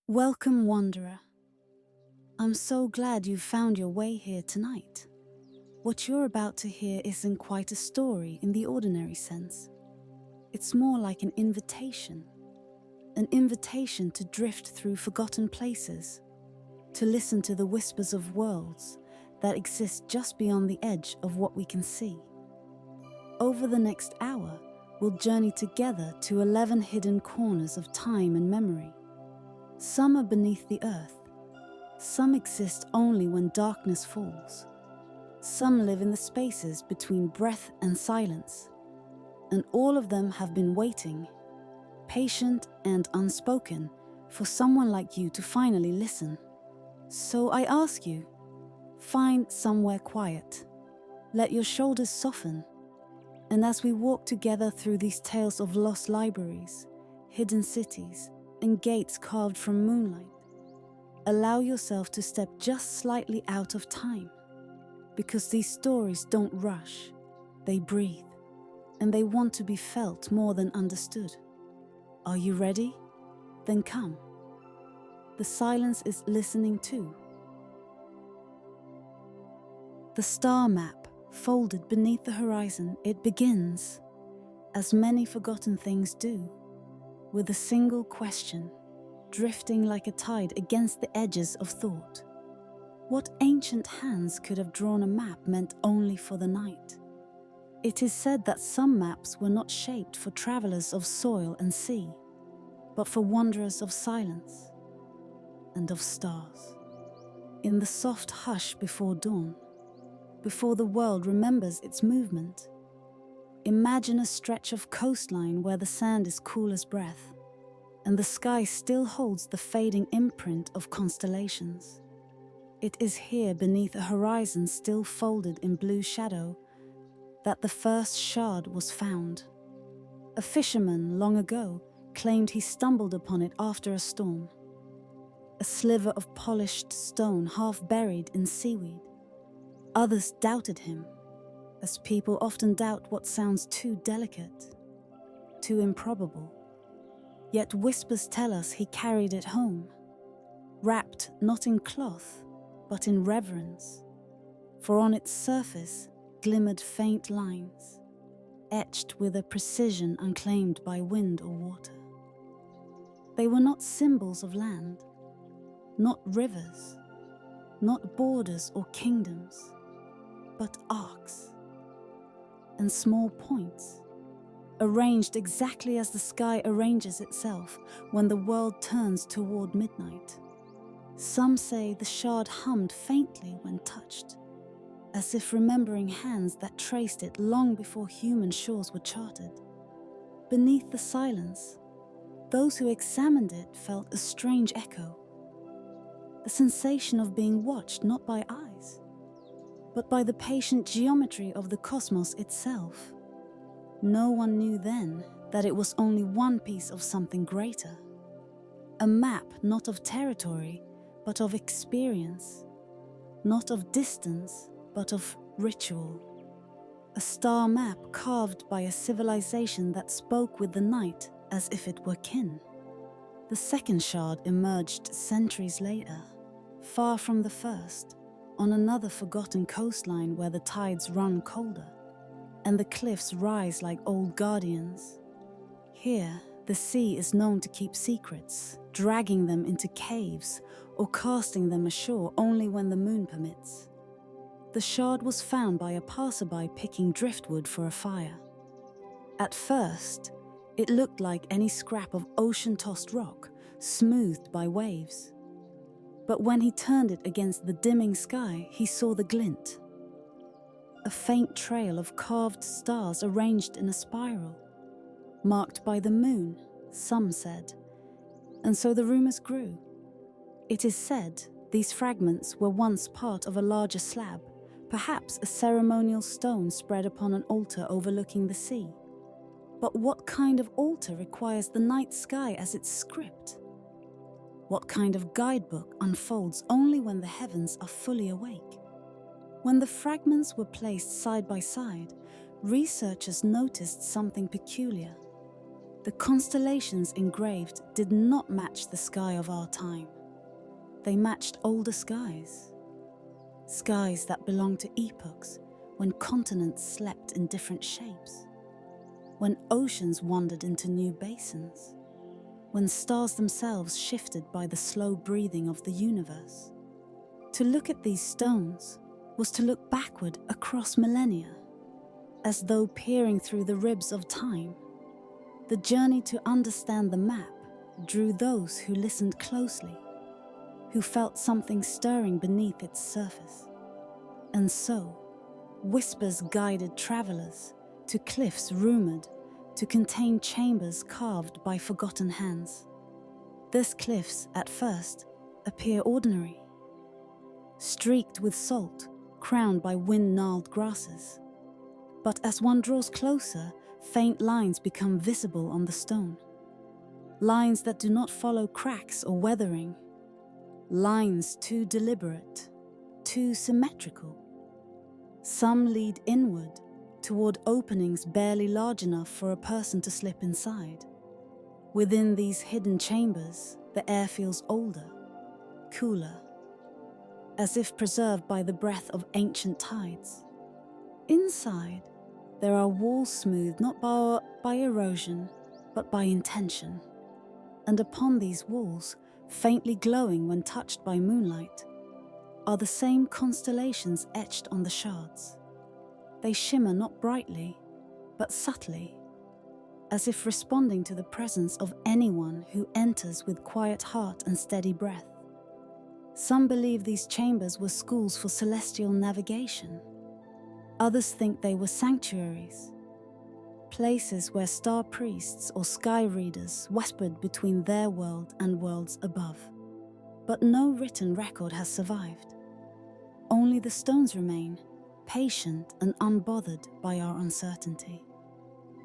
Welcome, wanderer. I'm so glad you found your way here tonight. What you're about to hear isn't quite a story in the ordinary sense. It's more like an invitation to drift through forgotten places, to listen to the whispers of worlds that exist just beyond the edge of what we can see. Over the next hour, we'll journey together to 11 hidden corners of time and memory. Some are beneath the earth. Some exist only when darkness falls. Some live in the spaces between breath and silence. And all of them have been waiting, patient and unspoken, for someone like you to finally listen. So I ask you, find somewhere quiet. Let your shoulders soften. And as we walk together through these tales of lost libraries, hidden cities, and gates carved from moonlight, allow yourself to step just slightly out of time. Because these stories don't rush, they breathe, and they want to be felt more than understood. Are you ready? Then come. The silence is listening too. The star map, folded beneath the horizon, it begins, as many forgotten things do, with a single question, drifting like a tide against the edges of thought. What ancient hands could have drawn a map meant only for the night? It is said that some maps were not shaped for travelers of soil and sea, but for wanderers of silence and of stars. In the soft hush before dawn, before the world remembers its movement, imagine a stretch of coastline where the sand is cool as breath, and the sky still holds the fading imprint of constellations. It is here, beneath a horizon still folded in blue shadow, that the first shard was found. A fisherman long ago claimed he stumbled upon it after a storm. A sliver of polished stone half buried in seaweed. Others doubted him, as people often doubt what sounds too delicate, too improbable. Yet whispers tell us he carried it home, wrapped not in cloth, but in reverence, for on its surface glimmered faint lines, etched with a precision unclaimed by wind or water. They were not symbols of land, not rivers, not borders or kingdoms, but arcs and small points, arranged exactly as the sky arranges itself when the world turns toward midnight. Some say the shard hummed faintly when touched, as if remembering hands that traced it long before human shores were charted. Beneath the silence, those who examined it felt a strange echo, the sensation of being watched not by eyes, but by the patient geometry of the cosmos itself. No one knew then that it was only one piece of something greater. A map not of territory, but of experience. Not of distance, but of ritual. A star map carved by a civilization that spoke with the night as if it were kin. The second shard emerged centuries later, far from the first, on another forgotten coastline where the tides run colder, and the cliffs rise like old guardians. Here, the sea is known to keep secrets, dragging them into caves or casting them ashore only when the moon permits. The shard was found by a passerby picking driftwood for a fire. At first, it looked like any scrap of ocean-tossed rock, smoothed by waves. But when he turned it against the dimming sky, he saw the glint. A faint trail of carved stars arranged in a spiral, marked by the moon, some said. And so the rumors grew. It is said these fragments were once part of a larger slab, perhaps a ceremonial stone spread upon an altar overlooking the sea. But what kind of altar requires the night sky as its script? What kind of guidebook unfolds only when the heavens are fully awake? When the fragments were placed side by side, researchers noticed something peculiar. The constellations engraved did not match the sky of our time. They matched older skies. Skies that belonged to epochs when continents slept in different shapes, when oceans wandered into new basins, when stars themselves shifted by the slow breathing of the universe. To look at these stones was to look backward across millennia, as though peering through the ribs of time. The journey to understand the map drew those who listened closely, who felt something stirring beneath its surface. And so, whispers guided travelers to cliffs rumored to contain chambers carved by forgotten hands. These cliffs, at first, appear ordinary, streaked with salt, crowned by wind-gnarled grasses. But as one draws closer, faint lines become visible on the stone. Lines that do not follow cracks or weathering. Lines too deliberate, too symmetrical. Some lead inward, toward openings barely large enough for a person to slip inside. Within these hidden chambers, the air feels older, cooler, as if preserved by the breath of ancient tides. Inside, there are walls smoothed not by erosion, but by intention. And upon these walls, faintly glowing when touched by moonlight, are the same constellations etched on the shards. They shimmer not brightly, but subtly, as if responding to the presence of anyone who enters with quiet heart and steady breath. Some believe these chambers were schools for celestial navigation. Others think they were sanctuaries, places where star priests or sky readers whispered between their world and worlds above. But no written record has survived. Only the stones remain, patient and unbothered by our uncertainty.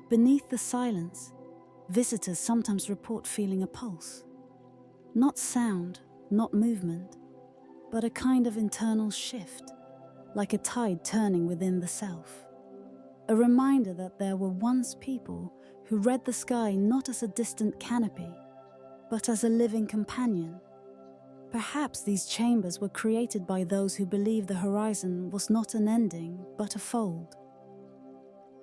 Beneath the silence, visitors sometimes report feeling a pulse. Not sound, not movement, but a kind of internal shift, like a tide turning within the self. A reminder that there were once people who read the sky not as a distant canopy, but as a living companion. Perhaps these chambers were created by those who believed the horizon was not an ending, but a fold.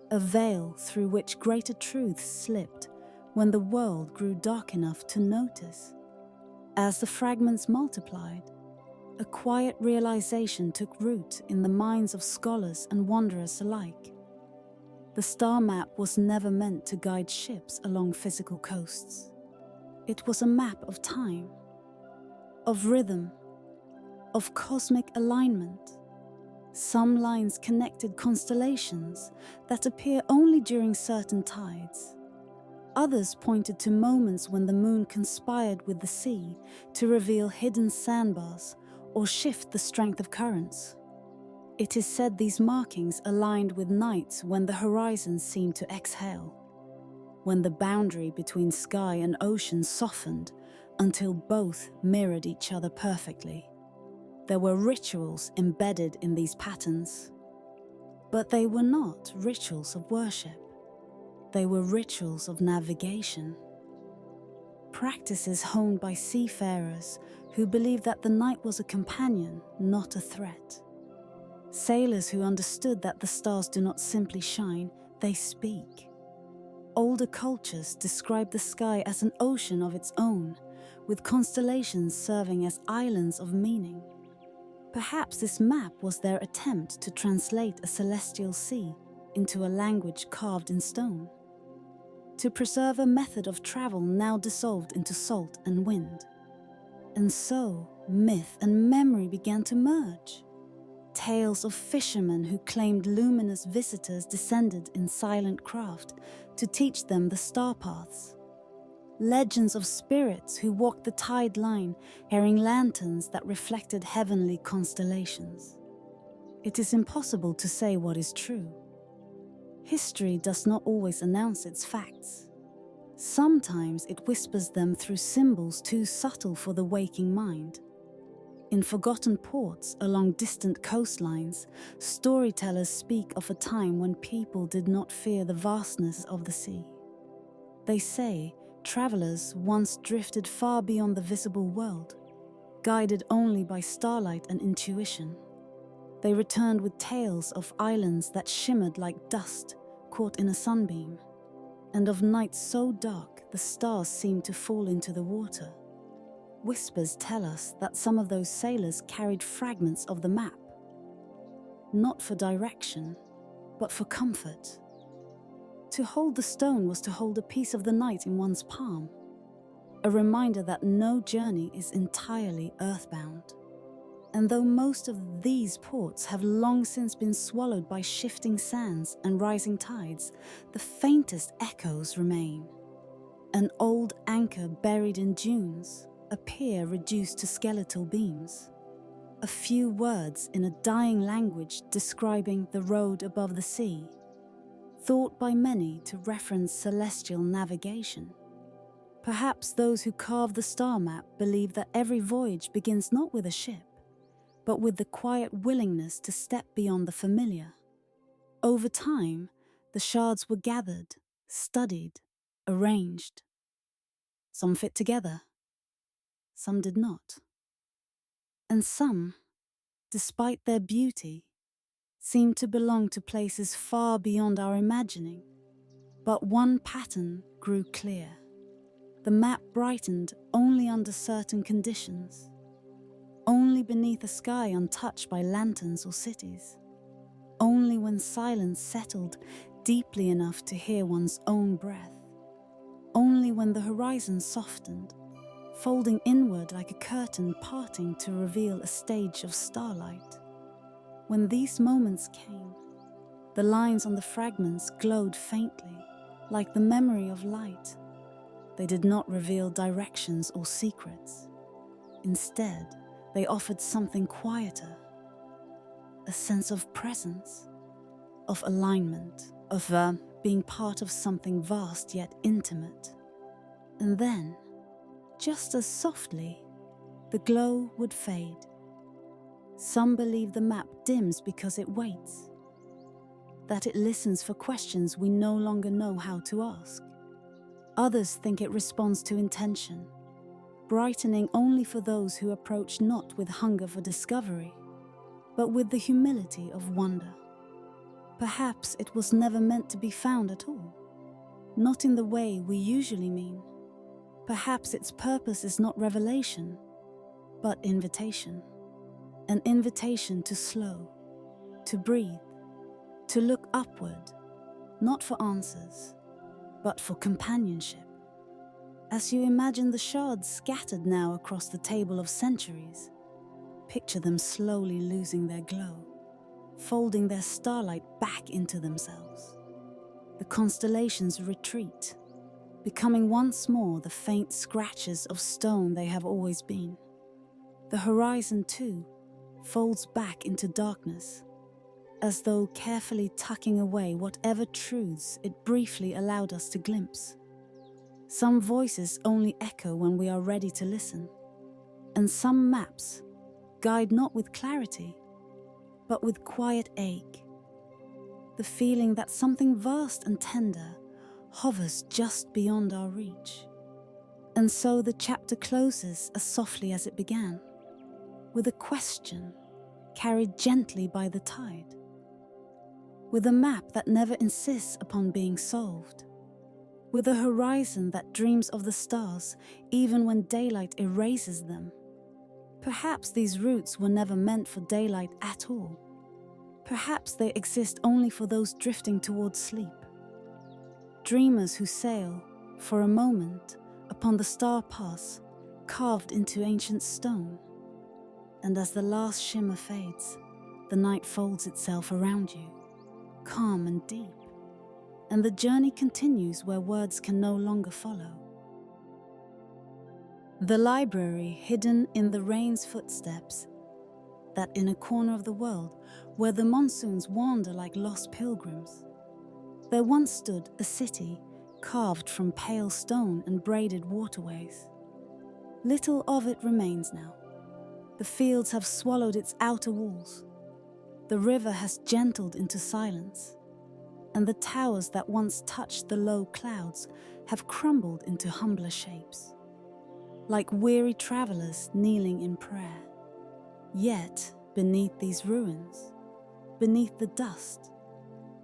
A veil through which greater truths slipped when the world grew dark enough to notice. As the fragments multiplied, a quiet realization took root in the minds of scholars and wanderers alike. The star map was never meant to guide ships along physical coasts. It was a map of time, of rhythm, of cosmic alignment. Some lines connected constellations that appear only during certain tides. Others pointed to moments when the moon conspired with the sea to reveal hidden sandbars or shift the strength of currents. It is said these markings aligned with nights when the horizon seemed to exhale, when the boundary between sky and ocean softened until both mirrored each other perfectly. There were rituals embedded in these patterns, but they were not rituals of worship. They were rituals of navigation. Practices honed by seafarers who believed that the night was a companion, not a threat. Sailors who understood that the stars do not simply shine, they speak. Older cultures described the sky as an ocean of its own, with constellations serving as islands of meaning. Perhaps this map was their attempt to translate a celestial sea into a language carved in stone, to preserve a method of travel now dissolved into salt and wind. And so, myth and memory began to merge. Tales of fishermen who claimed luminous visitors descended in silent craft to teach them the star paths. Legends of spirits who walked the tide line, carrying lanterns that reflected heavenly constellations. It is impossible to say what is true. History does not always announce its facts. Sometimes it whispers them through symbols too subtle for the waking mind. In forgotten ports along distant coastlines, storytellers speak of a time when people did not fear the vastness of the sea. They say travelers once drifted far beyond the visible world, guided only by starlight and intuition. They returned with tales of islands that shimmered like dust caught in a sunbeam, and of nights so dark the stars seemed to fall into the water. Whispers tell us that some of those sailors carried fragments of the map, not for direction, but for comfort. To hold the stone was to hold a piece of the night in one's palm, a reminder that no journey is entirely earthbound. And though most of these ports have long since been swallowed by shifting sands and rising tides, the faintest echoes remain. An old anchor buried in dunes, a pier reduced to skeletal beams. A few words in a dying language describing the road above the sea, thought by many to reference celestial navigation. Perhaps those who carved the star map believe that every voyage begins not with a ship, but with the quiet willingness to step beyond the familiar. Over time, the shards were gathered, studied, arranged. Some fit together, some did not. And some, despite their beauty, seemed to belong to places far beyond our imagining. But one pattern grew clear. The map brightened only under certain conditions, only beneath a sky untouched by lanterns or cities, only when silence settled deeply enough to hear one's own breath, only when the horizon softened, folding inward like a curtain parting to reveal a stage of starlight. When these moments came, the lines on the fragments glowed faintly, like the memory of light. They did not reveal directions or secrets. Instead, they offered something quieter, a sense of presence, of alignment, of being part of something vast yet intimate. And then, just as softly, the glow would fade. Some believe the map dims because it waits, that it listens for questions we no longer know how to ask. Others think it responds to intention, brightening only for those who approach not with hunger for discovery, but with the humility of wonder. Perhaps it was never meant to be found at all, not in the way we usually mean. Perhaps its purpose is not revelation, but invitation. An invitation to slow, to breathe, to look upward, not for answers, but for companionship. As you imagine the shards scattered now across the table of centuries, picture them slowly losing their glow, folding their starlight back into themselves. The constellations retreat, becoming once more the faint scratches of stone they have always been. The horizon, too, folds back into darkness, as though carefully tucking away whatever truths it briefly allowed us to glimpse. Some voices only echo when we are ready to listen, and some maps guide not with clarity, but with quiet ache, the feeling that something vast and tender hovers just beyond our reach. And so the chapter closes as softly as it began, with a question carried gently by the tide, with a map that never insists upon being solved, with a horizon that dreams of the stars even when daylight erases them. Perhaps these routes were never meant for daylight at all. Perhaps they exist only for those drifting towards sleep. Dreamers who sail, for a moment, upon the star paths carved into ancient stone. And as the last shimmer fades, the night folds itself around you, calm and deep, and the journey continues where words can no longer follow. The library hidden in the rain's footsteps, that inner corner of the world where the monsoons wander like lost pilgrims. There once stood a city carved from pale stone and braided waterways. Little of it remains now. The fields have swallowed its outer walls. The river has gentled into silence. and the towers that once touched the low clouds have crumbled into humbler shapes, like weary travelers kneeling in prayer. Yet, beneath these ruins, beneath the dust,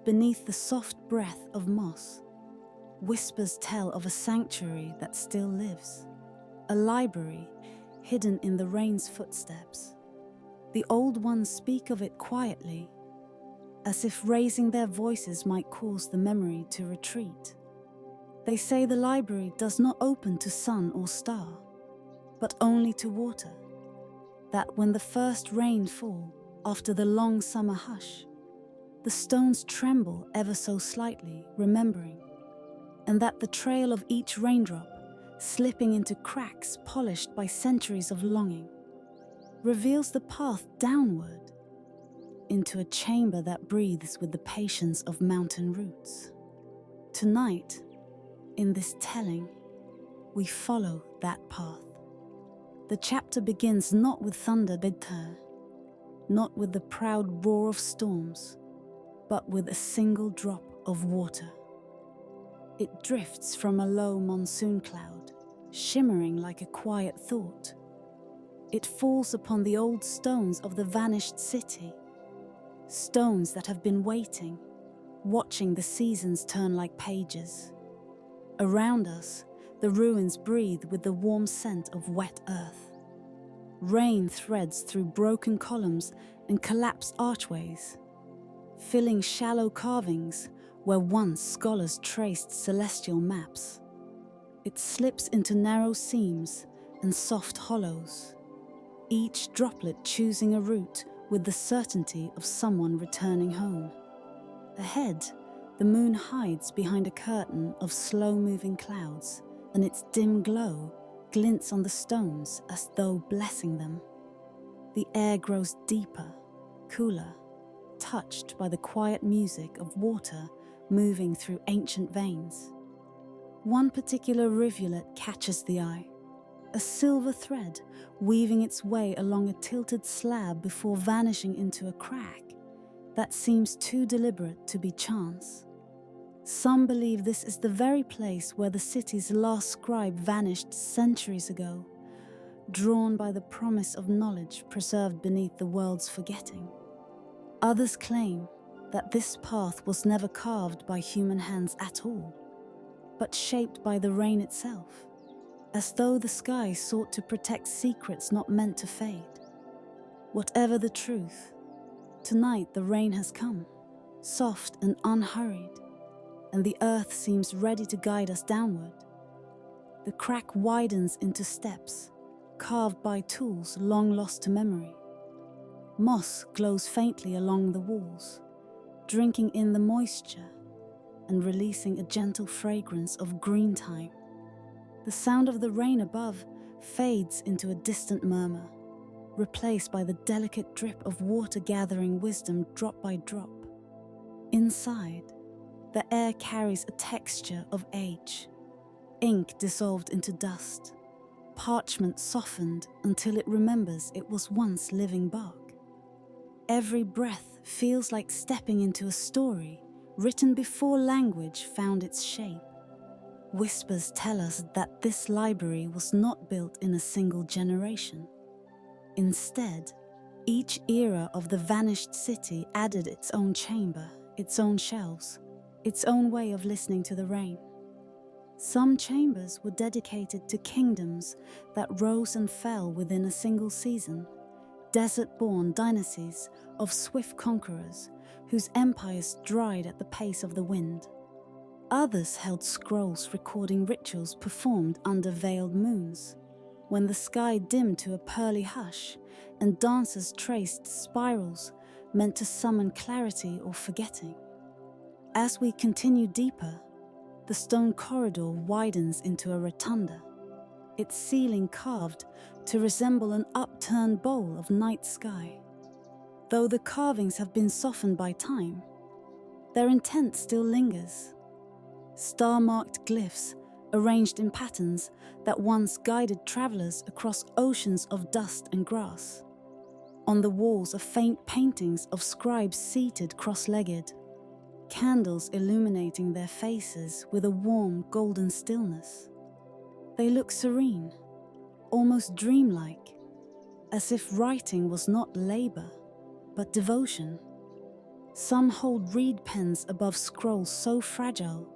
beneath the soft breath of moss, whispers tell of a sanctuary that still lives, a library hidden in the rain's footsteps. The old ones speak of it quietly, as if raising their voices might cause the memory to retreat. They say the library does not open to sun or star, but only to water, that when the first rain fall after the long summer hush, the stones tremble ever so slightly, remembering, and that the trail of each raindrop, slipping into cracks polished by centuries of longing, reveals the path downward into a chamber that breathes with the patience of mountain roots. Tonight, in this telling, we follow that path. The chapter begins not with thunder bitter, not with the proud roar of storms, but with a single drop of water. It drifts from a low monsoon cloud, shimmering like a quiet thought. It falls upon the old stones of the vanished city, stones that have been waiting, watching the seasons turn like pages. Around us, the ruins breathe with the warm scent of wet earth. Rain threads through broken columns and collapsed archways, filling shallow carvings where once scholars traced celestial maps. It slips into narrow seams and soft hollows, each droplet choosing a route with the certainty of someone returning home. Ahead, the moon hides behind a curtain of slow-moving clouds, and its dim glow glints on the stones as though blessing them. The air grows deeper, cooler, touched by the quiet music of water moving through ancient veins. One particular rivulet catches the eye, a silver thread weaving its way along a tilted slab before vanishing into a crack that seems too deliberate to be chance. Some believe this is the very place where the city's last scribe vanished centuries ago, drawn by the promise of knowledge preserved beneath the world's forgetting. Others claim that this path was never carved by human hands at all, but shaped by the rain itself, as though the sky sought to protect secrets not meant to fade. Whatever the truth, tonight the rain has come, soft and unhurried, and the earth seems ready to guide us downward. The crack widens into steps, carved by tools long lost to memory. Moss glows faintly along the walls, drinking in the moisture and releasing a gentle fragrance of green thyme. The sound of the rain above fades into a distant murmur, replaced by the delicate drip of water gathering wisdom drop by drop. Inside, the air carries a texture of age, ink dissolved into dust, parchment softened until it remembers it was once living bark. Every breath feels like stepping into a story written before language found its shape. Whispers tell us that this library was not built in a single generation. Instead, each era of the vanished city added its own chamber, its own shelves, its own way of listening to the rain. Some chambers were dedicated to kingdoms that rose and fell within a single season, desert-born dynasties of swift conquerors whose empires dried at the pace of the wind. Others held scrolls recording rituals performed under veiled moons, when the sky dimmed to a pearly hush and dancers traced spirals meant to summon clarity or forgetting. As we continue deeper, the stone corridor widens into a rotunda, its ceiling carved to resemble an upturned bowl of night sky. Though the carvings have been softened by time, their intent still lingers. Star-marked glyphs arranged in patterns that once guided travelers across oceans of dust and grass. On the walls are faint paintings of scribes seated cross-legged, candles illuminating their faces with a warm golden stillness. They look serene, almost dreamlike, as if writing was not labor, but devotion. Some hold reed pens above scrolls so fragile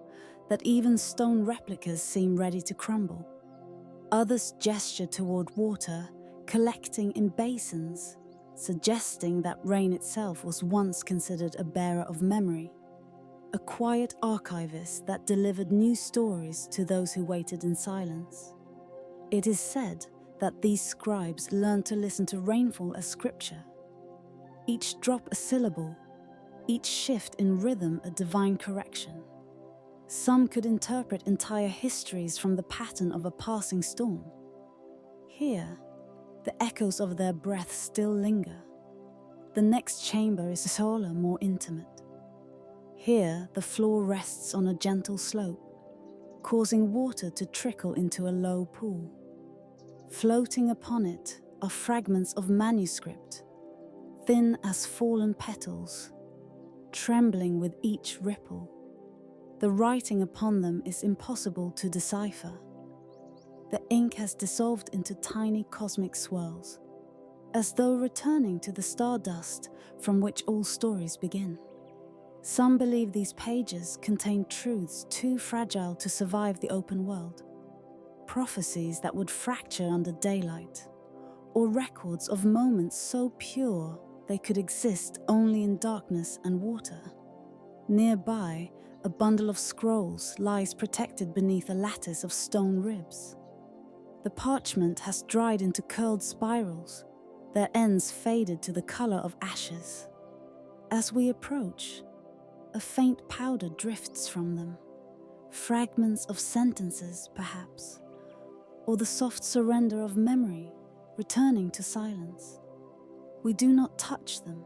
that even stone replicas seem ready to crumble. Others gesture toward water, collecting in basins, suggesting that rain itself was once considered a bearer of memory, a quiet archivist that delivered new stories to those who waited in silence. It is said that these scribes learned to listen to rainfall as scripture, each drop a syllable, each shift in rhythm a divine correction. Some could interpret entire histories from the pattern of a passing storm. Here, the echoes of their breath still linger. The next chamber is taller, more intimate. Here, the floor rests on a gentle slope, causing water to trickle into a low pool. Floating upon it are fragments of manuscript, thin as fallen petals, trembling with each ripple. The writing upon them is impossible to decipher. The ink has dissolved into tiny cosmic swirls, as though returning to the stardust from which all stories begin. Some believe these pages contain truths too fragile to survive the open world, prophecies that would fracture under daylight, or records of moments so pure they could exist only in darkness and water. Nearby, a bundle of scrolls lies protected beneath a lattice of stone ribs. The parchment has dried into curled spirals, their ends faded to the color of ashes. As we approach, a faint powder drifts from them, fragments of sentences, perhaps, or the soft surrender of memory returning to silence. We do not touch them.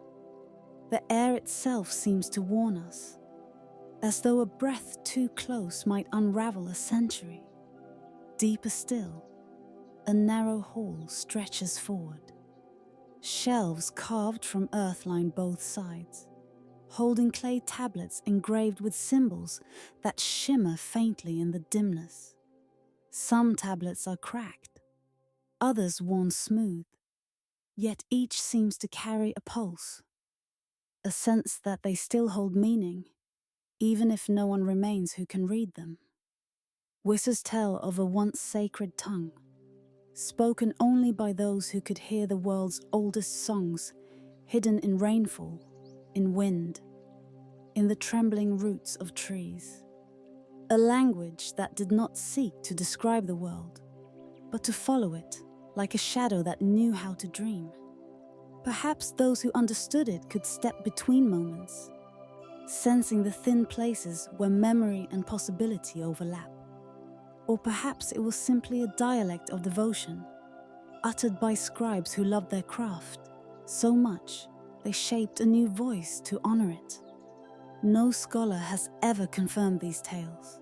The air itself seems to warn us, as though a breath too close might unravel a century. Deeper still, a narrow hall stretches forward. Shelves carved from earth line both sides, holding clay tablets engraved with symbols that shimmer faintly in the dimness. Some tablets are cracked, others worn smooth, yet each seems to carry a pulse, a sense that they still hold meaning, even if no one remains who can read them. Whispers tell of a once sacred tongue, spoken only by those who could hear the world's oldest songs, hidden in rainfall, in wind, in the trembling roots of trees. A language that did not seek to describe the world, but to follow it, like a shadow that knew how to dream. Perhaps those who understood it could step between moments, sensing the thin places where memory and possibility overlap. Or perhaps it was simply a dialect of devotion, uttered by scribes who loved their craft so much they shaped a new voice to honor it. No scholar has ever confirmed these tales,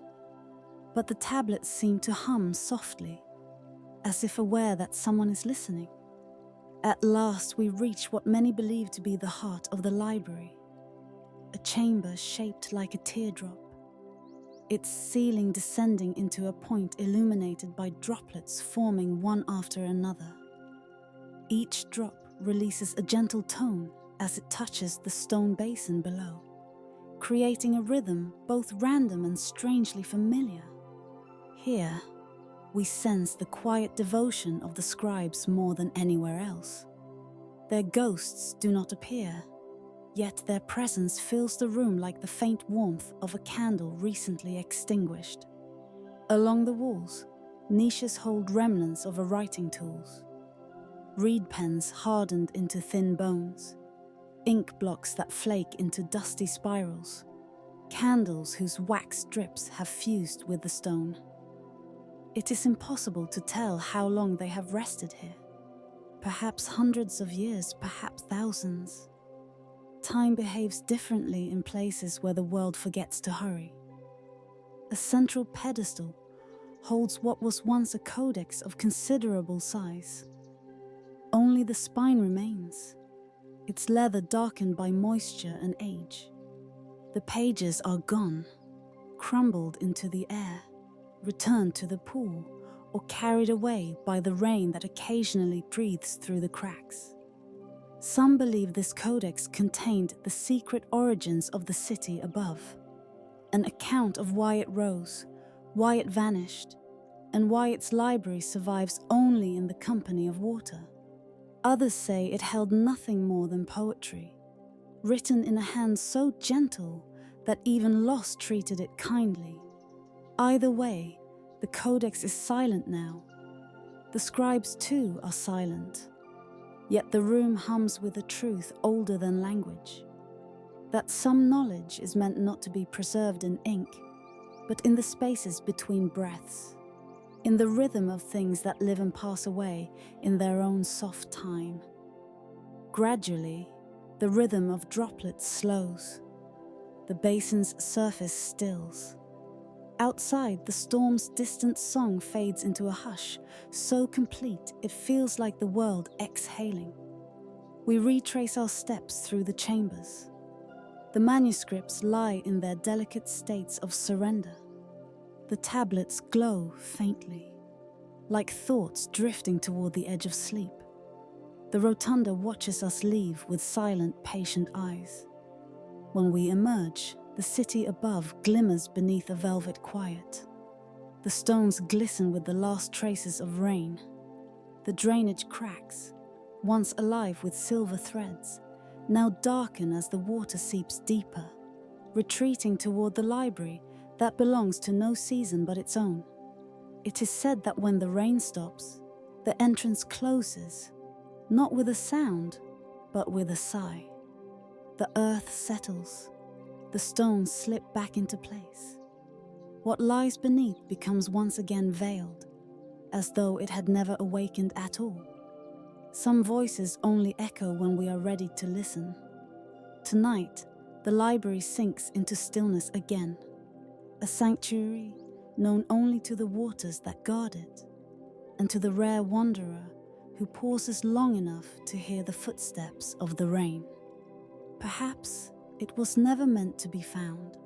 but the tablets seem to hum softly, as if aware that someone is listening. At last we reach what many believe to be the heart of the library, a chamber shaped like a teardrop, its ceiling descending into a point illuminated by droplets forming one after another. Each drop releases a gentle tone as it touches the stone basin below, creating a rhythm both random and strangely familiar. Here, we sense the quiet devotion of the scribes more than anywhere else. Their ghosts do not appear, yet their presence fills the room like the faint warmth of a candle recently extinguished. Along the walls, niches hold remnants of writing tools. Reed pens hardened into thin bones, ink blocks that flake into dusty spirals, candles whose wax drips have fused with the stone. It is impossible to tell how long they have rested here. Perhaps hundreds of years, perhaps thousands. Time behaves differently in places where the world forgets to hurry. A central pedestal holds what was once a codex of considerable size. Only the spine remains, its leather darkened by moisture and age. The pages are gone, crumbled into the air, returned to the pool, or carried away by the rain that occasionally breathes through the cracks. Some believe this codex contained the secret origins of the city above, an account of why it rose, why it vanished, and why its library survives only in the company of water. Others say it held nothing more than poetry, written in a hand so gentle that even loss treated it kindly. Either way, the codex is silent now. The scribes too are silent. Yet the room hums with a truth older than language, that some knowledge is meant not to be preserved in ink, but in the spaces between breaths, in the rhythm of things that live and pass away in their own soft time. Gradually, the rhythm of droplets slows. The basin's surface stills. Outside, the storm's distant song fades into a hush, so complete it feels like the world exhaling. We retrace our steps through the chambers. The manuscripts lie in their delicate states of surrender. The tablets glow faintly, like thoughts drifting toward the edge of sleep. The rotunda watches us leave with silent, patient eyes. When we emerge, the city above glimmers beneath a velvet quiet. The stones glisten with the last traces of rain. The drainage cracks, once alive with silver threads, now darken as the water seeps deeper, retreating toward the library that belongs to no season but its own. It is said that when the rain stops, the entrance closes, not with a sound, but with a sigh. The earth settles. The stones slip back into place. What lies beneath becomes once again veiled, as though it had never awakened at all. Some voices only echo when we are ready to listen. Tonight, the library sinks into stillness again, a sanctuary known only to the waters that guard it, and to the rare wanderer who pauses long enough to hear the footsteps of the rain. Perhaps it was never meant to be found,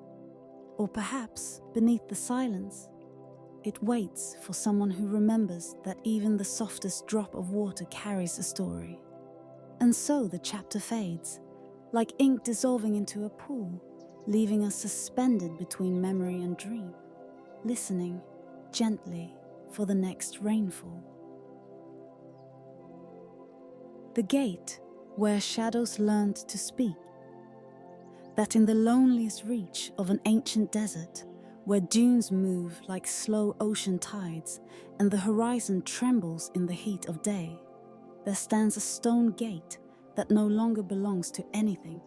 or perhaps, beneath the silence, it waits for someone who remembers that even the softest drop of water carries a story. And so the chapter fades, like ink dissolving into a pool, leaving us suspended between memory and dream, listening gently for the next rainfall. The gate where shadows learned to speak, that in the loneliest reach of an ancient desert, where dunes move like slow ocean tides and the horizon trembles in the heat of day, there stands a stone gate that no longer belongs to anything.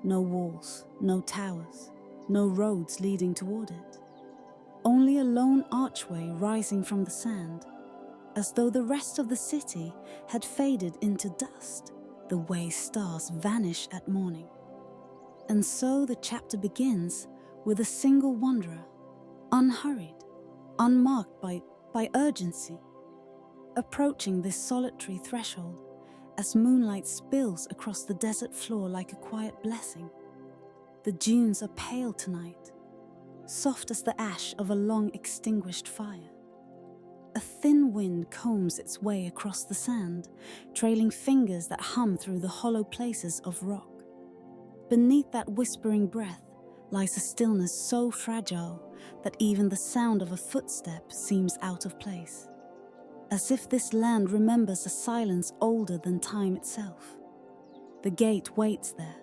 No walls, no towers, no roads leading toward it. Only a lone archway rising from the sand, as though the rest of the city had faded into dust, the way stars vanish at morning. And so the chapter begins with a single wanderer, unhurried, unmarked by urgency, approaching this solitary threshold as moonlight spills across the desert floor like a quiet blessing. The dunes are pale tonight, soft as the ash of a long extinguished fire. A thin wind combs its way across the sand, trailing fingers that hum through the hollow places of rock. Beneath that whispering breath lies a stillness so fragile that even the sound of a footstep seems out of place, as if this land remembers a silence older than time itself. The gate waits there,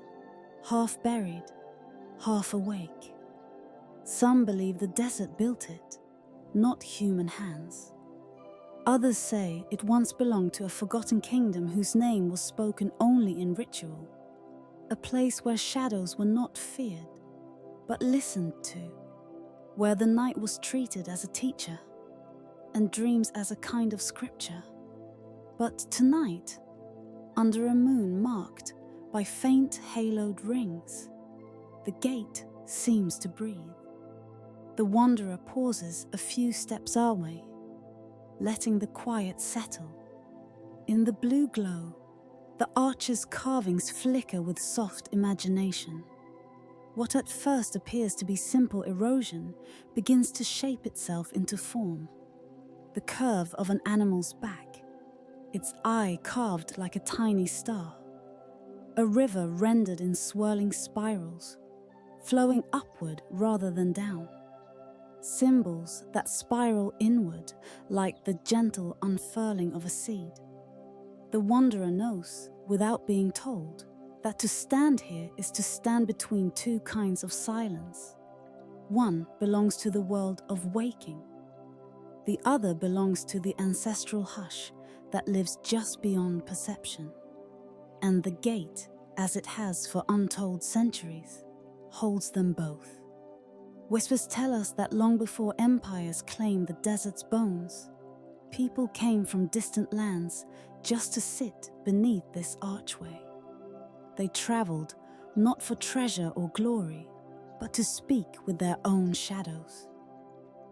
half buried, half awake. Some believe the desert built it, not human hands. Others say it once belonged to a forgotten kingdom whose name was spoken only in ritual, a place where shadows were not feared, but listened to, where the night was treated as a teacher, and dreams as a kind of scripture. But tonight, under a moon marked by faint haloed rings, the gate seems to breathe. The wanderer pauses a few steps our way, letting the quiet settle. In the blue glow, the archer's carvings flicker with soft imagination. What at first appears to be simple erosion begins to shape itself into form. The curve of an animal's back, its eye carved like a tiny star, a river rendered in swirling spirals, flowing upward rather than down. Symbols that spiral inward like the gentle unfurling of a seed. The wanderer knows, without being told, that to stand here is to stand between two kinds of silence. One belongs to the world of waking. The other belongs to the ancestral hush that lives just beyond perception. And the gate, as it has for untold centuries, holds them both. Whispers tell us that long before empires claimed the desert's bones, people came from distant lands just to sit beneath this archway. They traveled not for treasure or glory, but to speak with their own shadows,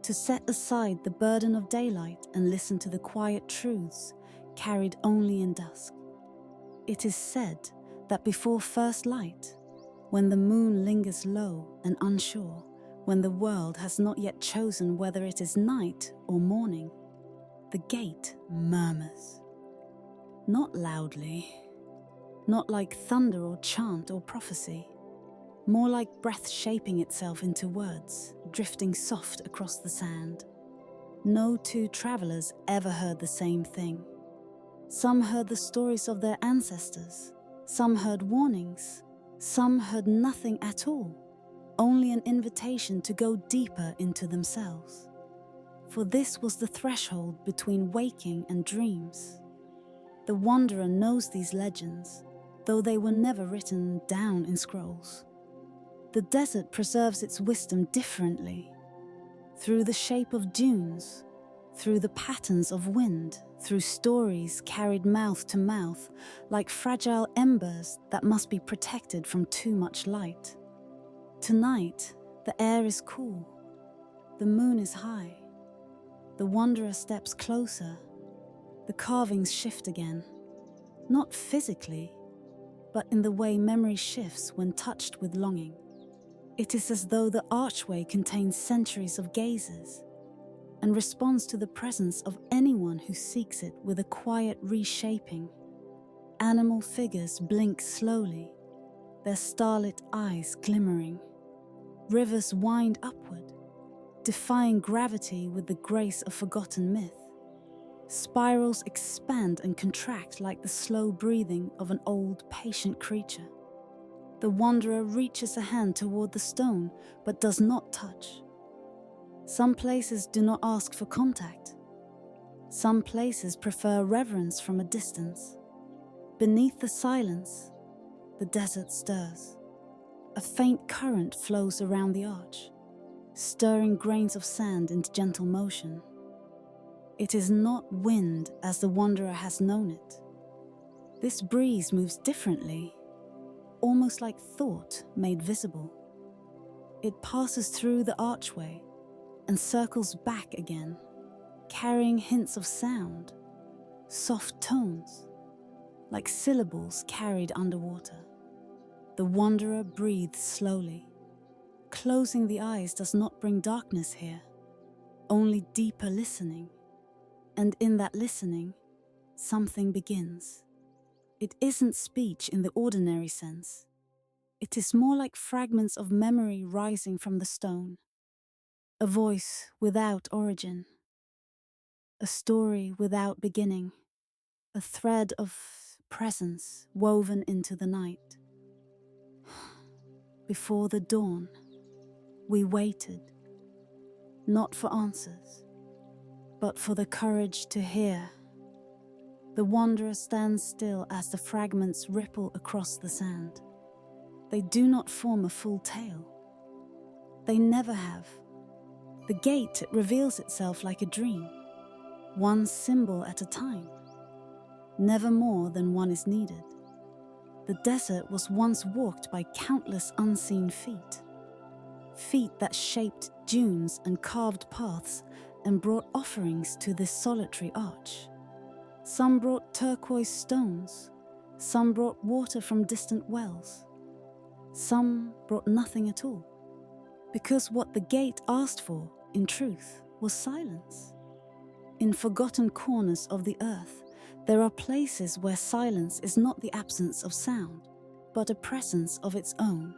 to set aside the burden of daylight and listen to the quiet truths carried only in dusk. It is said that before first light, when the moon lingers low and unsure, when the world has not yet chosen whether it is night or morning, the gate murmurs. Not loudly, not like thunder or chant or prophecy, more like breath shaping itself into words, drifting soft across the sand. No two travelers ever heard the same thing. Some heard the stories of their ancestors, some heard warnings, some heard nothing at all, only an invitation to go deeper into themselves. For this was the threshold between waking and dreams. The wanderer knows these legends, though they were never written down in scrolls. The desert preserves its wisdom differently, through the shape of dunes, through the patterns of wind, through stories carried mouth to mouth, like fragile embers that must be protected from too much light. Tonight, the air is cool, the moon is high. The wanderer steps closer, the carvings shift again, not physically, but in the way memory shifts when touched with longing. It is as though the archway contains centuries of gazes and responds to the presence of anyone who seeks it with a quiet reshaping. Animal figures blink slowly, their starlit eyes glimmering. Rivers wind upward, defying gravity with the grace of forgotten myth. Spirals expand and contract like the slow breathing of an old, patient creature. The wanderer reaches a hand toward the stone, but does not touch. Some places do not ask for contact. Some places prefer reverence from a distance. Beneath the silence, the desert stirs. A faint current flows around the arch, stirring grains of sand into gentle motion. It is not wind as the wanderer has known it. This breeze moves differently, almost like thought made visible. It passes through the archway and circles back again, carrying hints of sound, soft tones, like syllables carried underwater. The wanderer breathes slowly. Closing the eyes does not bring darkness here, only deeper listening. And in that listening, something begins. It isn't speech in the ordinary sense. It is more like fragments of memory rising from the stone. A voice without origin. A story without beginning. A thread of presence woven into the night. Before the dawn, we waited, not for answers, but for the courage to hear. The wanderer stands still as the fragments ripple across the sand. They do not form a full tale. They never have. The gate reveals itself like a dream, one symbol at a time, never more than one is needed. The desert was once walked by countless unseen feet, feet that shaped dunes and carved paths and brought offerings to this solitary arch. Some brought turquoise stones, some brought water from distant wells. Some brought nothing at all, because what the gate asked for, in truth, was silence. In forgotten corners of the earth, there are places where silence is not the absence of sound, but a presence of its own,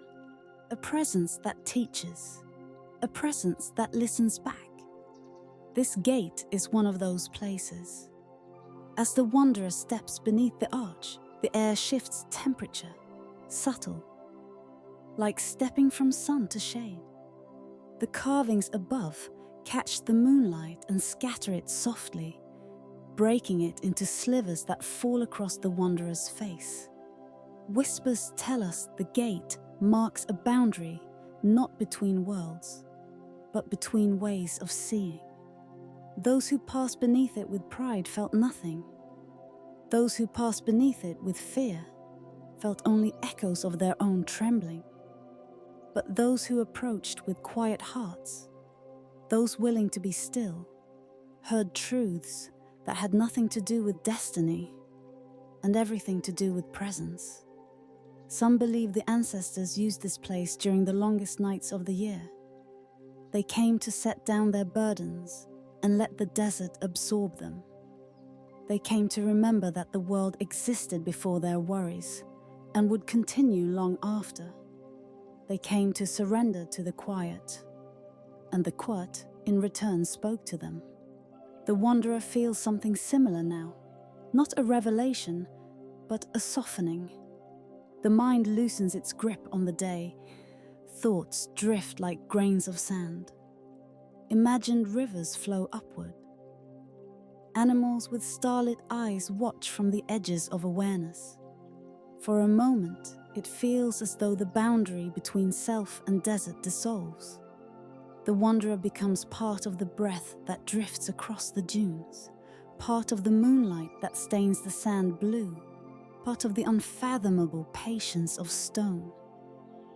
a presence that teaches, a presence that listens back. This gate is one of those places. As the wanderer steps beneath the arch, the air shifts temperature, subtle, like stepping from sun to shade. The carvings above catch the moonlight and scatter it softly, breaking it into slivers that fall across the wanderer's face. Whispers tell us the gate marks a boundary not between worlds, but between ways of seeing. Those who passed beneath it with pride felt nothing. Those who passed beneath it with fear felt only echoes of their own trembling. But those who approached with quiet hearts, those willing to be still, heard truths that had nothing to do with destiny and everything to do with presence. Some believe the ancestors used this place during the longest nights of the year. They came to set down their burdens and let the desert absorb them. They came to remember that the world existed before their worries and would continue long after. They came to surrender to the quiet, and the quiet in return spoke to them. The wanderer feels something similar now, not a revelation, but a softening. The mind loosens its grip on the day. Thoughts drift like grains of sand. Imagined rivers flow upward. Animals with starlit eyes watch from the edges of awareness. For a moment, it feels as though the boundary between self and desert dissolves. The wanderer becomes part of the breath that drifts across the dunes, part of the moonlight that stains the sand blue, part of the unfathomable patience of stone.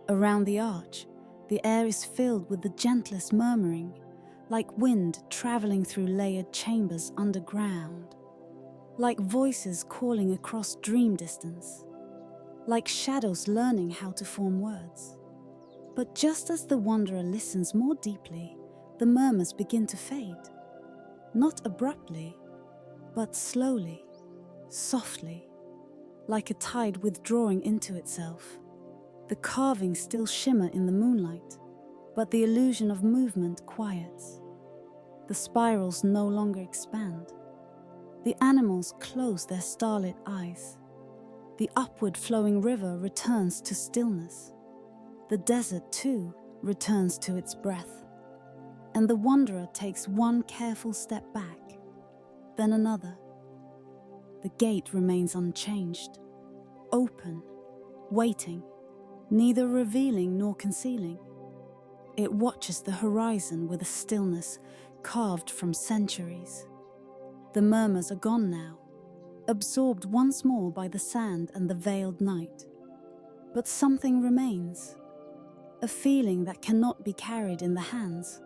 Around the arch, the air is filled with the gentlest murmuring, like wind traveling through layered chambers underground, like voices calling across dream distance, like shadows learning how to form words. But just as the wanderer listens more deeply, the murmurs begin to fade, not abruptly, but slowly, softly, like a tide withdrawing into itself. The carvings still shimmer in the moonlight, but the illusion of movement quiets. The spirals no longer expand. The animals close their starlit eyes. The upward flowing river returns to stillness. The desert, too, returns to its breath. And the wanderer takes one careful step back, then another. The gate remains unchanged, open, waiting, neither revealing nor concealing. It watches the horizon with a stillness carved from centuries. The murmurs are gone now, absorbed once more by the sand and the veiled night. But something remains, a feeling that cannot be carried in the hands,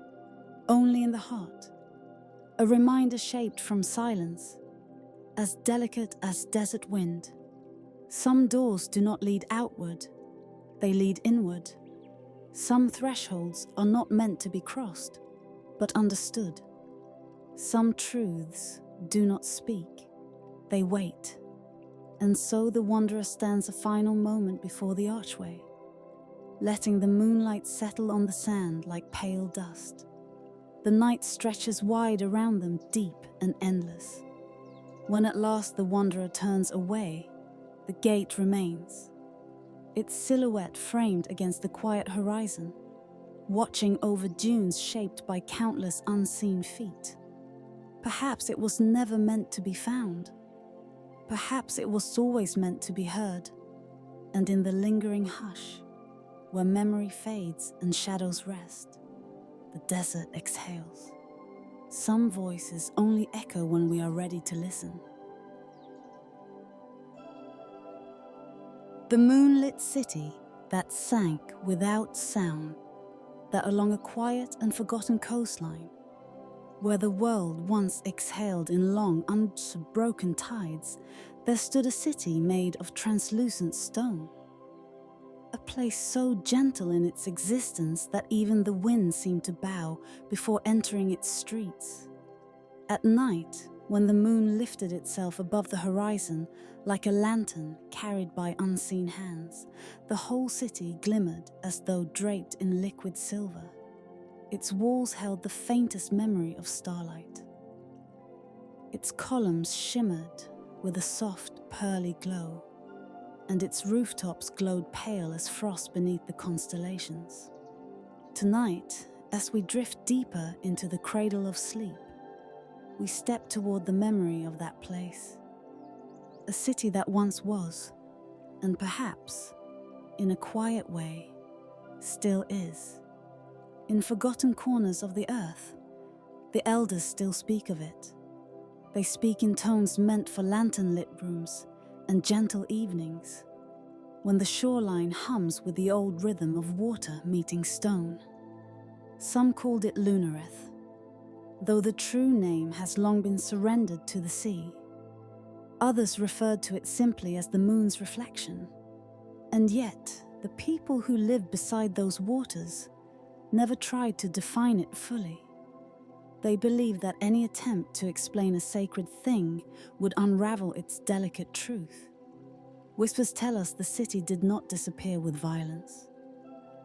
only in the heart, a reminder shaped from silence, as delicate as desert wind. Some doors do not lead outward, they lead inward. Some thresholds are not meant to be crossed, but understood. Some truths do not speak, they wait. And so the wanderer stands a final moment before the archway, letting the moonlight settle on the sand like pale dust. The night stretches wide around them, deep and endless. When at last the wanderer turns away, the gate remains, its silhouette framed against the quiet horizon, watching over dunes shaped by countless unseen feet. Perhaps it was never meant to be found. Perhaps it was always meant to be heard. And in the lingering hush, where memory fades and shadows rest, the desert exhales. Some voices only echo when we are ready to listen. The moonlit city that sank without sound, that along a quiet and forgotten coastline, where the world once exhaled in long, unbroken tides, there stood a city made of translucent stone. a place so gentle in its existence that even the wind seemed to bow before entering its streets. At night, when the moon lifted itself above the horizon like a lantern carried by unseen hands, the whole city glimmered as though draped in liquid silver. Its walls held the faintest memory of starlight. Its columns shimmered with a soft, pearly glow, and its rooftops glowed pale as frost beneath the constellations. Tonight, as we drift deeper into the cradle of sleep, we step toward the memory of that place, a city that once was, and perhaps, in a quiet way, still is. In forgotten corners of the earth, the elders still speak of it. They speak in tones meant for lantern-lit rooms and gentle evenings, when the shoreline hums with the old rhythm of water meeting stone. Some called it Lunareth, though the true name has long been surrendered to the sea. Others referred to it simply as the moon's reflection. And yet, the people who lived beside those waters never tried to define it fully. They believed that any attempt to explain a sacred thing would unravel its delicate truth. Whispers tell us the city did not disappear with violence.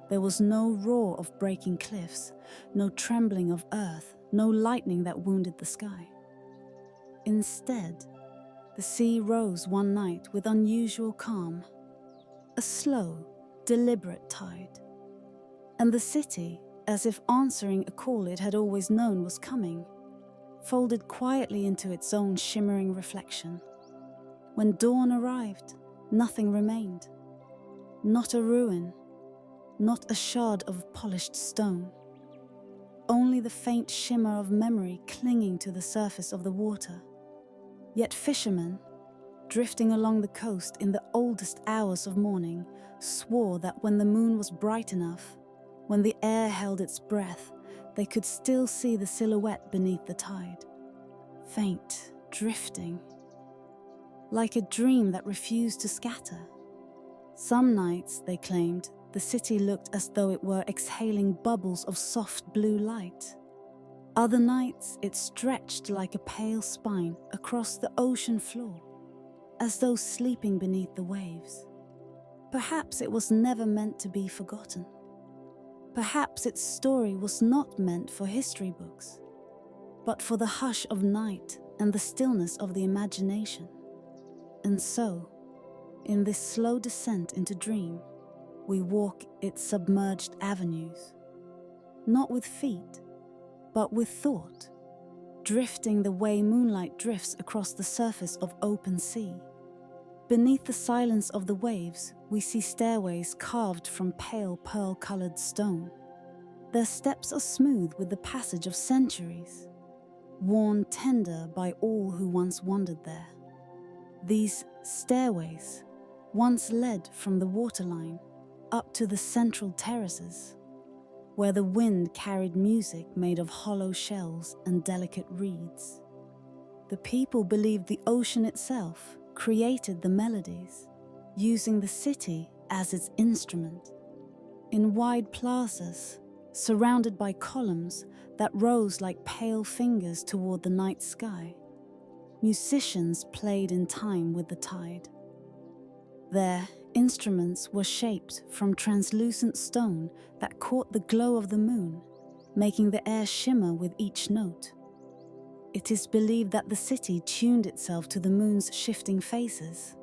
There was no roar of breaking cliffs, no trembling of earth, no lightning that wounded the sky. Instead, the sea rose one night with unusual calm, a slow, deliberate tide. And the city, as if answering a call it had always known was coming, folded quietly into its own shimmering reflection. When dawn arrived, nothing remained. Not a ruin, not a shard of polished stone. Only the faint shimmer of memory clinging to the surface of the water. Yet fishermen, drifting along the coast in the oldest hours of morning, swore that when the moon was bright enough, when the air held its breath, they could still see the silhouette beneath the tide. Faint, drifting, like a dream that refused to scatter. Some nights, they claimed, the city looked as though it were exhaling bubbles of soft blue light. Other nights, it stretched like a pale spine across the ocean floor, as though sleeping beneath the waves. Perhaps it was never meant to be forgotten. Perhaps its story was not meant for history books, but for the hush of night and the stillness of the imagination. And so, in this slow descent into dream, we walk its submerged avenues, not with feet, but with thought, drifting the way moonlight drifts across the surface of open sea. Beneath the silence of the waves, we see stairways carved from pale pearl-colored stone. Their steps are smooth with the passage of centuries, worn tender by all who once wandered there. These stairways once led from the waterline up to the central terraces, where the wind carried music made of hollow shells and delicate reeds. The people believed the ocean itself created the melodies, using the city as its instrument. In wide plazas, surrounded by columns that rose like pale fingers toward the night sky, musicians played in time with the tide. Their instruments were shaped from translucent stone that caught the glow of the moon, making the air shimmer with each note. It is believed that the city tuned itself to the moon's shifting phases,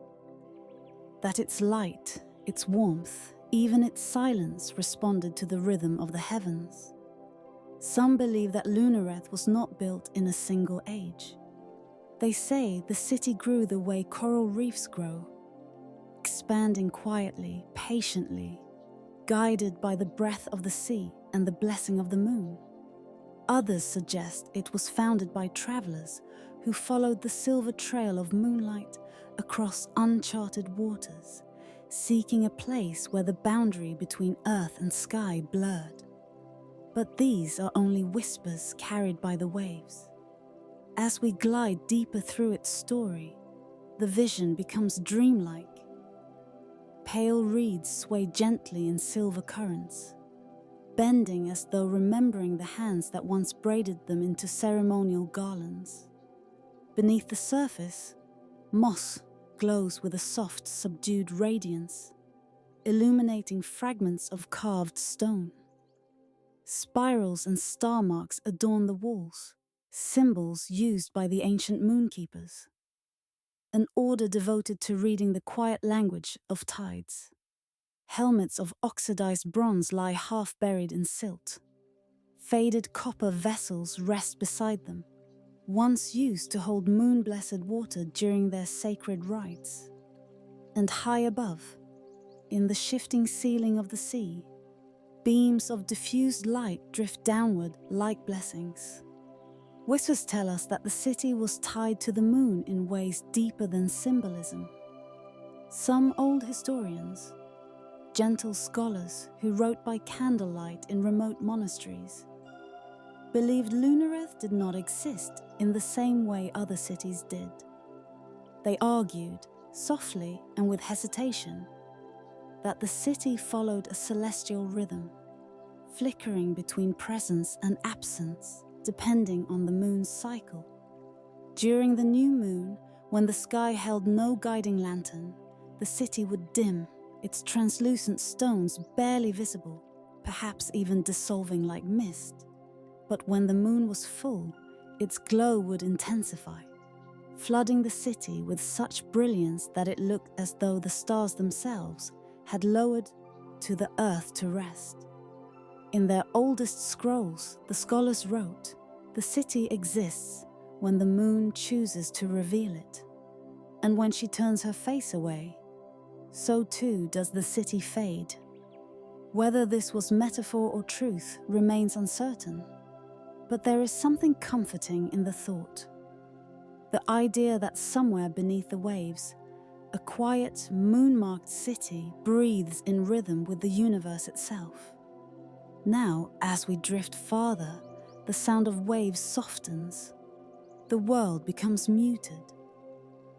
that its light, its warmth, even its silence responded to the rhythm of the heavens. Some believe that Lunareth was not built in a single age. They say the city grew the way coral reefs grow, expanding quietly, patiently, guided by the breath of the sea and the blessing of the moon. Others suggest it was founded by travelers who followed the silver trail of moonlight across uncharted waters, seeking a place where the boundary between earth and sky blurred. But these are only whispers carried by the waves. As we glide deeper through its story, the vision becomes dreamlike. pale reeds sway gently in silver currents, bending as though remembering the hands that once braided them into ceremonial garlands. Beneath the surface, moss glows with a soft, subdued radiance, illuminating fragments of carved stone. Spirals and star marks adorn the walls, symbols used by the ancient moonkeepers. An order devoted to reading the quiet language of tides. Helmets of oxidized bronze lie half buried in silt. Faded copper vessels rest beside them, once used to hold moon-blessed water during their sacred rites. And high above, in the shifting ceiling of the sea, beams of diffused light drift downward like blessings. Whispers tell us that the city was tied to the moon in ways deeper than symbolism. Some old historians, gentle scholars who wrote by candlelight in remote monasteries, believed Lunareth did not exist in the same way other cities did. They argued, softly and with hesitation, that the city followed a celestial rhythm, flickering between presence and absence depending on the moon's cycle. During the new moon, when the sky held no guiding lantern, the city would dim, its translucent stones barely visible, perhaps even dissolving like mist. But when the moon was full, its glow would intensify, flooding the city with such brilliance that it looked as though the stars themselves had lowered to the earth to rest. In their oldest scrolls, the scholars wrote, "The city exists when the moon chooses to reveal it. And when she turns her face away, so too does the city fade." Whether this was metaphor or truth remains uncertain, but there is something comforting in the thought. The idea that somewhere beneath the waves, a quiet, moon-marked city breathes in rhythm with the universe itself. Now, as we drift farther, the sound of waves softens. The world becomes muted.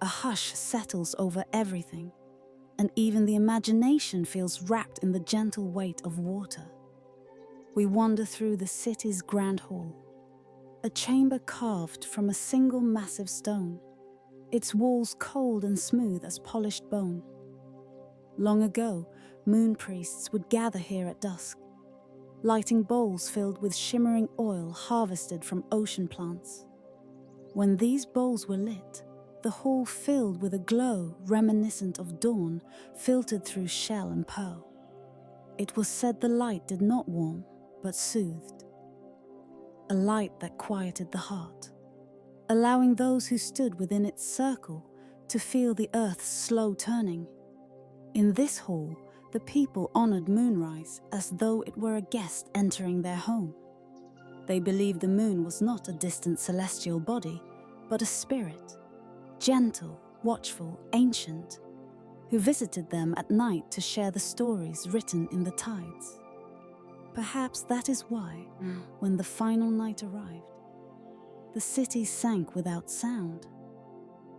A hush settles over everything, and even the imagination feels wrapped in the gentle weight of water. We wander through the city's grand hall, a chamber carved from a single massive stone, its walls cold and smooth as polished bone. Long ago, moon priests would gather here at dusk, lighting bowls filled with shimmering oil harvested from ocean plants. When these bowls were lit, the hall filled with a glow reminiscent of dawn filtered through shell and pearl. It was said the light did not warm, but soothed. A light that quieted the heart, allowing those who stood within its circle to feel the earth's slow turning. In this hall, the people honored moonrise as though it were a guest entering their home. They believed the moon was not a distant celestial body, but a spirit, gentle, watchful, ancient, who visited them at night to share the stories written in the tides. Perhaps that is why, when the final night arrived, the city sank without sound,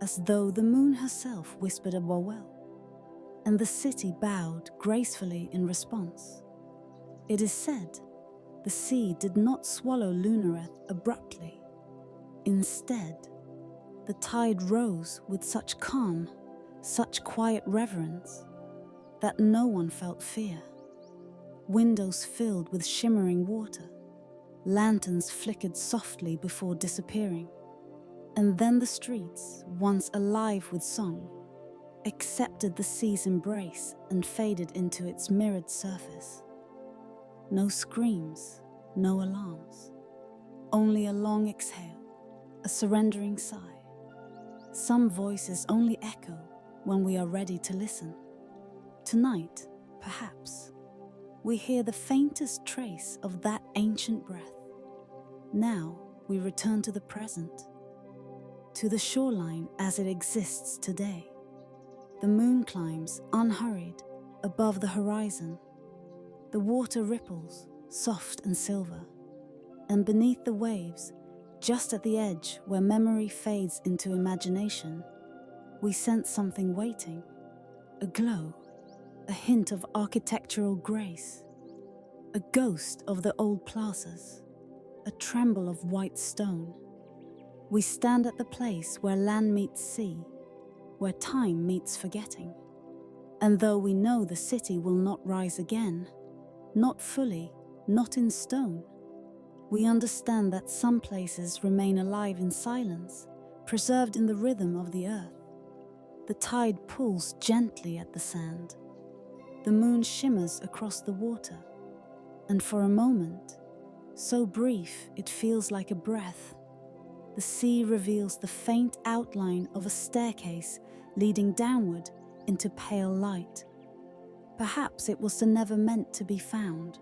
as though the moon herself whispered a farewell, and the city bowed gracefully in response. It is said, the sea did not swallow Lunareth abruptly. Instead, the tide rose with such calm, such quiet reverence, that no one felt fear. Windows filled with shimmering water, lanterns flickered softly before disappearing, and then the streets, once alive with song, accepted the sea's embrace and faded into its mirrored surface. No screams, no alarms, only a long exhale, a surrendering sigh. Some voices only echo when we are ready to listen. Tonight, perhaps, we hear the faintest trace of that ancient breath. Now we return to the present, to the shoreline as it exists today. The moon climbs, unhurried, above the horizon. The water ripples, soft and silver. And beneath the waves, just at the edge where memory fades into imagination, we sense something waiting, a glow, a hint of architectural grace, a ghost of the old plazas, a tremble of white stone. We stand at the place where land meets sea, where time meets forgetting. And though we know the city will not rise again, not fully, not in stone, we understand that some places remain alive in silence, preserved in the rhythm of the earth. The tide pulls gently at the sand. The moon shimmers across the water, and for a moment, so brief it feels like a breath, the sea reveals the faint outline of a staircase leading downward into pale light. Perhaps it was never meant to be found.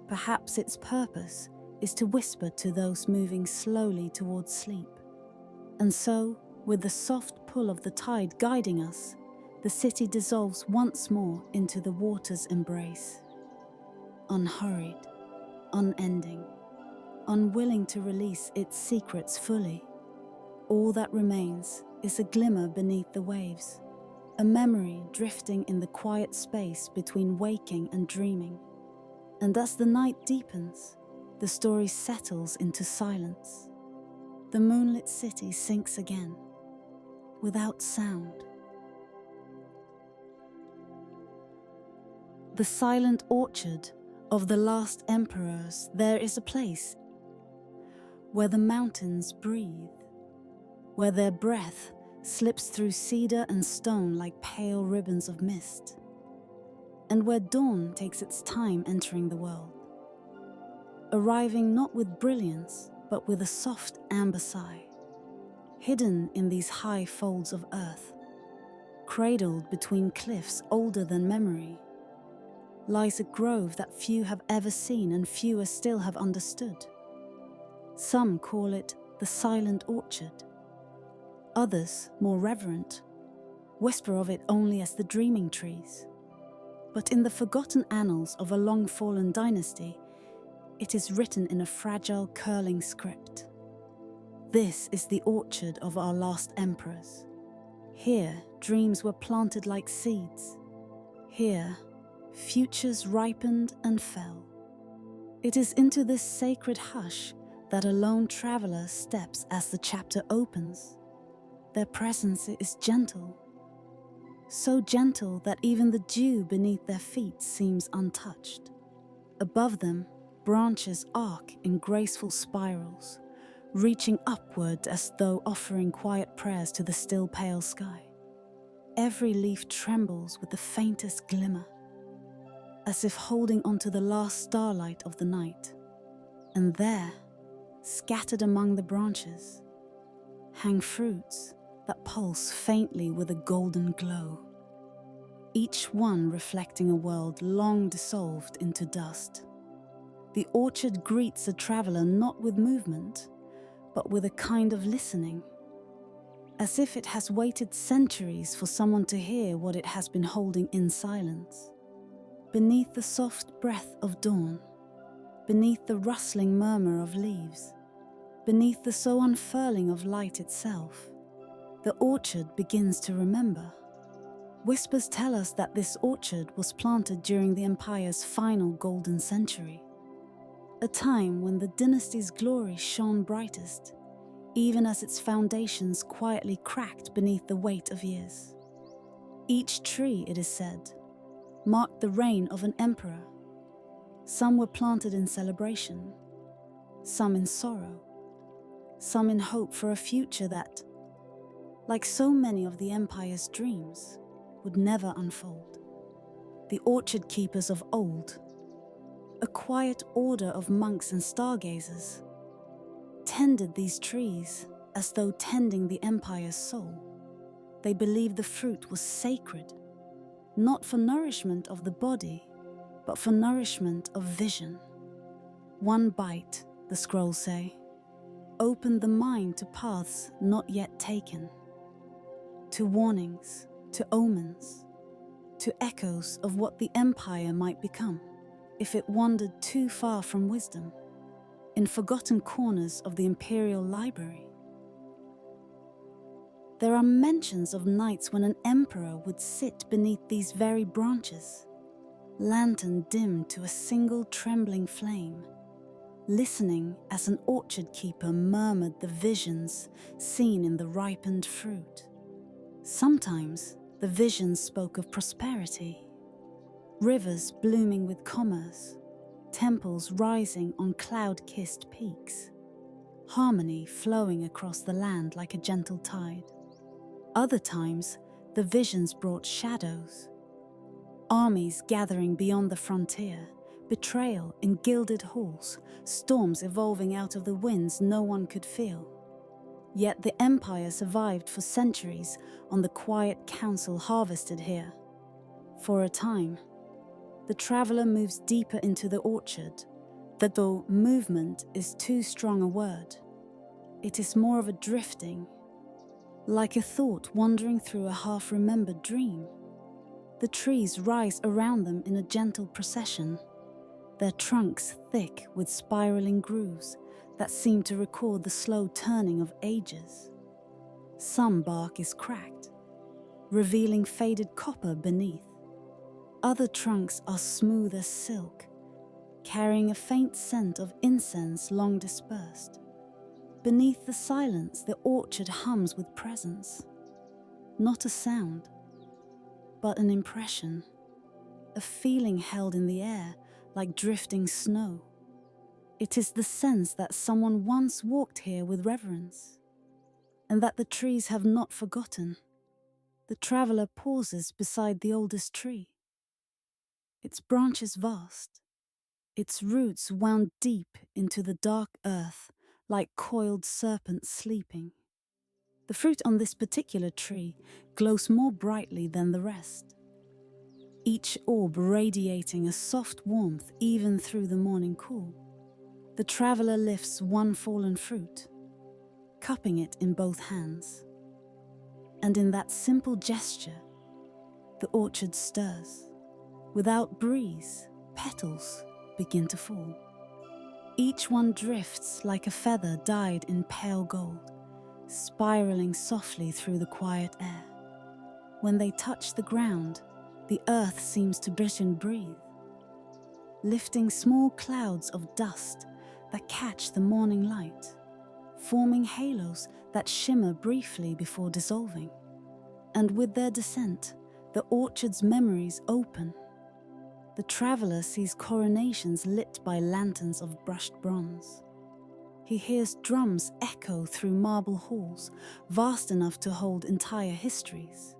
Perhaps its purpose is to whisper to those moving slowly towards sleep. And so, with the soft pull of the tide guiding us, the city dissolves once more into the water's embrace. Unhurried, unending, unwilling to release its secrets fully. All that remains is a glimmer beneath the waves, a memory drifting in the quiet space between waking and dreaming. And as the night deepens, the story settles into silence. The moonlit city sinks again, without sound. The silent orchard of the last emperors, there is a place where the mountains breathe, where their breath slips through cedar and stone like pale ribbons of mist, and where dawn takes its time entering the world, arriving not with brilliance, but with a soft amber sigh. Hidden in these high folds of earth, cradled between cliffs older than memory, lies a grove that few have ever seen and fewer still have understood. Some call it the silent orchard. Others, more reverent, whisper of it only as the dreaming trees. But in the forgotten annals of a long-fallen dynasty, it is written in a fragile, curling script. This is the orchard of our last emperors. Here, dreams were planted like seeds. Here, futures ripened and fell. It is into this sacred hush that a lone traveler steps as the chapter opens. Their presence is gentle, so gentle that even the dew beneath their feet seems untouched. Above them, branches arc in graceful spirals, reaching upward as though offering quiet prayers to the still pale sky. Every leaf trembles with the faintest glimmer, as if holding onto the last starlight of the night. And there, scattered among the branches, hang fruits that pulse faintly with a golden glow, each one reflecting a world long dissolved into dust. The orchard greets a traveler not with movement, but with a kind of listening, as if it has waited centuries for someone to hear what it has been holding in silence. Beneath the soft breath of dawn, beneath the rustling murmur of leaves, beneath the so unfurling of light itself, the orchard begins to remember. Whispers tell us that this orchard was planted during the empire's final golden century, a time when the dynasty's glory shone brightest, even as its foundations quietly cracked beneath the weight of years. Each tree, it is said, marked the reign of an emperor. Some were planted in celebration, some in sorrow, some in hope for a future that, like so many of the empire's dreams, would never unfold. The orchard keepers of old, a quiet order of monks and stargazers, tended these trees as though tending the empire's soul. They believed the fruit was sacred, not for nourishment of the body, but for nourishment of vision. One bite, the scrolls say, opened the mind to paths not yet taken, to warnings, to omens, to echoes of what the empire might become if it wandered too far from wisdom, in forgotten corners of the imperial library. There are mentions of nights when an emperor would sit beneath these very branches, lantern dimmed to a single trembling flame, listening as an orchard keeper murmured the visions seen in the ripened fruit. Sometimes the visions spoke of prosperity, rivers blooming with commerce, temples rising on cloud-kissed peaks, harmony flowing across the land like a gentle tide. Other times, the visions brought shadows, armies gathering beyond the frontier, betrayal in gilded halls, storms evolving out of the winds no one could feel. Yet the empire survived for centuries on the quiet counsel harvested here. For a time, the traveler moves deeper into the orchard, though movement is too strong a word. It is more of a drifting, like a thought wandering through a half-remembered dream. The trees rise around them in a gentle procession, their trunks thick with spiraling grooves that seem to record the slow turning of ages. Some bark is cracked, revealing faded copper beneath. Other trunks are smooth as silk, carrying a faint scent of incense long dispersed. Beneath the silence, the orchard hums with presence. Not a sound, but an impression, a feeling held in the air like drifting snow. It is the sense that someone once walked here with reverence, and that the trees have not forgotten. The traveler pauses beside the oldest tree. Its branches vast, its roots wound deep into the dark earth like coiled serpents sleeping. The fruit on this particular tree glows more brightly than the rest, each orb radiating a soft warmth even through the morning cool. The traveler lifts one fallen fruit, cupping it in both hands. And in that simple gesture, the orchard stirs. Without breeze, petals begin to fall. Each one drifts like a feather dyed in pale gold, spiraling softly through the quiet air. When they touch the ground, the earth seems to brit and breathe, lifting small clouds of dust that catch the morning light, forming halos that shimmer briefly before dissolving. And with their descent, the orchard's memories open. The traveler sees coronations lit by lanterns of brushed bronze. He hears drums echo through marble halls, vast enough to hold entire histories.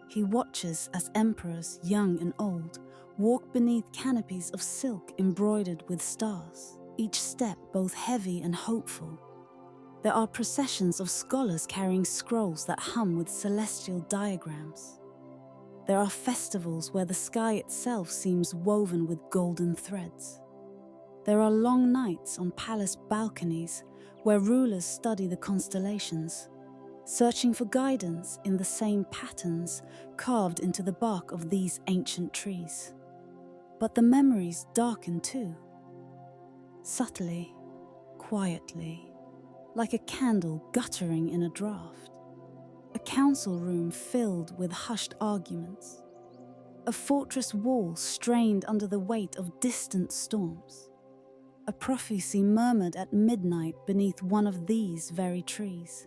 He watches as emperors, young and old, walk beneath canopies of silk embroidered with stars, each step both heavy and hopeful. There are processions of scholars carrying scrolls that hum with celestial diagrams. There are festivals where the sky itself seems woven with golden threads. There are long nights on palace balconies where rulers study the constellations, searching for guidance in the same patterns carved into the bark of these ancient trees. But the memories darken too, subtly, quietly, like a candle guttering in a draught. A council room filled with hushed arguments. A fortress wall strained under the weight of distant storms. A prophecy murmured at midnight beneath one of these very trees.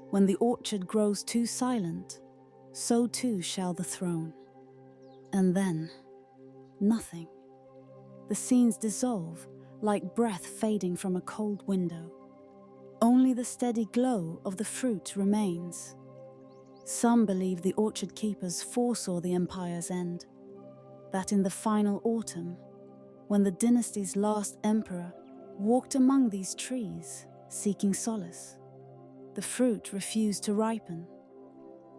When the orchard grows too silent, so too shall the throne. And then, nothing. The scenes dissolve like breath fading from a cold window. Only the steady glow of the fruit remains. Some believe the orchard keepers foresaw the empire's end, that in the final autumn, when the dynasty's last emperor walked among these trees, seeking solace, the fruit refused to ripen.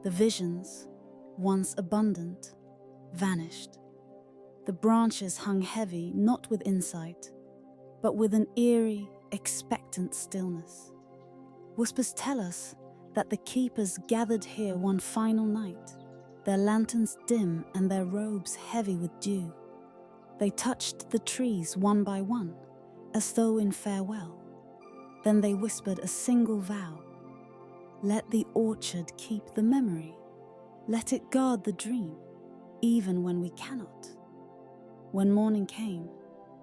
The visions, once abundant, vanished. The branches hung heavy, not with insight, but with an eerie, expectant stillness. Whispers tell us that the keepers gathered here one final night, their lanterns dim and their robes heavy with dew. They touched the trees one by one, as though in farewell. Then they whispered a single vow, Let the orchard keep the memory. Let it guard the dream, even when we cannot. When morning came,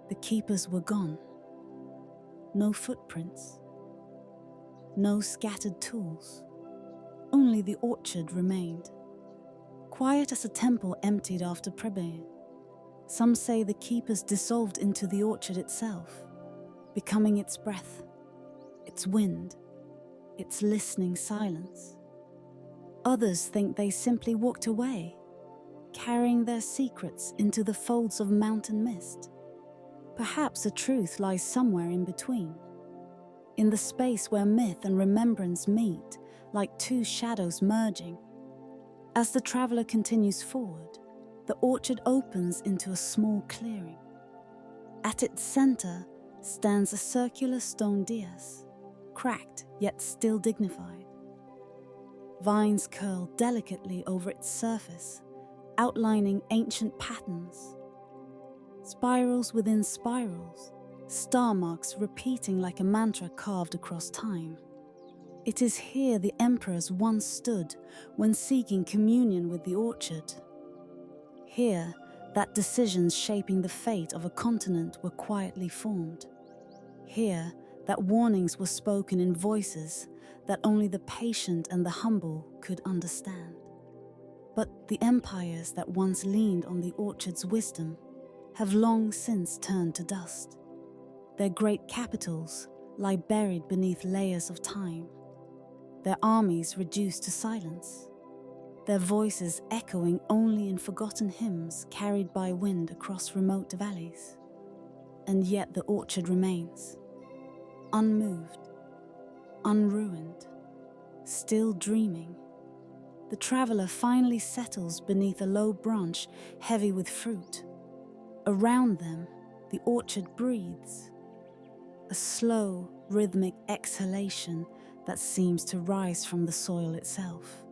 the keepers were gone. No footprints, no scattered tools. Only the orchard remained, quiet as a temple emptied after prayer. Some say the keepers dissolved into the orchard itself, becoming its breath, its wind, its listening silence. Others think they simply walked away, carrying their secrets into the folds of mountain mist. Perhaps the truth lies somewhere in between, in the space where myth and remembrance meet, like two shadows merging. As the traveler continues forward, the orchard opens into a small clearing. At its center stands a circular stone dais, cracked yet still dignified. Vines curl delicately over its surface, outlining ancient patterns. Spirals within spirals, star marks repeating like a mantra carved across time. It is here the emperors once stood when seeking communion with the orchard. Here, that decisions shaping the fate of a continent were quietly formed. Here, that warnings were spoken in voices that only the patient and the humble could understand. But the empires that once leaned on the orchard's wisdom have long since turned to dust. Their great capitals lie buried beneath layers of time, their armies reduced to silence, their voices echoing only in forgotten hymns carried by wind across remote valleys. And yet the orchard remains, unmoved, unruined, still dreaming. The traveler finally settles beneath a low branch heavy with fruit. Around them, the orchard breathes, a slow, rhythmic exhalation that seems to rise from the soil itself.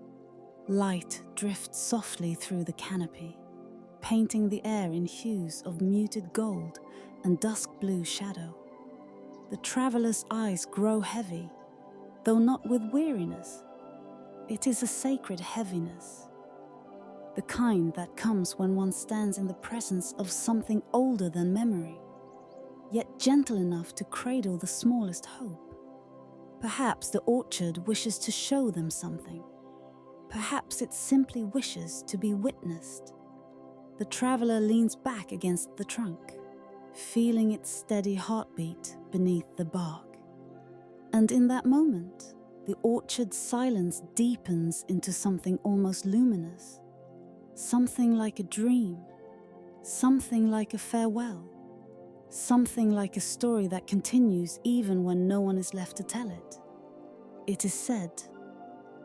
Light drifts softly through the canopy, painting the air in hues of muted gold and dusk blue shadow. The traveler's eyes grow heavy, though not with weariness. It is a sacred heaviness, the kind that comes when one stands in the presence of something older than memory, yet gentle enough to cradle the smallest hope. Perhaps the orchard wishes to show them something. Perhaps it simply wishes to be witnessed. The traveler leans back against the trunk, feeling its steady heartbeat beneath the bark. And in that moment, the orchard's silence deepens into something almost luminous, something like a dream, something like a farewell, something like a story that continues even when no one is left to tell it. It is said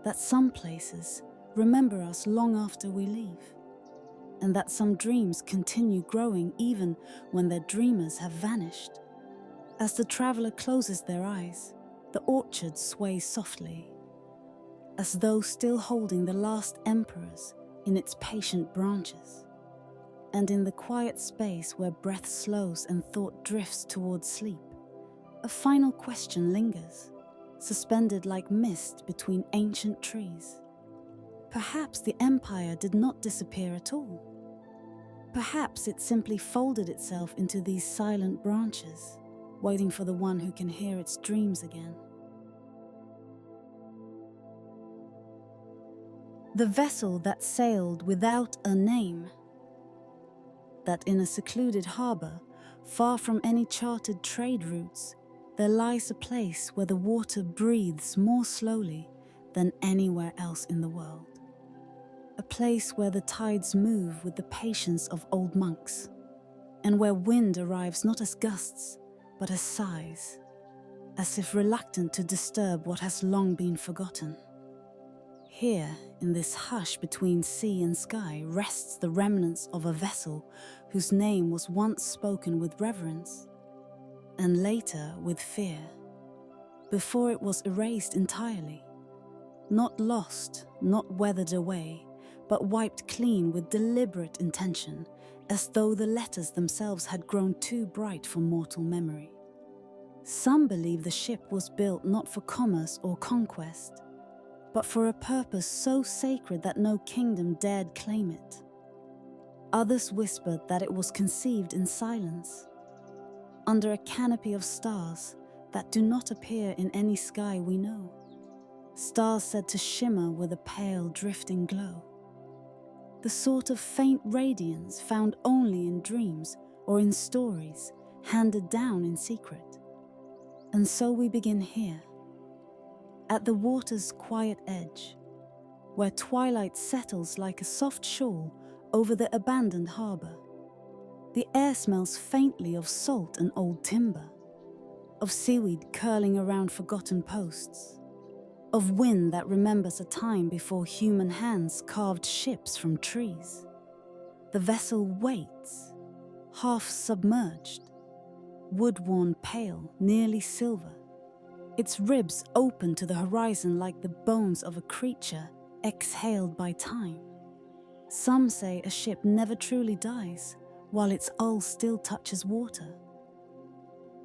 that some places remember us long after we leave, and that some dreams continue growing even when their dreamers have vanished. As the traveler closes their eyes, the orchard sways softly, as though still holding the last emperors in its patient branches. And in the quiet space where breath slows and thought drifts towards sleep, a final question lingers, suspended like mist between ancient trees. Perhaps the empire did not disappear at all. Perhaps it simply folded itself into these silent branches, waiting for the one who can hear its dreams again. The vessel that sailed without a name, that in a secluded harbor, far from any charted trade routes, there lies a place where the water breathes more slowly than anywhere else in the world. A place where the tides move with the patience of old monks, and where wind arrives not as gusts, but as sighs, as if reluctant to disturb what has long been forgotten. Here, in this hush between sea and sky, rests the remnants of a vessel whose name was once spoken with reverence, and later with fear, before it was erased entirely. Not lost, not weathered away, but wiped clean with deliberate intention, as though the letters themselves had grown too bright for mortal memory. Some believe the ship was built not for commerce or conquest, but for a purpose so sacred that no kingdom dared claim it. Others whispered that it was conceived in silence, under a canopy of stars that do not appear in any sky we know. Stars said to shimmer with a pale, drifting glow. The sort of faint radiance found only in dreams or in stories handed down in secret. And so we begin here, at the water's quiet edge, where twilight settles like a soft shawl over the abandoned harbour. The air smells faintly of salt and old timber, of seaweed curling around forgotten posts, of wind that remembers a time before human hands carved ships from trees. The vessel waits, half submerged, wood-worn pale, nearly silver, its ribs open to the horizon like the bones of a creature exhaled by time. Some say a ship never truly dies while its hull still touches water.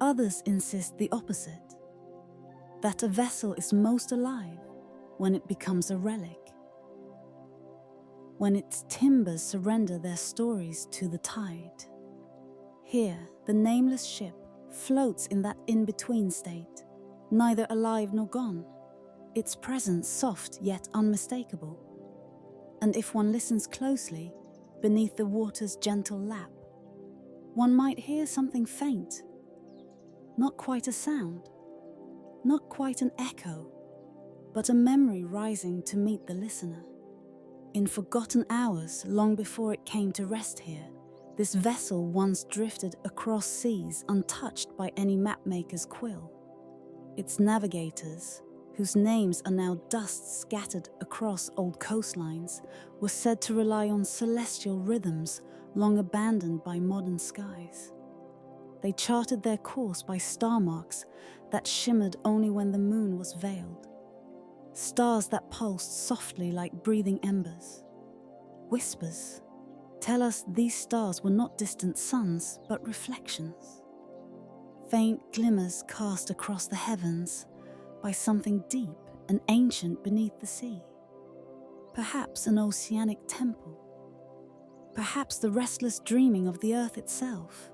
Others insist the opposite, that a vessel is most alive when it becomes a relic, when its timbers surrender their stories to the tide. Here, the nameless ship floats in that in-between state, neither alive nor gone, its presence soft yet unmistakable. And if one listens closely, beneath the water's gentle lap, one might hear something faint, not quite a sound, not quite an echo, but a memory rising to meet the listener. In forgotten hours, long before it came to rest here, this vessel once drifted across seas untouched by any mapmaker's quill. Its navigators, whose names are now dust scattered across old coastlines, were said to rely on celestial rhythms long abandoned by modern skies. They charted their course by star marks that shimmered only when the moon was veiled, stars that pulsed softly like breathing embers. Whispers tell us these stars were not distant suns, but reflections. Faint glimmers cast across the heavens by something deep and ancient beneath the sea. Perhaps an oceanic temple. Perhaps the restless dreaming of the earth itself.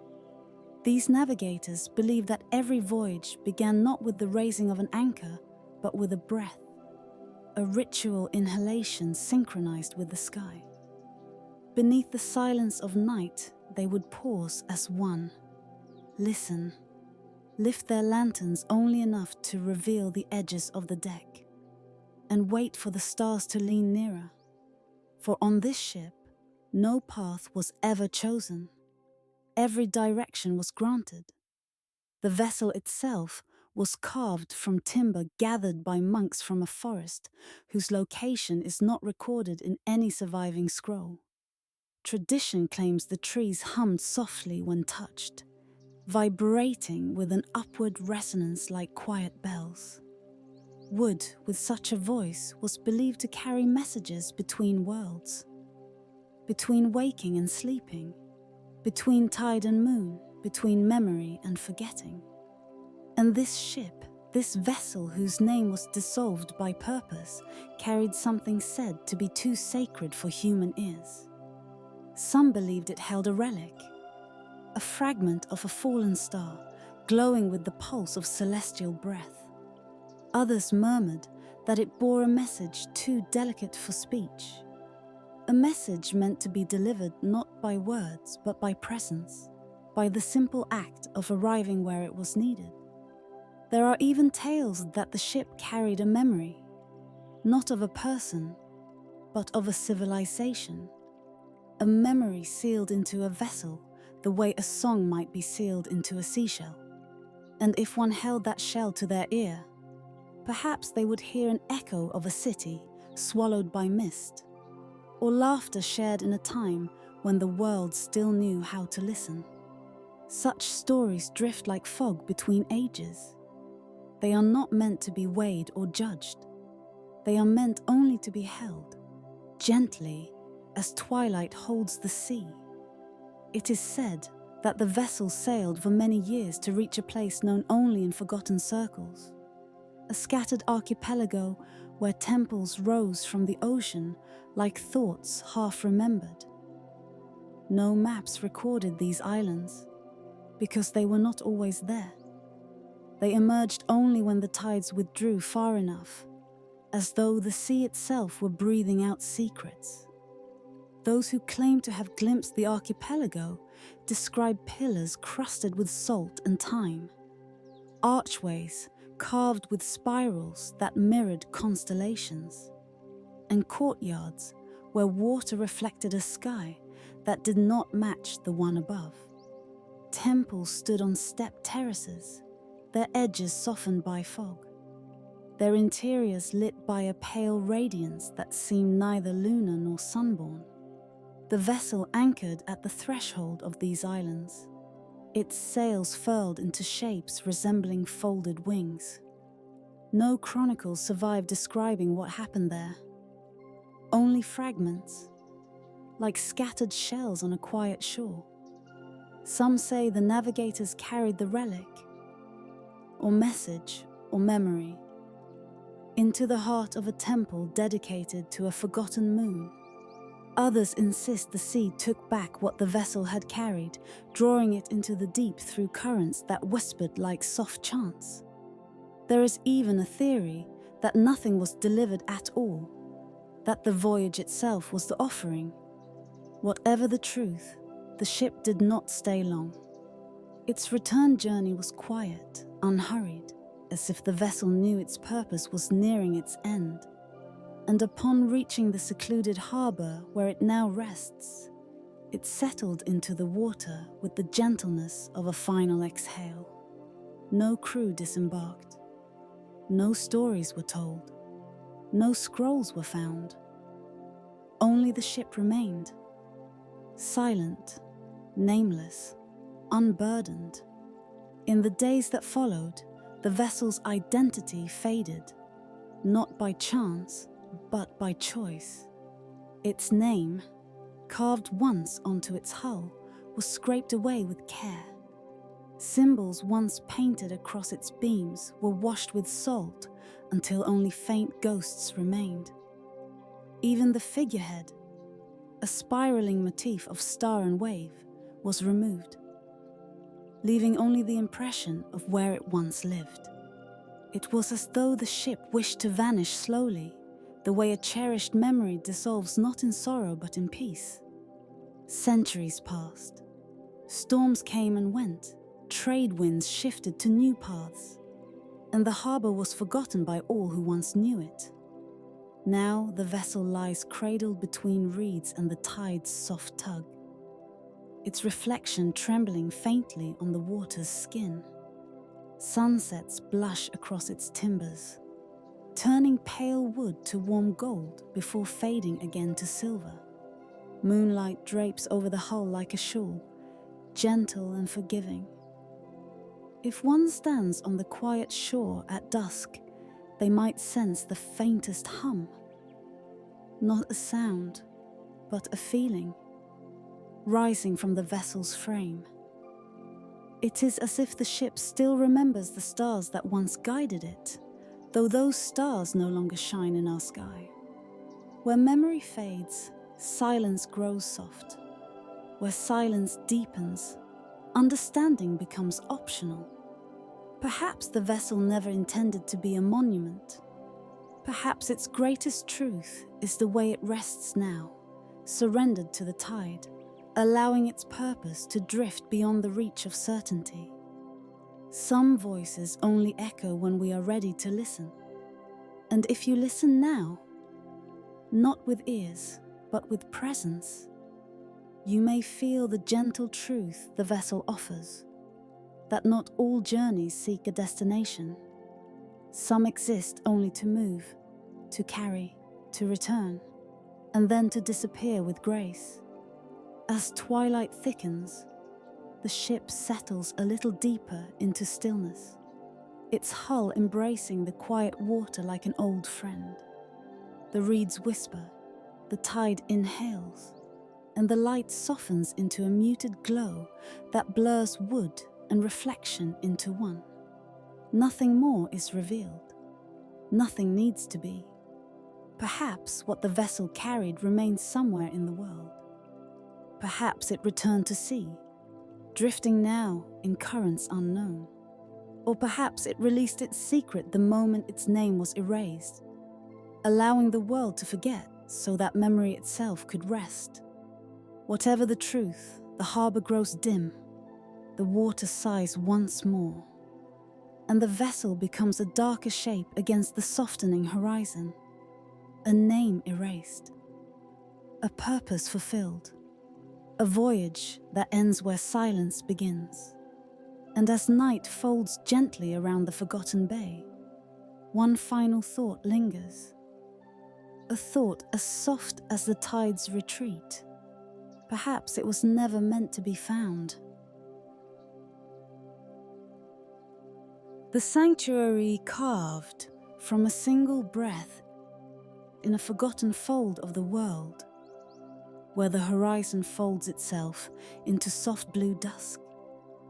These navigators believe that every voyage began not with the raising of an anchor, but with a breath, a ritual inhalation synchronized with the sky. Beneath the silence of night, they would pause as one, listen, lift their lanterns only enough to reveal the edges of the deck, and wait for the stars to lean nearer. For on this ship, no path was ever chosen. Every direction was granted. The vessel itself was carved from timber gathered by monks from a forest whose location is not recorded in any surviving scroll. Tradition claims the trees hummed softly when touched, vibrating with an upward resonance like quiet bells. Wood with such a voice was believed to carry messages between worlds, between waking and sleeping, between tide and moon, between memory and forgetting. And this ship, this vessel whose name was dissolved by purpose, carried something said to be too sacred for human ears. Some believed it held a relic, a fragment of a fallen star, glowing with the pulse of celestial breath. Others murmured that it bore a message too delicate for speech, a message meant to be delivered not by words but by presence, by the simple act of arriving where it was needed. There are even tales that the ship carried a memory, not of a person, but of a civilization, a memory sealed into a vessel the way a song might be sealed into a seashell. And if one held that shell to their ear, perhaps they would hear an echo of a city swallowed by mist, or laughter shared in a time when the world still knew how to listen. Such stories drift like fog between ages. They are not meant to be weighed or judged. They are meant only to be held, gently as twilight holds the sea. It is said that the vessel sailed for many years to reach a place known only in forgotten circles, a scattered archipelago where temples rose from the ocean like thoughts half remembered. No maps recorded these islands, because they were not always there. They emerged only when the tides withdrew far enough, as though the sea itself were breathing out secrets. Those who claim to have glimpsed the archipelago describe pillars crusted with salt and thyme, archways carved with spirals that mirrored constellations, and courtyards where water reflected a sky that did not match the one above. Temples stood on stepped terraces, their edges softened by fog, their interiors lit by a pale radiance that seemed neither lunar nor sunborn. The vessel anchored at the threshold of these islands, its sails furled into shapes resembling folded wings. No chronicle survived describing what happened there. Only fragments, like scattered shells on a quiet shore. Some say the navigators carried the relic, or message, or memory, into the heart of a temple dedicated to a forgotten moon. Others insist the sea took back what the vessel had carried, drawing it into the deep through currents that whispered like soft chants. There is even a theory that nothing was delivered at all, that the voyage itself was the offering. Whatever the truth, the ship did not stay long. Its return journey was quiet, unhurried, as if the vessel knew its purpose was nearing its end. And upon reaching the secluded harbour where it now rests, it settled into the water with the gentleness of a final exhale. No crew disembarked. No stories were told. No scrolls were found. Only the ship remained, silent, nameless, unburdened. In the days that followed, the vessel's identity faded, not by chance, but by choice. Its name, carved once onto its hull, was scraped away with care. Symbols once painted across its beams were washed with salt until only faint ghosts remained. Even the figurehead, a spiraling motif of star and wave, was removed, leaving only the impression of where it once lived. It was as though the ship wished to vanish slowly, the way a cherished memory dissolves not in sorrow but in peace. Centuries passed. Storms came and went. Trade winds shifted to new paths, and the harbour was forgotten by all who once knew it. Now the vessel lies cradled between reeds and the tide's soft tug, its reflection trembling faintly on the water's skin. Sunsets blush across its timbers, turning pale wood to warm gold before fading again to silver. Moonlight drapes over the hull like a shawl, gentle and forgiving. If one stands on the quiet shore at dusk, they might sense the faintest hum. Not a sound, but a feeling, rising from the vessel's frame. It is as if the ship still remembers the stars that once guided it, though those stars no longer shine in our sky. Where memory fades, silence grows soft. Where silence deepens, understanding becomes optional. Perhaps the vessel never intended to be a monument. Perhaps its greatest truth is the way it rests now, surrendered to the tide, allowing its purpose to drift beyond the reach of certainty. Some voices only echo when we are ready to listen. And if you listen now, not with ears, but with presence, you may feel the gentle truth the vessel offers, that not all journeys seek a destination. Some exist only to move, to carry, to return, and then to disappear with grace. As twilight thickens, the ship settles a little deeper into stillness, its hull embracing the quiet water like an old friend. The reeds whisper, the tide inhales, and the light softens into a muted glow that blurs wood and reflection into one. Nothing more is revealed. Nothing needs to be. Perhaps what the vessel carried remained somewhere in the world. Perhaps it returned to sea, drifting now in currents unknown. Or perhaps it released its secret the moment its name was erased, allowing the world to forget so that memory itself could rest. Whatever the truth, the harbour grows dim, the water sighs once more, and the vessel becomes a darker shape against the softening horizon. A name erased, a purpose fulfilled, a voyage that ends where silence begins. And as night folds gently around the forgotten bay, one final thought lingers. A thought as soft as the tide's retreat. Perhaps it was never meant to be found. The sanctuary carved from a single breath in a forgotten fold of the world, where the horizon folds itself into soft blue dusk,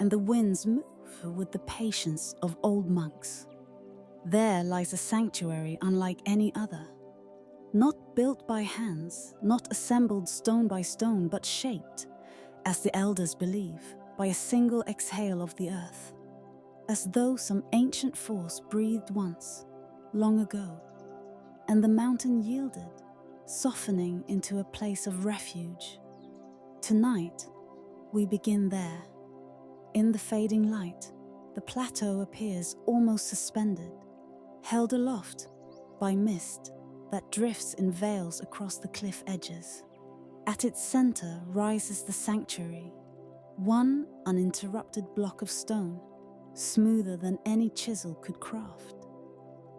and the winds move with the patience of old monks. There lies a sanctuary unlike any other, not built by hands, not assembled stone by stone, but shaped, as the elders believe, by a single exhale of the earth, as though some ancient force breathed once, long ago, and the mountain yielded, softening into a place of refuge. Tonight, we begin there. In the fading light, the plateau appears almost suspended, held aloft by mist that drifts in veils across the cliff edges. At its center rises the sanctuary, one uninterrupted block of stone, smoother than any chisel could craft.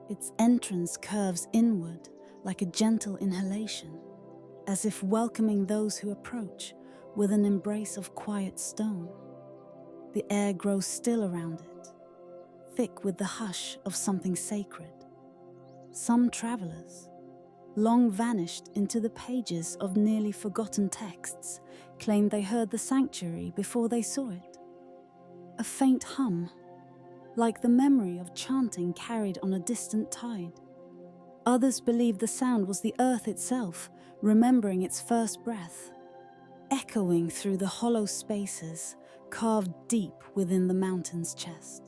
Its entrance curves inward like a gentle inhalation, as if welcoming those who approach with an embrace of quiet stone. The air grows still around it, thick with the hush of something sacred. Some travelers, long vanished into the pages of nearly forgotten texts, claim they heard the sanctuary before they saw it. A faint hum, like the memory of chanting carried on a distant tide. Others believe the sound was the earth itself, remembering its first breath, echoing through the hollow spaces carved deep within the mountain's chest.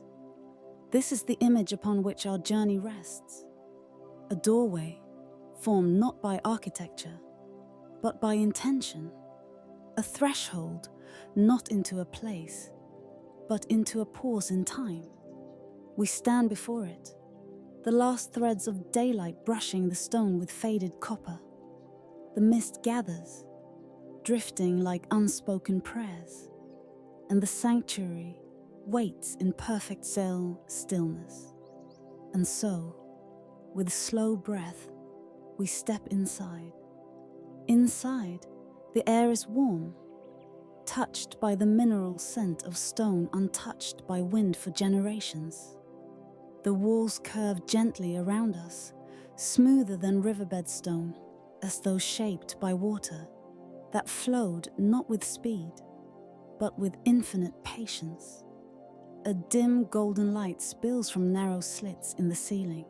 This is the image upon which our journey rests. A doorway, formed not by architecture, but by intention. A threshold, not into a place, but into a pause in time. We stand before it, the last threads of daylight brushing the stone with faded copper. The mist gathers, drifting like unspoken prayers, and the sanctuary waits in perfect stillness. And so, with slow breath, we step inside. Inside, the air is warm, touched by the mineral scent of stone untouched by wind for generations. The walls curve gently around us, smoother than riverbed stone, as though shaped by water that flowed not with speed, but with infinite patience. A dim golden light spills from narrow slits in the ceiling,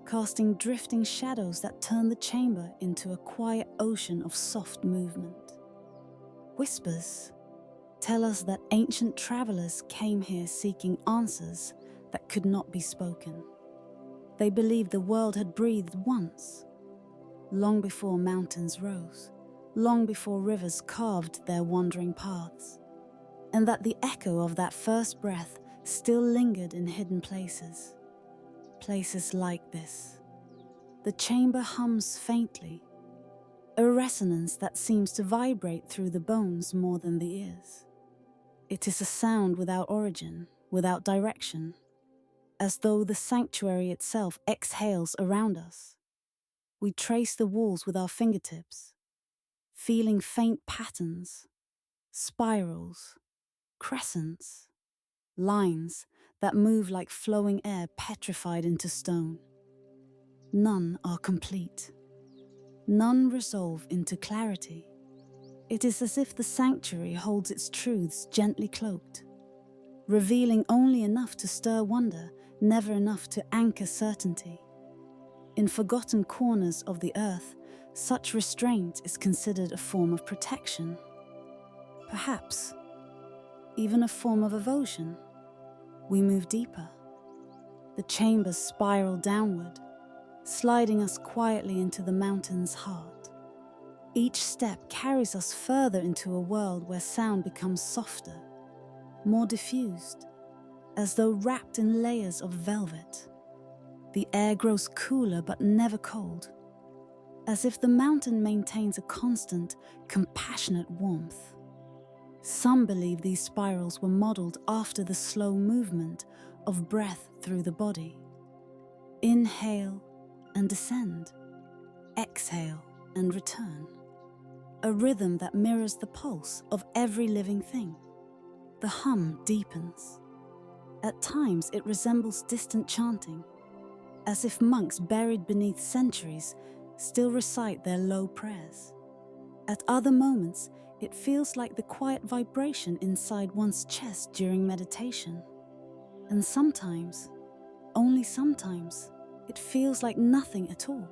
casting drifting shadows that turn the chamber into a quiet ocean of soft movement. Whispers tell us that ancient travelers came here seeking answers that could not be spoken. They believed the world had breathed once, long before mountains rose, long before rivers carved their wandering paths, and that the echo of that first breath still lingered in hidden places. Places like this. The chamber hums faintly, a resonance that seems to vibrate through the bones more than the ears. It is a sound without origin, without direction, as though the sanctuary itself exhales around us. We trace the walls with our fingertips, feeling faint patterns, spirals, crescents, lines that move like flowing air petrified into stone. None are complete. None resolve into clarity. It is as if the sanctuary holds its truths gently cloaked, revealing only enough to stir wonder, never enough to anchor certainty. In forgotten corners of the earth, such restraint is considered a form of protection. Perhaps even a form of evasion. We move deeper. The chambers spiral downward, sliding us quietly into the mountain's heart. Each step carries us further into a world where sound becomes softer, more diffused, as though wrapped in layers of velvet. The air grows cooler but never cold, as if the mountain maintains a constant, compassionate warmth. Some believe these spirals were modeled after the slow movement of breath through the body. Inhale and descend, exhale and return. A rhythm that mirrors the pulse of every living thing. The hum deepens. At times it resembles distant chanting, as if monks buried beneath centuries still recite their low prayers. At other moments, it feels like the quiet vibration inside one's chest during meditation. And sometimes, only sometimes, it feels like nothing at all.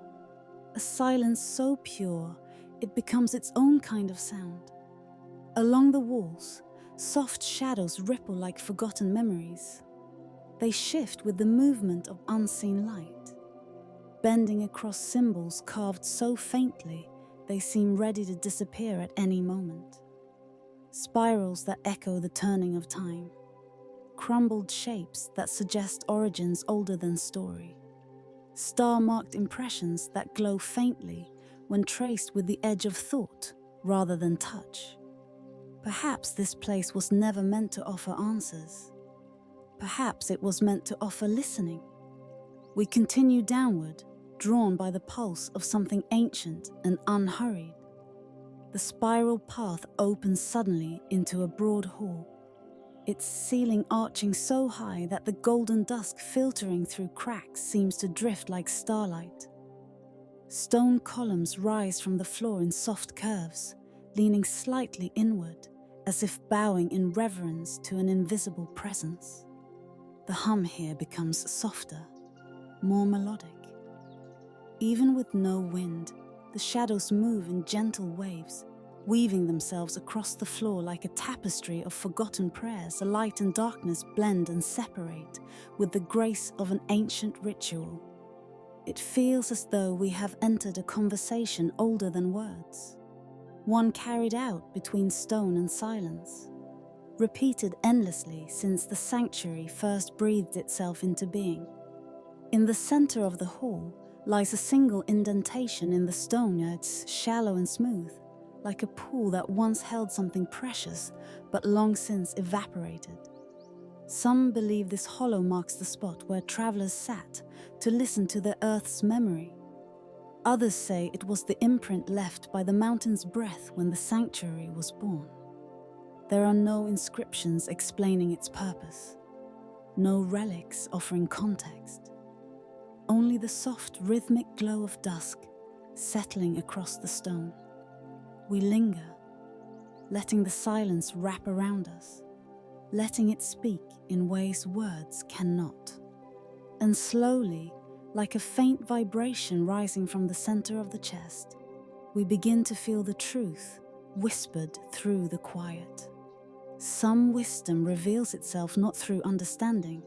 A silence so pure, it becomes its own kind of sound. Along the walls, soft shadows ripple like forgotten memories. They shift with the movement of unseen light, bending across symbols carved so faintly they seem ready to disappear at any moment. Spirals that echo the turning of time, crumbled shapes that suggest origins older than story, star-marked impressions that glow faintly when traced with the edge of thought rather than touch. Perhaps this place was never meant to offer answers. Perhaps it was meant to offer listening. We continue downward, drawn by the pulse of something ancient and unhurried. The spiral path opens suddenly into a broad hall, its ceiling arching so high that the golden dusk filtering through cracks seems to drift like starlight. Stone columns rise from the floor in soft curves, leaning slightly inward, as if bowing in reverence to an invisible presence. The hum here becomes softer, more melodic. Even with no wind, the shadows move in gentle waves, weaving themselves across the floor like a tapestry of forgotten prayers. The light and darkness blend and separate with the grace of an ancient ritual. It feels as though we have entered a conversation older than words, one carried out between stone and silence, repeated endlessly since the sanctuary first breathed itself into being. In the center of the hall lies a single indentation in the stone. It's shallow and smooth, like a pool that once held something precious but long since evaporated. Some believe this hollow marks the spot where travelers sat to listen to the earth's memory. Others say it was the imprint left by the mountain's breath when the sanctuary was born. There are no inscriptions explaining its purpose, no relics offering context. Only the soft, rhythmic glow of dusk settling across the stone. We linger, letting the silence wrap around us, letting it speak in ways words cannot. And slowly, like a faint vibration rising from the center of the chest, we begin to feel the truth whispered through the quiet. Some wisdom reveals itself not through understanding,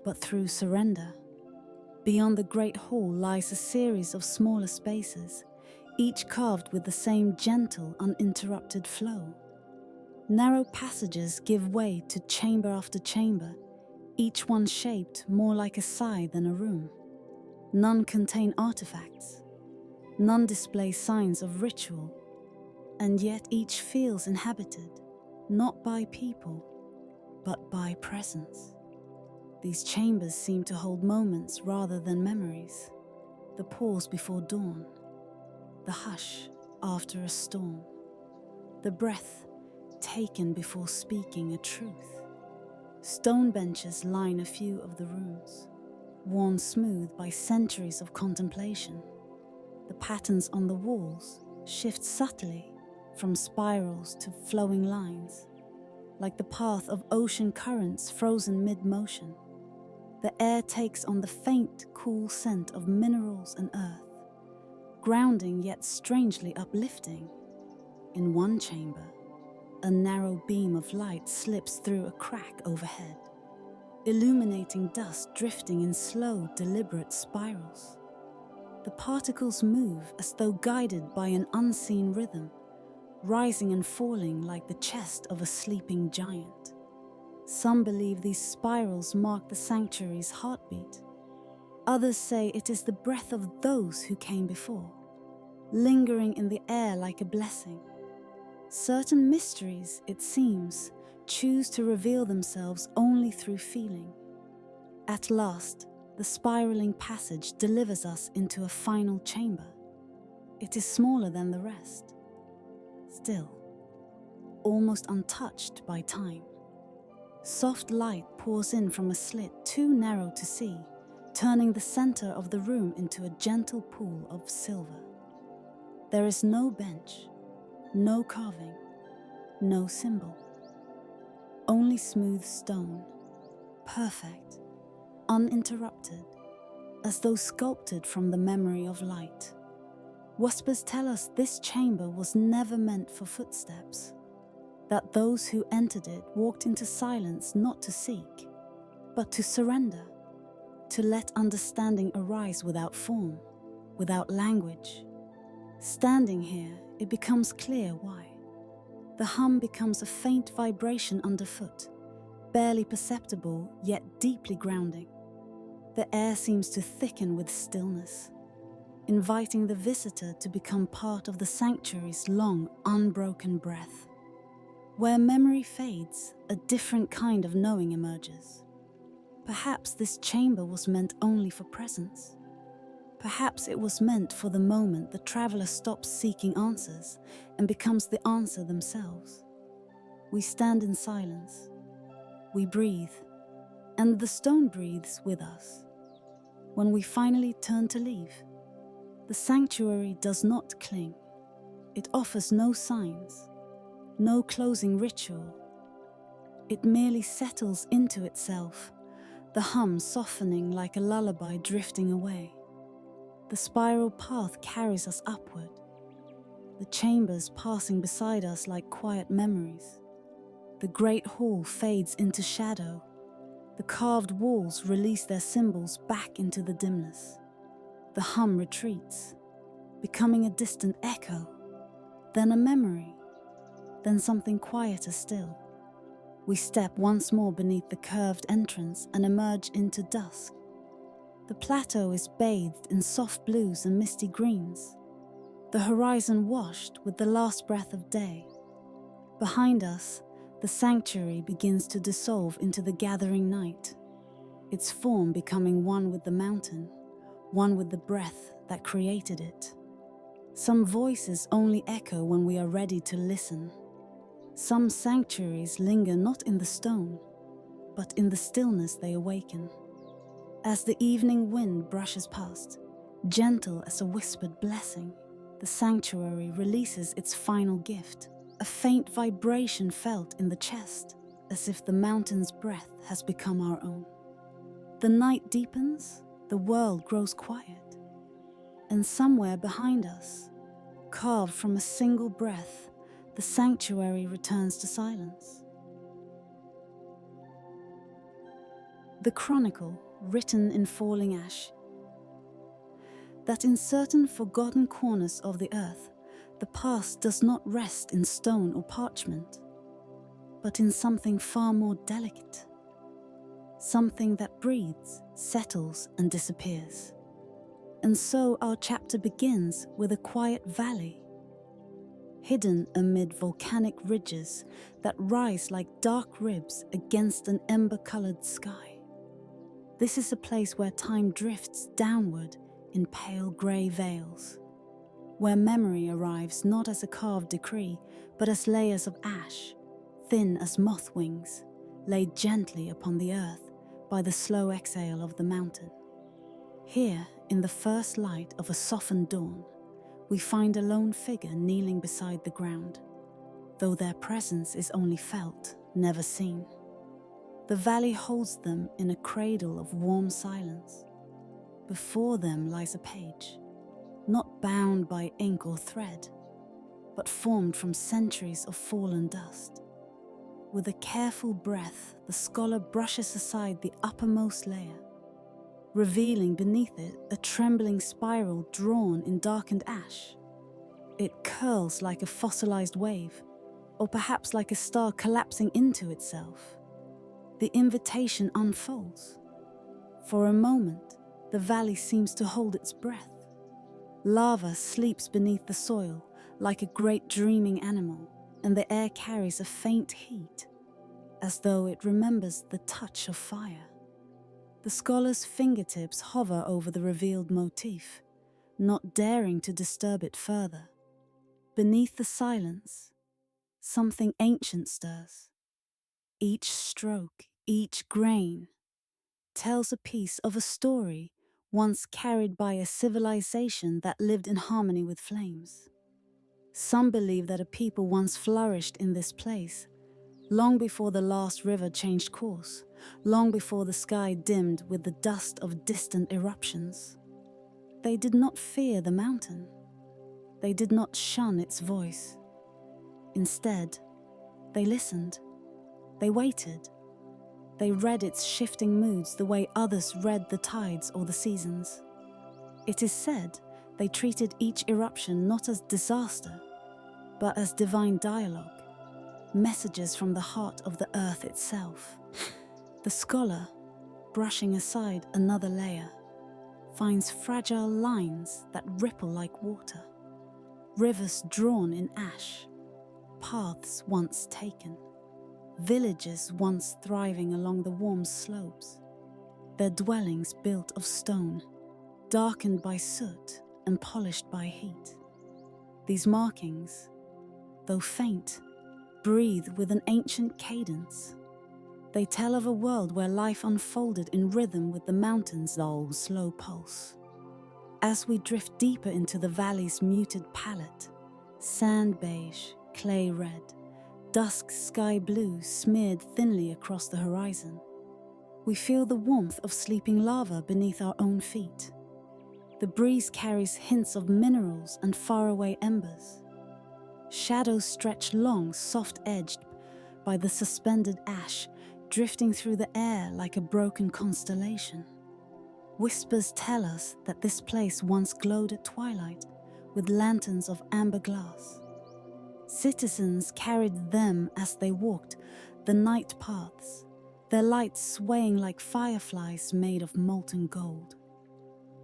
but through surrender. Beyond the great hall lies a series of smaller spaces, each carved with the same gentle, uninterrupted flow. Narrow passages give way to chamber after chamber, each one shaped more like a sigh than a room. None contain artifacts, none display signs of ritual, and yet each feels inhabited, not by people, but by presence. These chambers seem to hold moments rather than memories, the pause before dawn, the hush after a storm, the breath taken before speaking a truth. Stone benches line a few of the rooms, worn smooth by centuries of contemplation. The patterns on the walls shift subtly from spirals to flowing lines, like the path of ocean currents frozen mid-motion. The air takes on the faint, cool scent of minerals and earth, grounding yet strangely uplifting. In one chamber, a narrow beam of light slips through a crack overhead, illuminating dust drifting in slow, deliberate spirals. The particles move as though guided by an unseen rhythm, rising and falling like the chest of a sleeping giant. Some believe these spirals mark the sanctuary's heartbeat. Others say it is the breath of those who came before, lingering in the air like a blessing. Certain mysteries, it seems, choose to reveal themselves only through feeling. At last, the spiraling passage delivers us into a final chamber. It is smaller than the rest, still, almost untouched by time. Soft light pours in from a slit too narrow to see, turning the center of the room into a gentle pool of silver. There is no bench, no carving, no symbol. Only smooth stone, perfect, uninterrupted, as though sculpted from the memory of light. Whispers tell us this chamber was never meant for footsteps, that those who entered it walked into silence not to seek, but to surrender, to let understanding arise without form, without language. Standing here, it becomes clear why. The hum becomes a faint vibration underfoot, barely perceptible yet deeply grounding. The air seems to thicken with stillness, inviting the visitor to become part of the sanctuary's long, unbroken breath. Where memory fades, a different kind of knowing emerges. Perhaps this chamber was meant only for presence. Perhaps it was meant for the moment the traveler stops seeking answers and becomes the answer themselves. We stand in silence. We breathe, and the stone breathes with us. When we finally turn to leave, the sanctuary does not cling. It offers no signs, no closing ritual. It merely settles into itself, the hum softening like a lullaby drifting away. The spiral path carries us upward, the chambers passing beside us like quiet memories. The great hall fades into shadow. The carved walls release their symbols back into the dimness. The hum retreats, becoming a distant echo, then a memory, then something quieter still. We step once more beneath the curved entrance and emerge into dusk. The plateau is bathed in soft blues and misty greens, the horizon washed with the last breath of day. Behind us, the sanctuary begins to dissolve into the gathering night, its form becoming one with the mountain, one with the breath that created it. Some voices only echo when we are ready to listen. Some sanctuaries linger not in the stone, but in the stillness they awaken. As the evening wind brushes past, gentle as a whispered blessing, the sanctuary releases its final gift, a faint vibration felt in the chest, as if the mountain's breath has become our own. The night deepens, the world grows quiet, and somewhere behind us, carved from a single breath, the sanctuary returns to silence. The Chronicle, written in falling ash, that in certain forgotten corners of the earth, the past does not rest in stone or parchment, but in something far more delicate, something that breathes, settles, and disappears. And so our chapter begins with a quiet valley, hidden amid volcanic ridges that rise like dark ribs against an ember-colored sky. This is a place where time drifts downward in pale grey veils, where memory arrives not as a carved decree, but as layers of ash, thin as moth wings, laid gently upon the earth by the slow exhale of the mountain. Here, in the first light of a softened dawn, we find a lone figure kneeling beside the ground, though their presence is only felt, never seen. The valley holds them in a cradle of warm silence. Before them lies a page, not bound by ink or thread, but formed from centuries of fallen dust. With a careful breath, the scholar brushes aside the uppermost layer, revealing beneath it a trembling spiral drawn in darkened ash. It curls like a fossilized wave, or perhaps like a star collapsing into itself. The invitation unfolds. For a moment, the valley seems to hold its breath. Lava sleeps beneath the soil like a great dreaming animal, and the air carries a faint heat, as though it remembers the touch of fire. The scholar's fingertips hover over the revealed motif, not daring to disturb it further. Beneath the silence, something ancient stirs. Each stroke, each grain, tells a piece of a story once carried by a civilization that lived in harmony with flames. Some believe that a people once flourished in this place, long before the last river changed course, long before the sky dimmed with the dust of distant eruptions. They did not fear the mountain. They did not shun its voice. Instead, they listened. They waited. They read its shifting moods the way others read the tides or the seasons. It is said they treated each eruption not as disaster, but as divine dialogue, messages from the heart of the earth itself. The scholar, brushing aside another layer, finds fragile lines that ripple like water, rivers drawn in ash, paths once taken, villages once thriving along the warm slopes, their dwellings built of stone, darkened by soot and polished by heat. These markings, though faint, breathe with an ancient cadence. They tell of a world where life unfolded in rhythm with the mountain's dull, slow pulse. As we drift deeper into the valley's muted palette, sand beige, clay red, dusk sky blue smeared thinly across the horizon, we feel the warmth of sleeping lava beneath our own feet. The breeze carries hints of minerals and faraway embers. Shadows stretch long, soft-edged by the suspended ash, drifting through the air like a broken constellation. Whispers tell us that this place once glowed at twilight with lanterns of amber glass. Citizens carried them as they walked the night paths, their lights swaying like fireflies made of molten gold.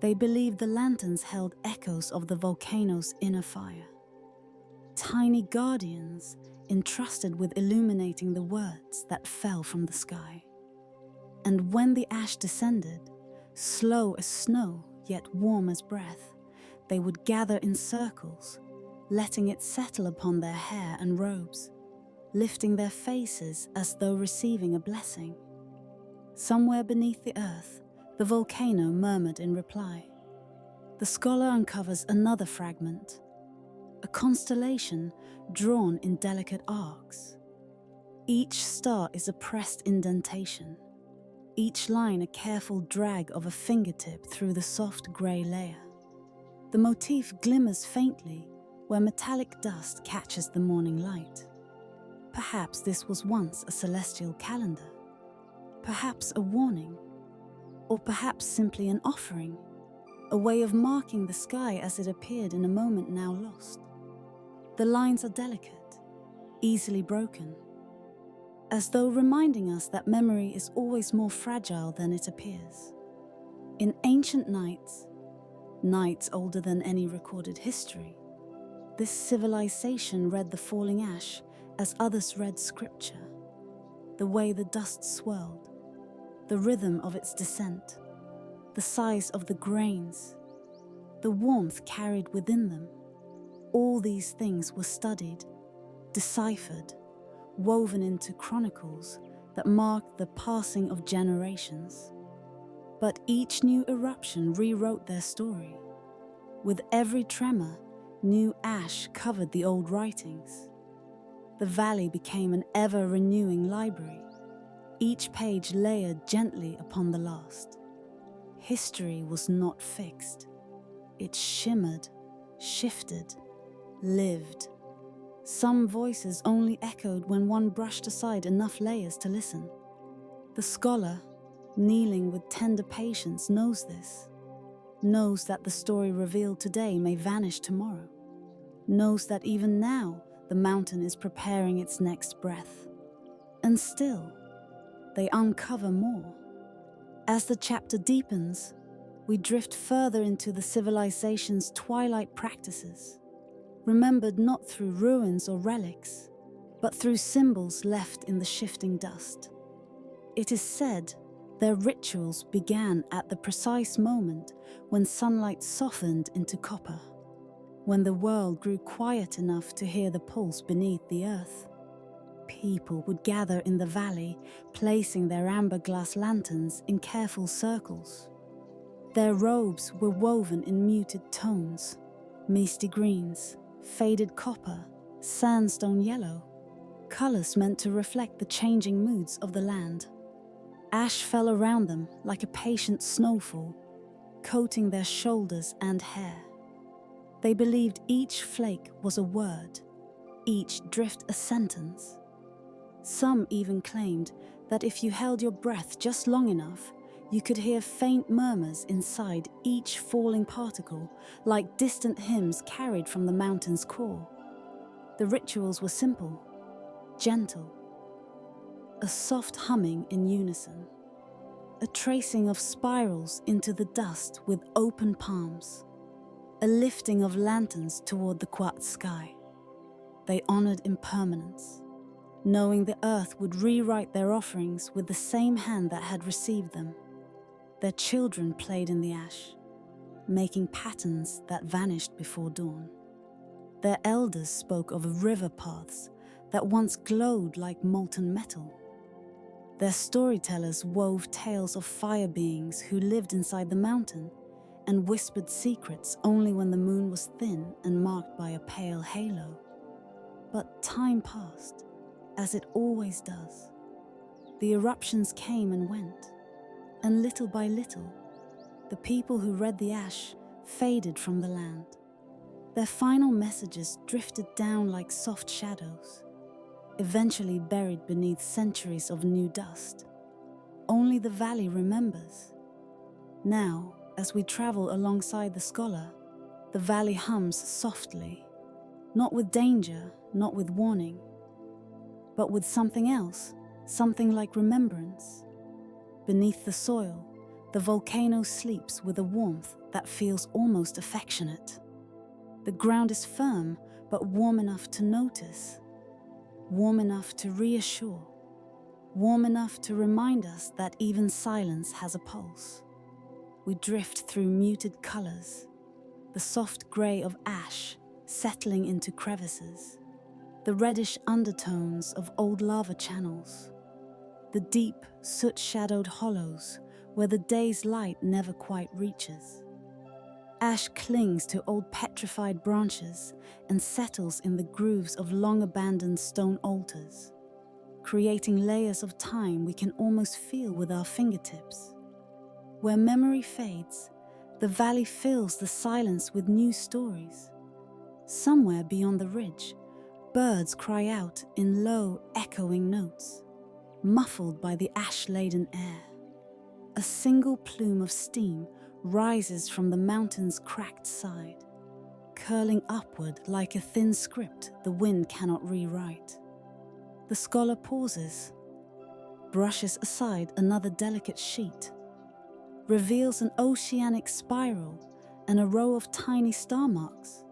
They believed the lanterns held echoes of the volcano's inner fire, tiny guardians entrusted with illuminating the words that fell from the sky. And when the ash descended, slow as snow yet warm as breath, they would gather in circles, letting it settle upon their hair and robes, lifting their faces as though receiving a blessing. Somewhere beneath the earth, the volcano murmured in reply. The scholar uncovers another fragment, a constellation drawn in delicate arcs. Each star is a pressed indentation, each line a careful drag of a fingertip through the soft grey layer. The motif glimmers faintly where metallic dust catches the morning light. Perhaps this was once a celestial calendar, perhaps a warning, or perhaps simply an offering, a way of marking the sky as it appeared in a moment now lost. The lines are delicate, easily broken, as though reminding us that memory is always more fragile than it appears. In ancient nights older than any recorded history, this civilization read the falling ash as others read scripture, the way the dust swirled, the rhythm of its descent, the size of the grains, the warmth carried within them. All these things were studied, deciphered, woven into chronicles that marked the passing of generations. But each new eruption rewrote their story. With every tremor, new ash covered the old writings. The valley became an ever-renewing library, each page layered gently upon the last. History was not fixed. It shimmered, shifted, lived. Some voices only echoed when one brushed aside enough layers to listen. The scholar, kneeling with tender patience, knows this. Knows that the story revealed today may vanish tomorrow. Knows that even now the mountain is preparing its next breath. And still, they uncover more. As the chapter deepens, we drift further into the civilization's twilight practices, remembered not through ruins or relics, but through symbols left in the shifting dust. It is said their rituals began at the precise moment when sunlight softened into copper, when the world grew quiet enough to hear the pulse beneath the earth. People would gather in the valley, placing their amber glass lanterns in careful circles. Their robes were woven in muted tones, misty greens, faded copper, sandstone yellow, colors meant to reflect the changing moods of the land. Ash fell around them like a patient snowfall, coating their shoulders and hair. They believed each flake was a word, each drift a sentence. Some even claimed that if you held your breath just long enough, you could hear faint murmurs inside each falling particle, like distant hymns carried from the mountain's core. The rituals were simple, gentle, a soft humming in unison, a tracing of spirals into the dust with open palms, a lifting of lanterns toward the quiet sky. They honored impermanence, knowing the earth would rewrite their offerings with the same hand that had received them. Their children played in the ash, making patterns that vanished before dawn. Their elders spoke of river paths that once glowed like molten metal. Their storytellers wove tales of fire beings who lived inside the mountain and whispered secrets only when the moon was thin and marked by a pale halo. But time passed, as it always does. The eruptions came and went, and little by little, the people who read the ash faded from the land. Their final messages drifted down like soft shadows, eventually buried beneath centuries of new dust. Only the valley remembers. Now, as we travel alongside the scholar, the valley hums softly, not with danger, not with warning, but with something else, something like remembrance. Beneath the soil, the volcano sleeps with a warmth that feels almost affectionate. The ground is firm, but warm enough to notice, warm enough to reassure, warm enough to remind us that even silence has a pulse. We drift through muted colors, the soft gray of ash settling into crevices, the reddish undertones of old lava channels, the deep, soot-shadowed hollows where the day's light never quite reaches. Ash clings to old petrified branches and settles in the grooves of long-abandoned stone altars, creating layers of time we can almost feel with our fingertips. Where memory fades, the valley fills the silence with new stories. Somewhere beyond the ridge, birds cry out in low, echoing notes, muffled by the ash-laden air. A single plume of steam rises from the mountain's cracked side, curling upward like a thin script the wind cannot rewrite. The scholar pauses, brushes aside another delicate sheet, reveals an oceanic spiral and a row of tiny star marks.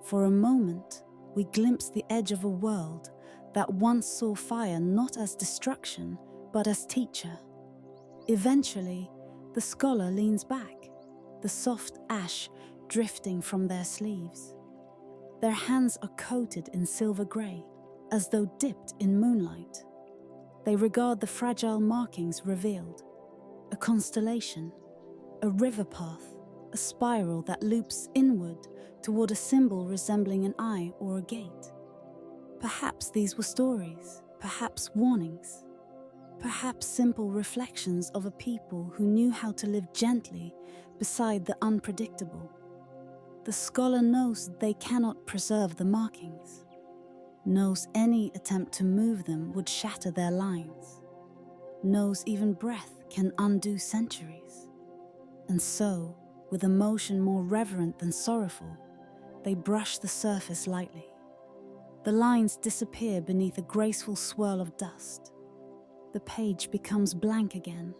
For a moment, we glimpse the edge of a world that once saw fire not as destruction, but as teacher. Eventually, the scholar leans back, the soft ash drifting from their sleeves. Their hands are coated in silver grey, as though dipped in moonlight. They regard the fragile markings revealed, a constellation, a river path, a spiral that loops inward toward a symbol resembling an eye or a gate. Perhaps these were stories, perhaps warnings. Perhaps simple reflections of a people who knew how to live gently beside the unpredictable. The scholar knows they cannot preserve the markings, knows any attempt to move them would shatter their lines, knows even breath can undo centuries. And so, with a motion more reverent than sorrowful, they brush the surface lightly. The lines disappear beneath a graceful swirl of dust. The page becomes blank again,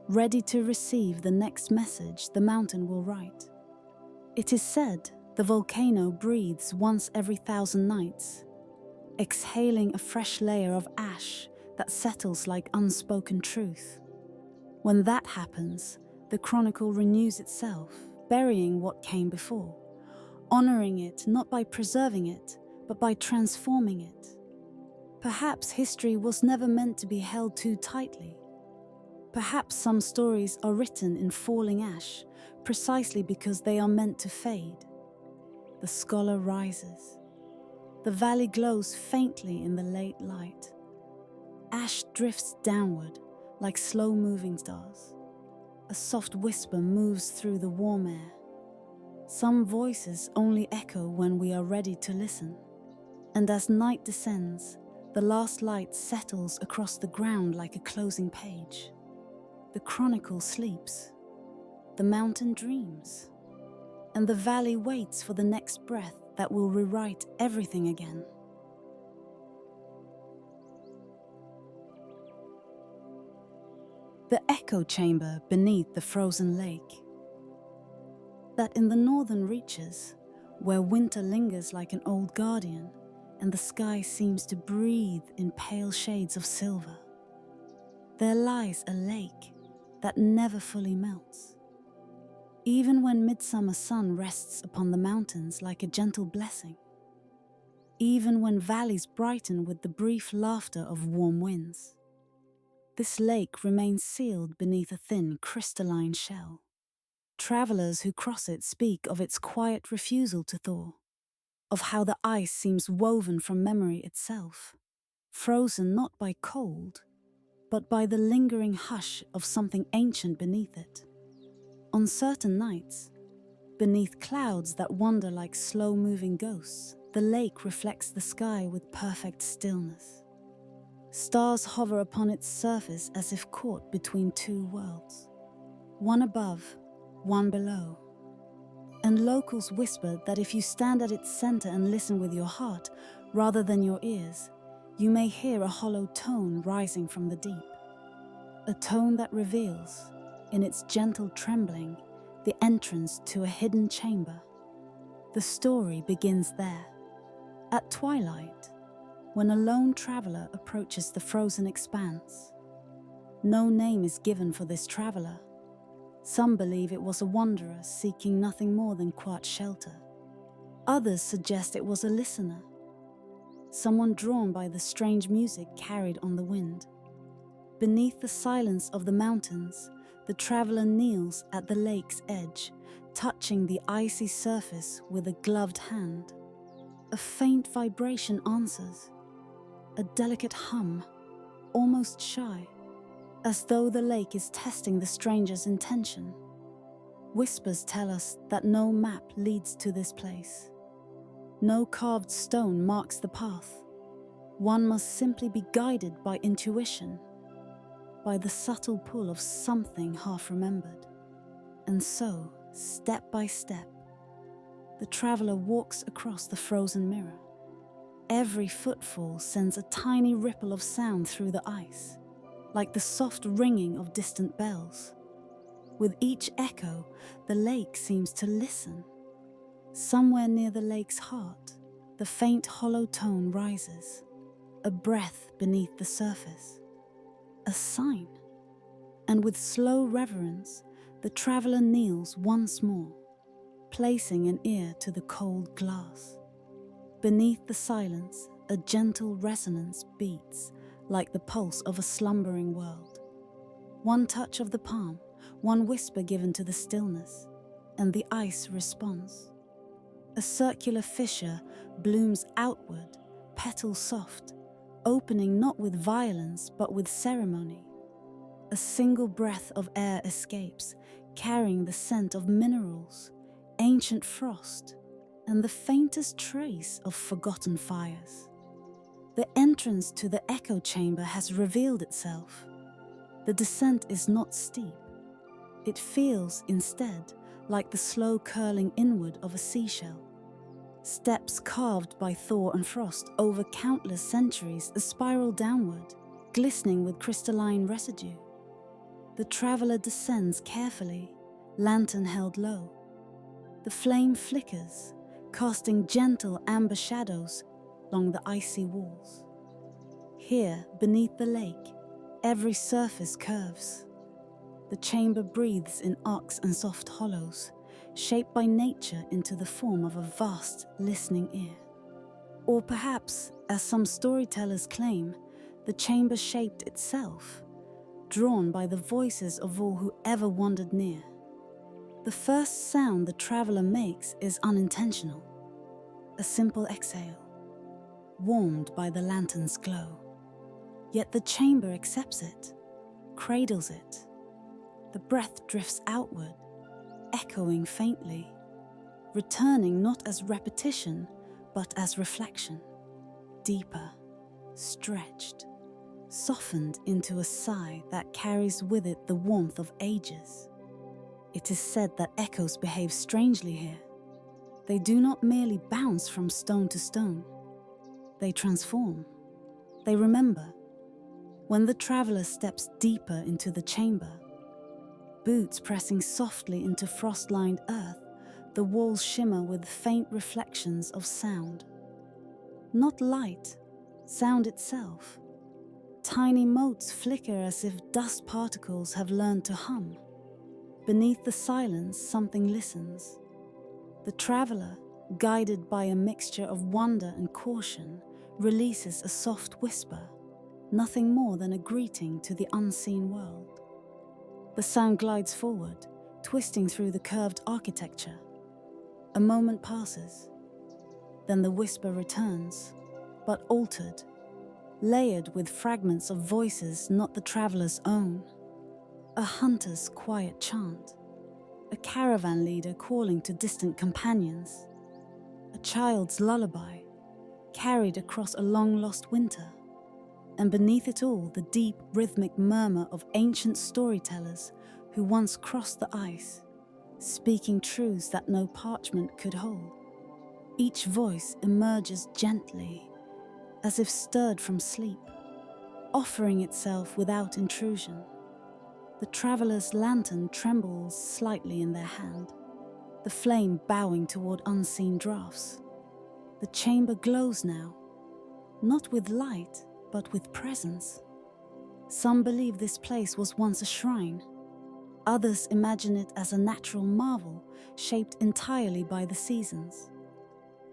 ready to receive the next message the mountain will write. It is said the volcano breathes once every 1,000 nights, exhaling a fresh layer of ash that settles like unspoken truth. When that happens, the Chronicle renews itself, burying what came before, honoring it not by preserving it, but by transforming it. Perhaps history was never meant to be held too tightly. Perhaps some stories are written in falling ash, precisely because they are meant to fade. The scholar rises. The valley glows faintly in the late light. Ash drifts downward like slow-moving stars. A soft whisper moves through the warm air. Some voices only echo when we are ready to listen. And as night descends, the last light settles across the ground like a closing page. The Chronicle sleeps. The mountain dreams. And the valley waits for the next breath that will rewrite everything again. The echo chamber beneath the frozen lake. That in the northern reaches, where winter lingers like an old guardian, and the sky seems to breathe in pale shades of silver, there lies a lake that never fully melts. Even when midsummer sun rests upon the mountains like a gentle blessing, even when valleys brighten with the brief laughter of warm winds, this lake remains sealed beneath a thin crystalline shell. Travelers who cross it speak of its quiet refusal to thaw, of how the ice seems woven from memory itself, frozen not by cold, but by the lingering hush of something ancient beneath it. On certain nights, beneath clouds that wander like slow-moving ghosts, the lake reflects the sky with perfect stillness. Stars hover upon its surface as if caught between two worlds, one above, one below. And locals whisper that if you stand at its center and listen with your heart rather than your ears, you may hear a hollow tone rising from the deep. A tone that reveals, in its gentle trembling, the entrance to a hidden chamber. The story begins there, at twilight, when a lone traveler approaches the frozen expanse. No name is given for this traveler. Some believe it was a wanderer seeking nothing more than quiet shelter. Others suggest it was a listener, someone drawn by the strange music carried on the wind. Beneath the silence of the mountains, the traveler kneels at the lake's edge, touching the icy surface with a gloved hand. A faint vibration answers, a delicate hum, almost shy, as though the lake is testing the stranger's intention. Whispers tell us that no map leads to this place. No carved stone marks the path. One must simply be guided by intuition, by the subtle pull of something half remembered. And so, step by step, the traveler walks across the frozen mirror. Every footfall sends a tiny ripple of sound through the ice, like the soft ringing of distant bells. With each echo, the lake seems to listen. Somewhere near the lake's heart, the faint hollow tone rises, a breath beneath the surface, a sign. And with slow reverence, the traveler kneels once more, placing an ear to the cold glass. Beneath the silence, a gentle resonance beats like the pulse of a slumbering world. One touch of the palm, one whisper given to the stillness, and the ice responds. A circular fissure blooms outward, petals soft, opening not with violence but with ceremony. A single breath of air escapes, carrying the scent of minerals, ancient frost, and the faintest trace of forgotten fires. The entrance to the echo chamber has revealed itself. The descent is not steep. It feels, instead, like the slow curling inward of a seashell. Steps carved by thaw and frost over countless centuries spiral downward, glistening with crystalline residue. The traveler descends carefully, lantern held low. The flame flickers, casting gentle amber shadows along the icy walls. Here, beneath the lake, every surface curves. The chamber breathes in arcs and soft hollows, shaped by nature into the form of a vast, listening ear. Or perhaps, as some storytellers claim, the chamber shaped itself, drawn by the voices of all who ever wandered near. The first sound the traveler makes is unintentional, a simple exhale, warmed by the lantern's glow. Yet the chamber accepts it, cradles it. The breath drifts outward, echoing faintly, returning not as repetition, but as reflection, deeper, stretched, softened into a sigh that carries with it the warmth of ages. It is said that echoes behave strangely here. They do not merely bounce from stone to stone. They transform. They remember. When the traveler steps deeper into the chamber, boots pressing softly into frost-lined earth, the walls shimmer with faint reflections of sound. Not light, sound itself. Tiny motes flicker as if dust particles have learned to hum. Beneath the silence, something listens. The traveler, guided by a mixture of wonder and caution, releases a soft whisper, nothing more than a greeting to the unseen world. The sound glides forward, twisting through the curved architecture. A moment passes. Then the whisper returns, but altered, layered with fragments of voices not the traveler's own. A hunter's quiet chant, a caravan leader calling to distant companions, a child's lullaby, carried across a long-lost winter. And beneath it all, the deep, rhythmic murmur of ancient storytellers who once crossed the ice, speaking truths that no parchment could hold. Each voice emerges gently, as if stirred from sleep, offering itself without intrusion. The traveler's lantern trembles slightly in their hand, the flame bowing toward unseen draughts. The chamber glows now, not with light, but with presence. Some believe this place was once a shrine. Others imagine it as a natural marvel shaped entirely by the seasons.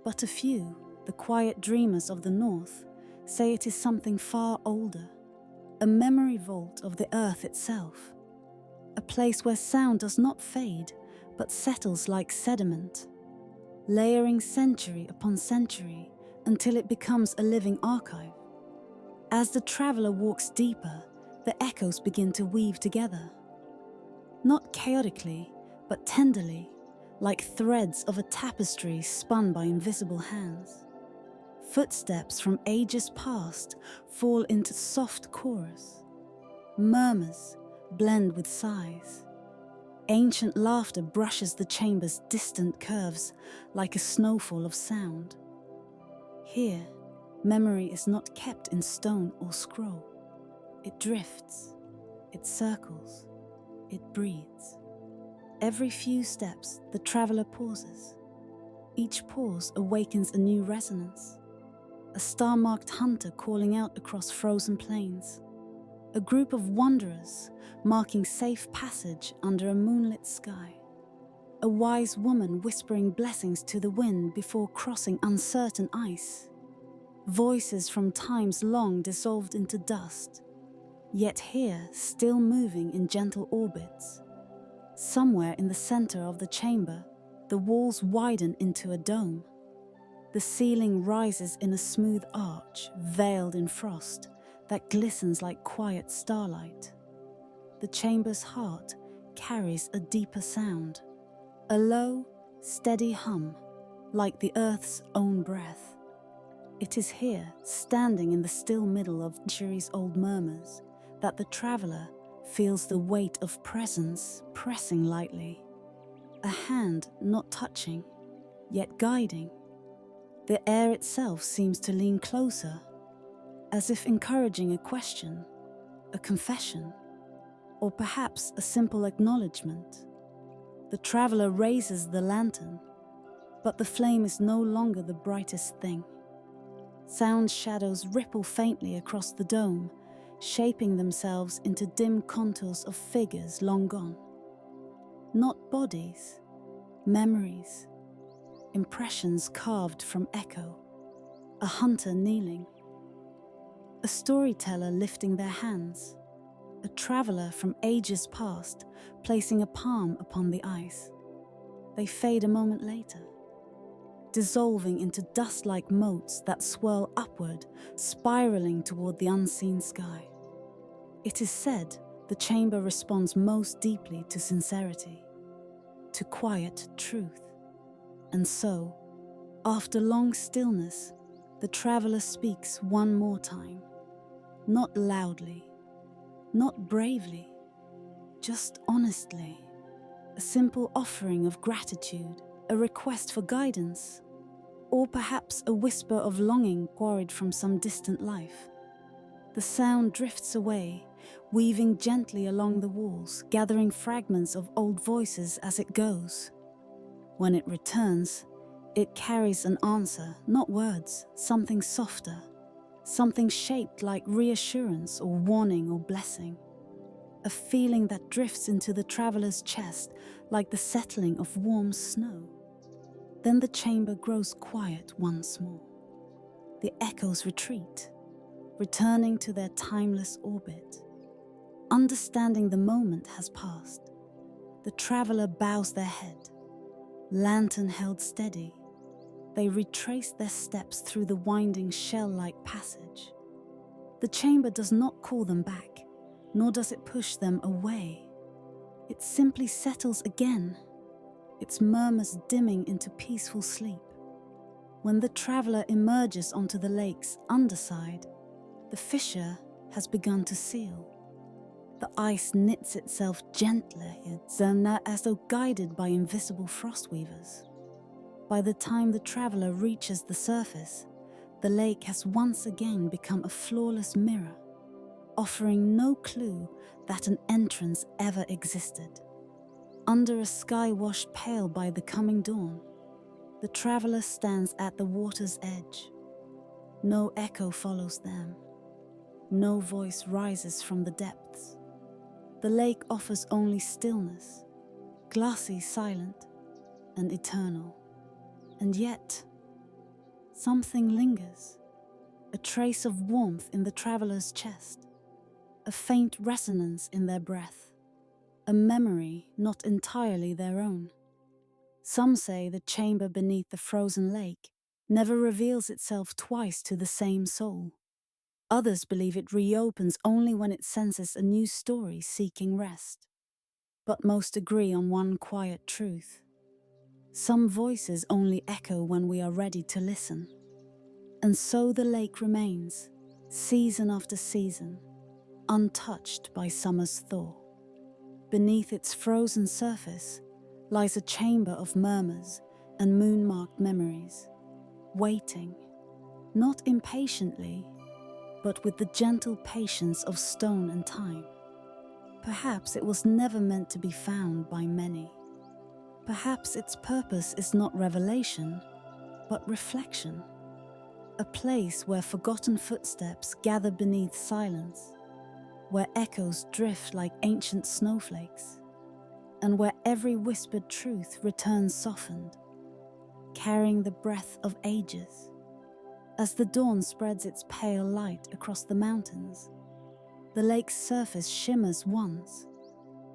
But a few, the quiet dreamers of the north, say it is something far older, a memory vault of the earth itself, a place where sound does not fade, but settles like sediment, layering century upon century until it becomes a living archive. As the traveler walks deeper, the echoes begin to weave together. Not chaotically, but tenderly, like threads of a tapestry spun by invisible hands. Footsteps from ages past fall into soft chorus. Murmurs blend with sighs. Ancient laughter brushes the chamber's distant curves like a snowfall of sound. Here, memory is not kept in stone or scroll. It drifts, it circles, it breathes. Every few steps, the traveler pauses. Each pause awakens a new resonance. A star-marked hunter calling out across frozen plains. A group of wanderers marking safe passage under a moonlit sky. A wise woman whispering blessings to the wind before crossing uncertain ice. Voices from times long dissolved into dust, yet here still moving in gentle orbits. Somewhere in the center of the chamber, the walls widen into a dome. The ceiling rises in a smooth arch, veiled in frost, that glistens like quiet starlight. The chamber's heart carries a deeper sound, a low, steady hum, like the earth's own breath. It is here, standing in the still middle of centuries old murmurs, that the traveler feels the weight of presence pressing lightly. A hand not touching, yet guiding. The air itself seems to lean closer, as if encouraging a question, a confession, or perhaps a simple acknowledgement. The traveler raises the lantern, but the flame is no longer the brightest thing. Sound shadows ripple faintly across the dome, shaping themselves into dim contours of figures long gone. Not bodies, memories, impressions carved from echo, a hunter kneeling, a storyteller lifting their hands, a traveler from ages past placing a palm upon the ice. They fade a moment later, dissolving into dust-like motes that swirl upward, spiraling toward the unseen sky. It is said the chamber responds most deeply to sincerity, to quiet truth. And so, after long stillness, the traveler speaks one more time, not loudly, not bravely, just honestly, a simple offering of gratitude, a request for guidance, or perhaps a whisper of longing quarried from some distant life. The sound drifts away, weaving gently along the walls, gathering fragments of old voices as it goes. When it returns, it carries an answer, not words, something softer, something shaped like reassurance or warning or blessing. A feeling that drifts into the traveler's chest like the settling of warm snow. Then the chamber grows quiet once more. The echoes retreat, returning to their timeless orbit. Understanding the moment has passed, the traveler bows their head, lantern held steady. They retrace their steps through the winding shell-like passage. The chamber does not call them back, nor does it push them away. It simply settles again, its murmurs dimming into peaceful sleep. When the traveler emerges onto the lake's underside, the fissure has begun to seal. The ice knits itself gently, as though guided by invisible frost weavers. By the time the traveler reaches the surface, the lake has once again become a flawless mirror, offering no clue that an entrance ever existed. Under a sky washed pale by the coming dawn, the traveler stands at the water's edge. No echo follows them. No voice rises from the depths. The lake offers only stillness, glassy, silent, and eternal. And yet, something lingers, a trace of warmth in the traveler's chest, a faint resonance in their breath, a memory not entirely their own. Some say the chamber beneath the frozen lake never reveals itself twice to the same soul. Others believe it reopens only when it senses a new story seeking rest. But most agree on one quiet truth. Some voices only echo when we are ready to listen. And so the lake remains, season after season, untouched by summer's thaw. Beneath its frozen surface lies a chamber of murmurs and moon-marked memories, waiting, not impatiently, but with the gentle patience of stone and time. Perhaps it was never meant to be found by many. Perhaps its purpose is not revelation, but reflection. A place where forgotten footsteps gather beneath silence, where echoes drift like ancient snowflakes, and where every whispered truth returns softened, carrying the breath of ages. As the dawn spreads its pale light across the mountains, the lake's surface shimmers once,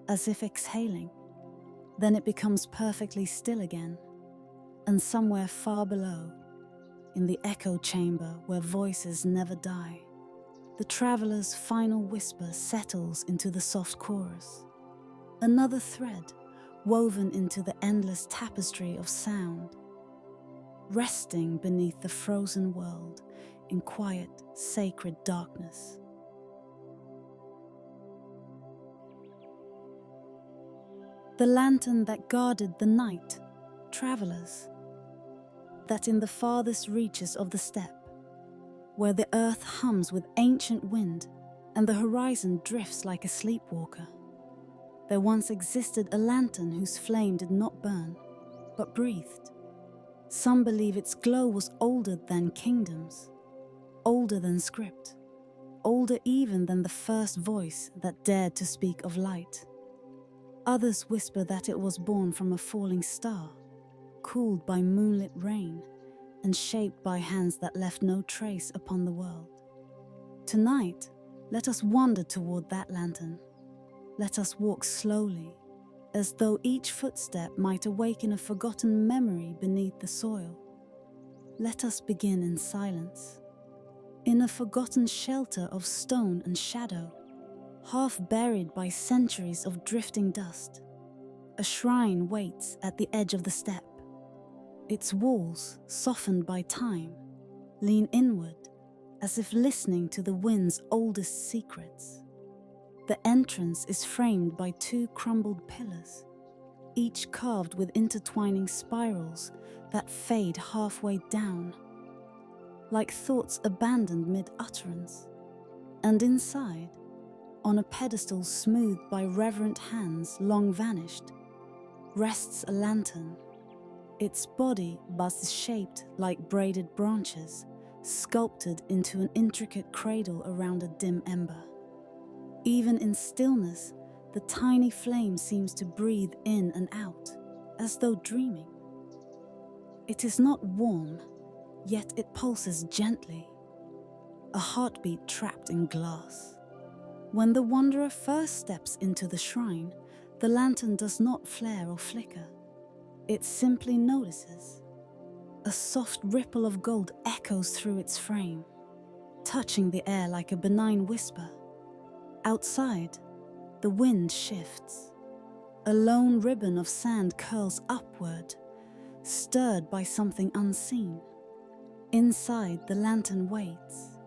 as if exhaling. Then it becomes perfectly still again, and somewhere far below, in the echo chamber where voices never die. The traveler's final whisper settles into the soft chorus, another thread woven into the endless tapestry of sound, resting beneath the frozen world in quiet, sacred darkness. The lantern that guarded the night, travelers, that in the farthest reaches of the steppe, where the earth hums with ancient wind and the horizon drifts like a sleepwalker, there once existed a lantern whose flame did not burn, but breathed. Some believe its glow was older than kingdoms, older than script, older even than the first voice that dared to speak of light. Others whisper that it was born from a falling star, cooled by moonlit rain and shaped by hands that left no trace upon the world. Tonight, let us wander toward that lantern. Let us walk slowly, as though each footstep might awaken a forgotten memory beneath the soil. Let us begin in silence, in a forgotten shelter of stone and shadow, half buried by centuries of drifting dust. A shrine waits at the edge of the steppe. Its walls, softened by time, lean inward, as if listening to the wind's oldest secrets. The entrance is framed by two crumbled pillars, each carved with intertwining spirals that fade halfway down, like thoughts abandoned mid-utterance. And inside, on a pedestal smoothed by reverent hands long vanished, rests a lantern. Its body is shaped like braided branches, sculpted into an intricate cradle around a dim ember. Even in stillness, the tiny flame seems to breathe in and out, as though dreaming. It is not warm, yet it pulses gently, a heartbeat trapped in glass. When the wanderer first steps into the shrine, the lantern does not flare or flicker. It simply notices. A soft ripple of gold echoes through its frame, touching the air like a benign whisper. Outside, the wind shifts. A lone ribbon of sand curls upward, stirred by something unseen. Inside, the lantern waits.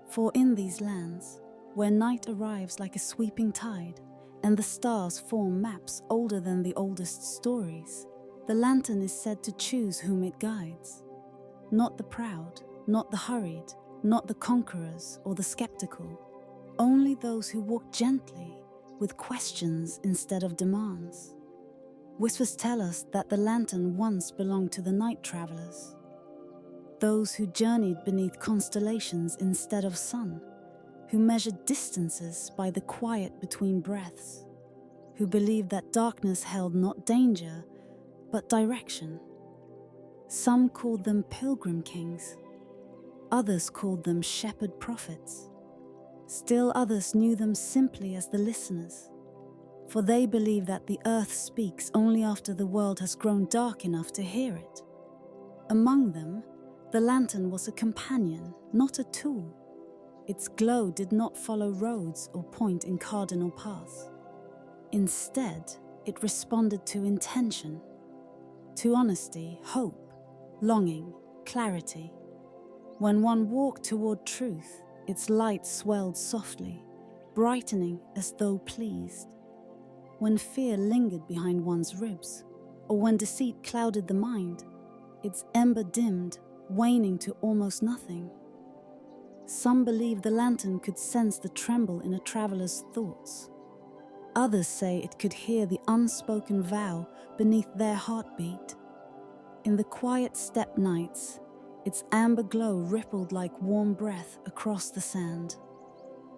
For in these lands, where night arrives like a sweeping tide, and the stars form maps older than the oldest stories, the lantern is said to choose whom it guides. Not the proud, not the hurried, not the conquerors or the skeptical, only those who walk gently, with questions instead of demands. Whispers tell us that the lantern once belonged to the night travelers, those who journeyed beneath constellations instead of sun, who measured distances by the quiet between breaths, who believed that darkness held not danger, but direction. Some called them pilgrim kings, others called them shepherd prophets. Still others knew them simply as the listeners, for they believe that the earth speaks only after the world has grown dark enough to hear it. Among them, the lantern was a companion, not a tool. Its glow did not follow roads or point in cardinal paths. Instead, it responded to intention, to honesty, hope, longing, clarity. When one walked toward truth, its light swelled softly, brightening as though pleased. When fear lingered behind one's ribs, or when deceit clouded the mind, its ember dimmed, waning to almost nothing. Some believe the lantern could sense the tremble in a traveler's thoughts. Others say it could hear the unspoken vow beneath their heartbeat. In the quiet steppe nights, its amber glow rippled like warm breath across the sand.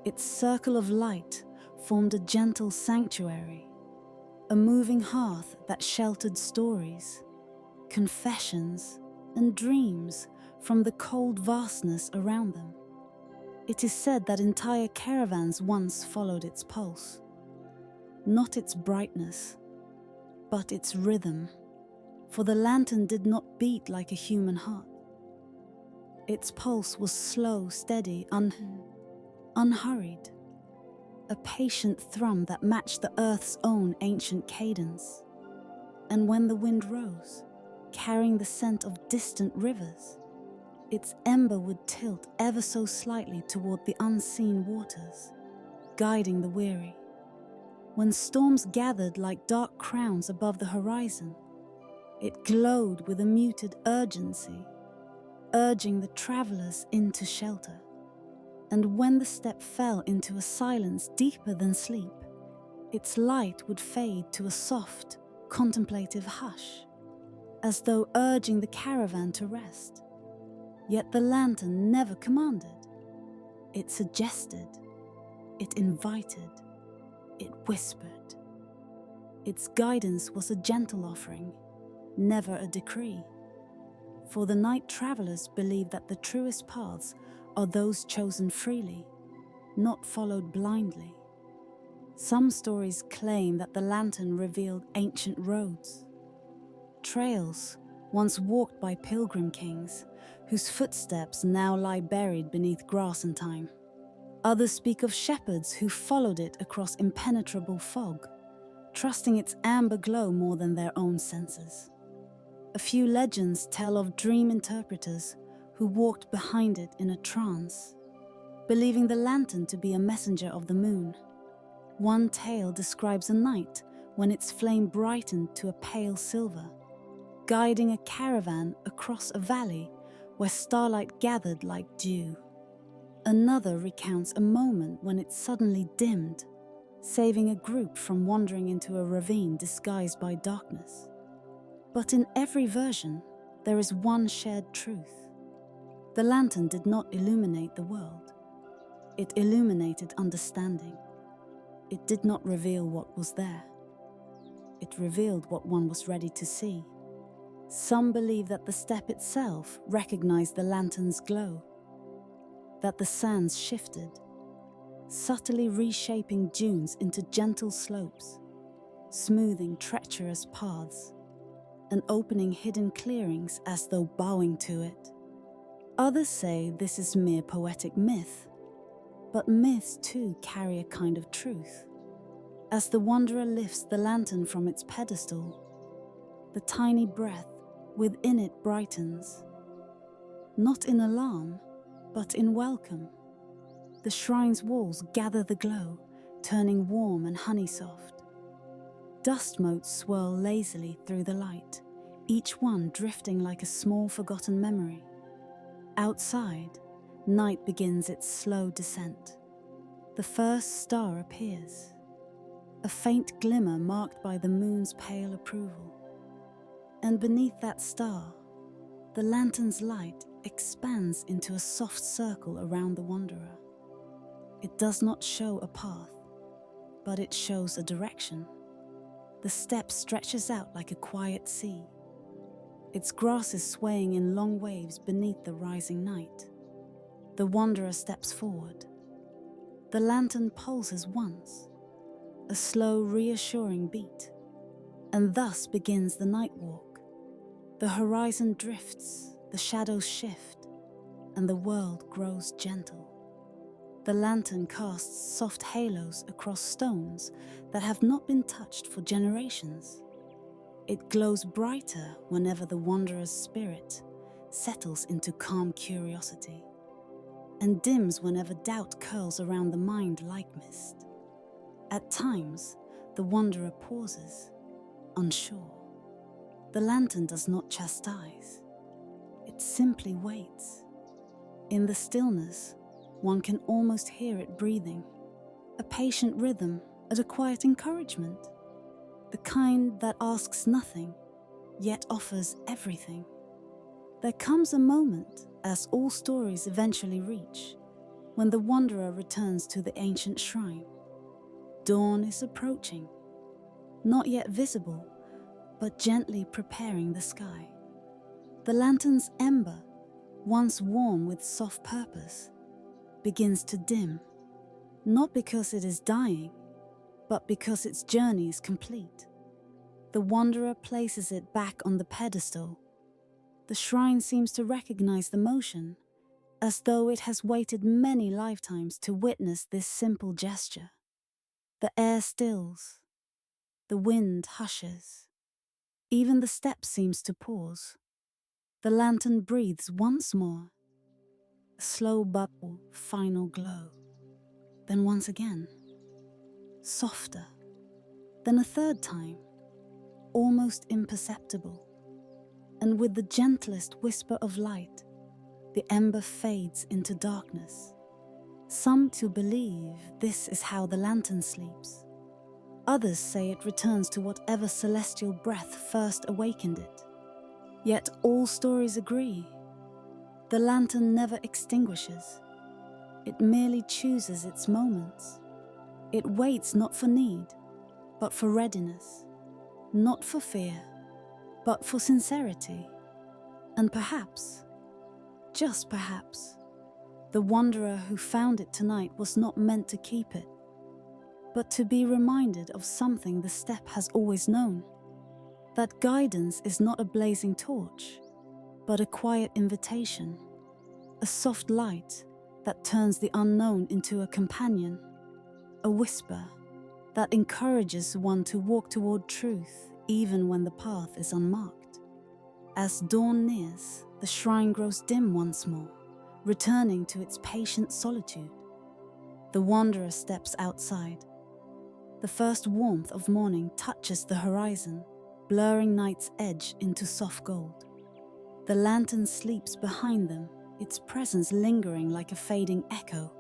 Its circle of light formed a gentle sanctuary, a moving hearth that sheltered stories, confessions, and dreams from the cold vastness around them. It is said that entire caravans once followed its pulse. Not its brightness, but its rhythm, for the lantern did not beat like a human heart. Its pulse was slow, steady, unhurried. A patient thrum that matched the earth's own ancient cadence. And when the wind rose, carrying the scent of distant rivers, its ember would tilt ever so slightly toward the unseen waters, guiding the weary. When storms gathered like dark crowns above the horizon, it glowed with a muted urgency, urging the travelers into shelter. And when the step fell into a silence deeper than sleep, its light would fade to a soft, contemplative hush, as though urging the caravan to rest. Yet the lantern never commanded. It suggested, it invited, it whispered. Its guidance was a gentle offering, never a decree. For the night travelers believe that the truest paths are those chosen freely, not followed blindly. Some stories claim that the lantern revealed ancient roads, trails once walked by pilgrim kings, whose footsteps now lie buried beneath grass and time. Others speak of shepherds who followed it across impenetrable fog, trusting its amber glow more than their own senses. A few legends tell of dream interpreters who walked behind it in a trance, believing the lantern to be a messenger of the moon. One tale describes a night when its flame brightened to a pale silver, guiding a caravan across a valley where starlight gathered like dew. Another recounts a moment when it suddenly dimmed, saving a group from wandering into a ravine disguised by darkness. But in every version, there is one shared truth. The lantern did not illuminate the world. It illuminated understanding. It did not reveal what was there. It revealed what one was ready to see. Some believe that the step itself recognized the lantern's glow, that the sands shifted, subtly reshaping dunes into gentle slopes, smoothing treacherous paths, and opening hidden clearings as though bowing to it. Others say this is mere poetic myth, but myths too carry a kind of truth. As the wanderer lifts the lantern from its pedestal, the tiny breath within it brightens, not in alarm, but in welcome. The shrine's walls gather the glow, turning warm and honey-soft. Dust motes swirl lazily through the light, each one drifting like a small forgotten memory. Outside, night begins its slow descent. The first star appears, a faint glimmer marked by the moon's pale approval. And beneath that star, the lantern's light expands into a soft circle around the wanderer. It does not show a path, but it shows a direction. The step stretches out like a quiet sea, its grasses swaying in long waves beneath the rising night. The wanderer steps forward. The lantern pulses once, a slow, reassuring beat, and thus begins the night walk. The horizon drifts, the shadows shift, and the world grows gentle. The lantern casts soft halos across stones that have not been touched for generations. It glows brighter whenever the wanderer's spirit settles into calm curiosity, and dims whenever doubt curls around the mind like mist. At times, the wanderer pauses, unsure. The lantern does not chastise. It simply waits. In the stillness, one can almost hear it breathing, a patient rhythm and a quiet encouragement, the kind that asks nothing, yet offers everything. There comes a moment, as all stories eventually reach, when the wanderer returns to the ancient shrine. Dawn is approaching, not yet visible, but gently preparing the sky. The lantern's ember, once warm with soft purpose, begins to dim, not because it is dying, but because its journey is complete. The wanderer places it back on the pedestal. The shrine seems to recognize the motion, as though it has waited many lifetimes to witness this simple gesture. The air stills, the wind hushes, even the step seems to pause. The lantern breathes once more, a slow bubble, final glow. Then once again, softer, then a third time, almost imperceptible. And with the gentlest whisper of light, the ember fades into darkness. Some to believe this is how the lantern sleeps. Others say it returns to whatever celestial breath first awakened it. Yet all stories agree. The lantern never extinguishes. It merely chooses its moments. It waits not for need, but for readiness. Not for fear, but for sincerity. And perhaps, just perhaps, the wanderer who found it tonight was not meant to keep it, but to be reminded of something the step has always known. That guidance is not a blazing torch, but a quiet invitation, a soft light that turns the unknown into a companion, a whisper that encourages one to walk toward truth even when the path is unmarked. As dawn nears, the shrine grows dim once more, returning to its patient solitude. The wanderer steps outside. The first warmth of morning touches the horizon, blurring night's edge into soft gold. The lantern sleeps behind them, its presence lingering like a fading echo.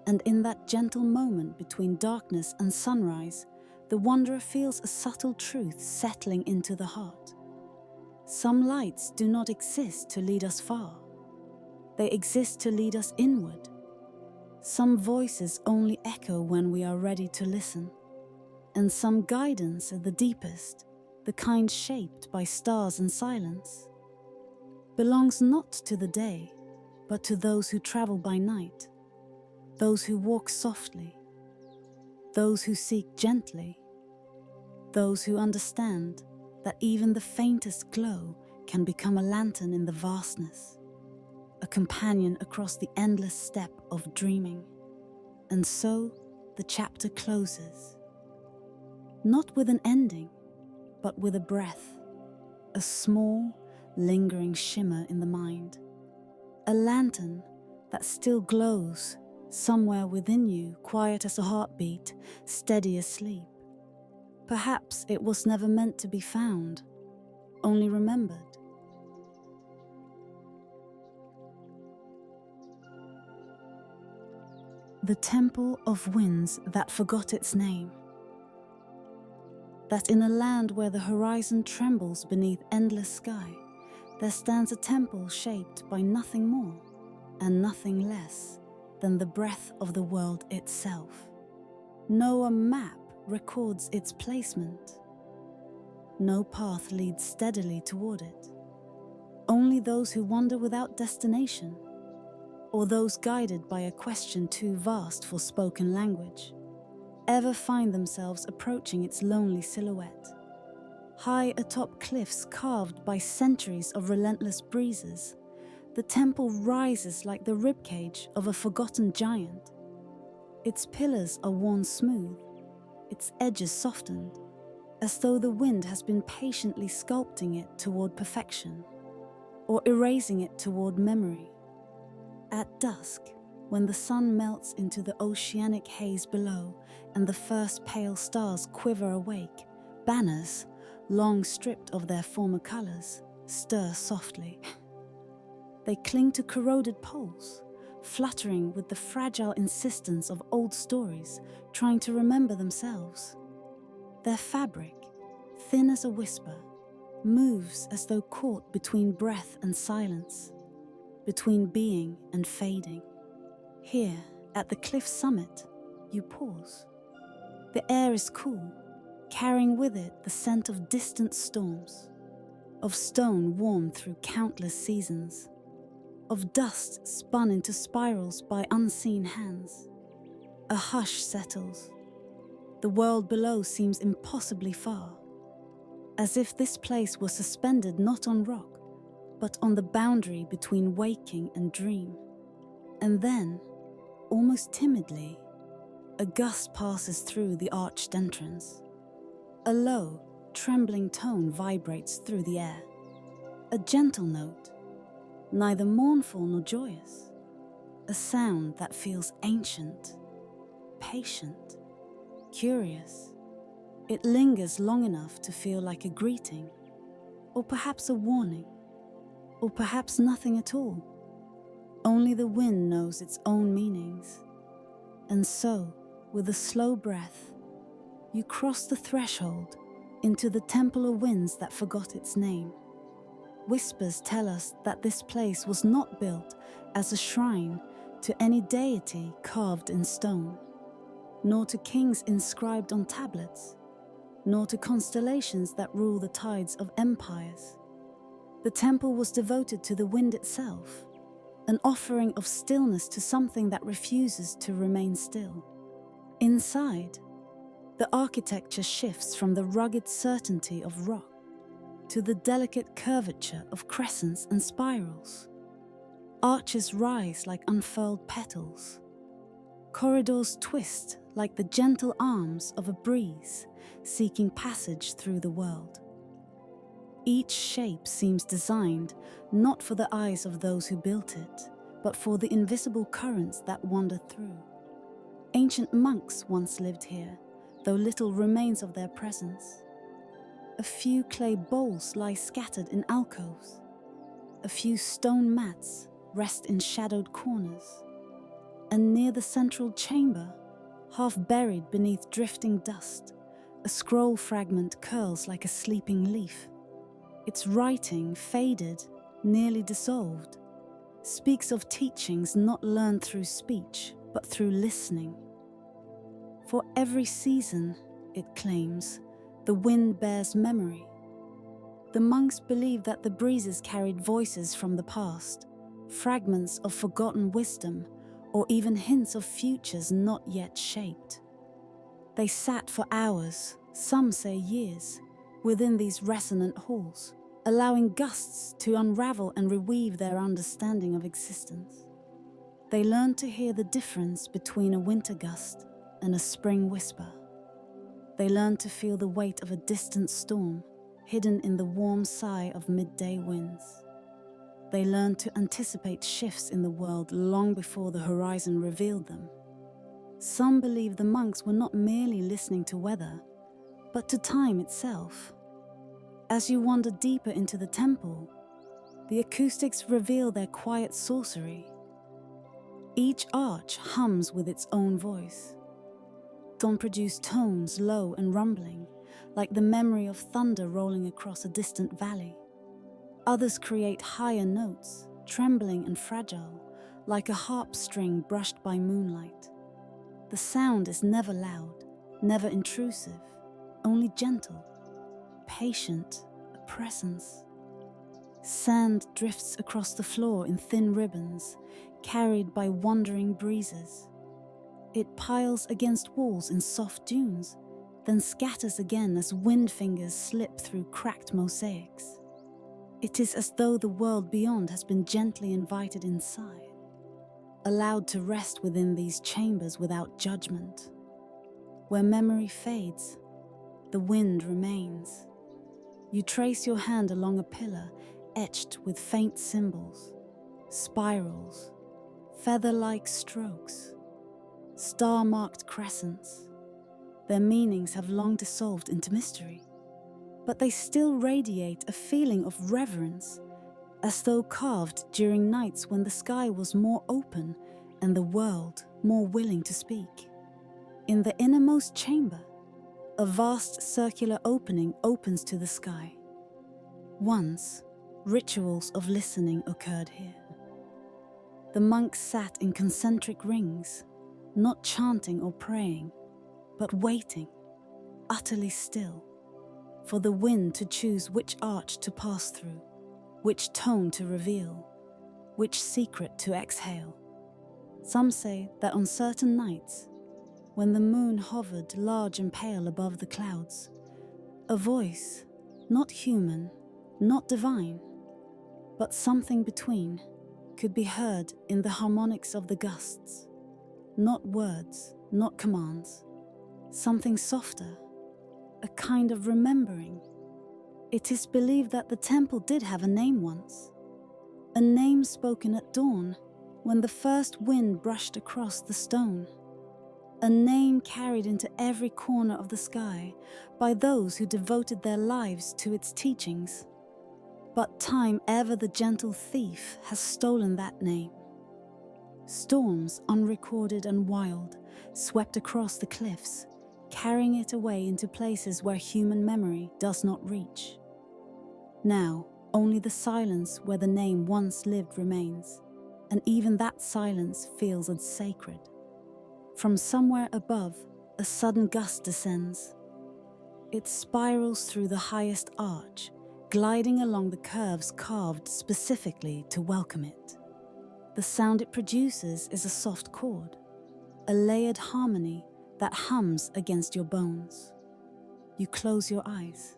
And in that gentle moment between darkness and sunrise, the wanderer feels a subtle truth settling into the heart. Some lights do not exist to lead us far. They exist to lead us inward. Some voices only echo when we are ready to listen. And some guidance are the deepest, the kind shaped by stars and silence, belongs not to the day, but to those who travel by night, those who walk softly, those who seek gently, those who understand that even the faintest glow can become a lantern in the vastness, a companion across the endless step of dreaming. And so the chapter closes, not with an ending, but with a breath, a small, lingering shimmer in the mind, a lantern that still glows somewhere within you, quiet as a heartbeat, steady as sleep. Perhaps it was never meant to be found, only remembered. The Temple of Winds that forgot its name. That in a land where the horizon trembles beneath endless sky, there stands a temple shaped by nothing more and nothing less than the breath of the world itself. No map records its placement. No path leads steadily toward it. Only those who wander without destination, or those guided by a question too vast for spoken language, ever find themselves approaching its lonely silhouette. High atop cliffs carved by centuries of relentless breezes, the temple rises like the ribcage of a forgotten giant. Its pillars are worn smooth, its edges softened, as though the wind has been patiently sculpting it toward perfection, or erasing it toward memory. At dusk, when the sun melts into the oceanic haze below and the first pale stars quiver awake, banners, long stripped of their former colors, stir softly. They cling to corroded poles, fluttering with the fragile insistence of old stories, trying to remember themselves. Their fabric, thin as a whisper, moves as though caught between breath and silence, between being and fading. Here, at the cliff summit, you pause. The air is cool, carrying with it the scent of distant storms, of stone worn through countless seasons, of dust spun into spirals by unseen hands. A hush settles. The world below seems impossibly far, as if this place were suspended not on rock, but on the boundary between waking and dream. And then, almost timidly, a gust passes through the arched entrance. A low, trembling tone vibrates through the air. A gentle note, neither mournful nor joyous. A sound that feels ancient, patient, curious. It lingers long enough to feel like a greeting, or perhaps a warning, or perhaps nothing at all. Only the wind knows its own meanings. And so, with a slow breath, you cross the threshold into the temple of winds that forgot its name. Whispers tell us that this place was not built as a shrine to any deity carved in stone, nor to kings inscribed on tablets, nor to constellations that rule the tides of empires. The temple was devoted to the wind itself, an offering of stillness to something that refuses to remain still. Inside, the architecture shifts from the rugged certainty of rock to the delicate curvature of crescents and spirals. Arches rise like unfurled petals. Corridors twist like the gentle arms of a breeze seeking passage through the world. Each shape seems designed not for the eyes of those who built it, but for the invisible currents that wander through. Ancient monks once lived here, though little remains of their presence. A few clay bowls lie scattered in alcoves. A few stone mats rest in shadowed corners. And near the central chamber, half buried beneath drifting dust, a scroll fragment curls like a sleeping leaf. Its writing, faded, nearly dissolved, speaks of teachings not learned through speech, but through listening. For every season, it claims, the wind bears memory. The monks believed that the breezes carried voices from the past, fragments of forgotten wisdom, or even hints of futures not yet shaped. They sat for hours, some say years, within these resonant halls, allowing gusts to unravel and reweave their understanding of existence. They learned to hear the difference between a winter gust and a spring whisper. They learned to feel the weight of a distant storm, hidden in the warm sigh of midday winds. They learned to anticipate shifts in the world long before the horizon revealed them. Some believe the monks were not merely listening to weather, but to time itself. As you wander deeper into the temple, the acoustics reveal their quiet sorcery. Each arch hums with its own voice. Some produce tones low and rumbling, like the memory of thunder rolling across a distant valley. Others create higher notes, trembling and fragile, like a harp string brushed by moonlight. The sound is never loud, never intrusive, only gentle, patient, a presence. Sand drifts across the floor in thin ribbons, carried by wandering breezes. It piles against walls in soft dunes, then scatters again as wind fingers slip through cracked mosaics. It is as though the world beyond has been gently invited inside, allowed to rest within these chambers without judgment. Where memory fades, the wind remains. You trace your hand along a pillar etched with faint symbols, spirals, feather-like strokes, star-marked crescents. Their meanings have long dissolved into mystery, but they still radiate a feeling of reverence, as though carved during nights when the sky was more open and the world more willing to speak. In the innermost chamber, a vast circular opening opens to the sky. Once, rituals of listening occurred here. The monks sat in concentric rings, not chanting or praying, but waiting, utterly still, for the wind to choose which arch to pass through, which tone to reveal, which secret to exhale. Some say that on certain nights, when the moon hovered large and pale above the clouds, a voice, not human, not divine, but something between, could be heard in the harmonics of the gusts. Not words, not commands. Something softer, a kind of remembering. It is believed that the temple did have a name once. A name spoken at dawn, when the first wind brushed across the stone. A name carried into every corner of the sky by those who devoted their lives to its teachings. But time, ever the gentle thief, has stolen that name. Storms, unrecorded and wild, swept across the cliffs, carrying it away into places where human memory does not reach. Now, only the silence where the name once lived remains, and even that silence feels as sacred. From somewhere above, a sudden gust descends. It spirals through the highest arch, gliding along the curves carved specifically to welcome it. The sound it produces is a soft chord, a layered harmony that hums against your bones. You close your eyes.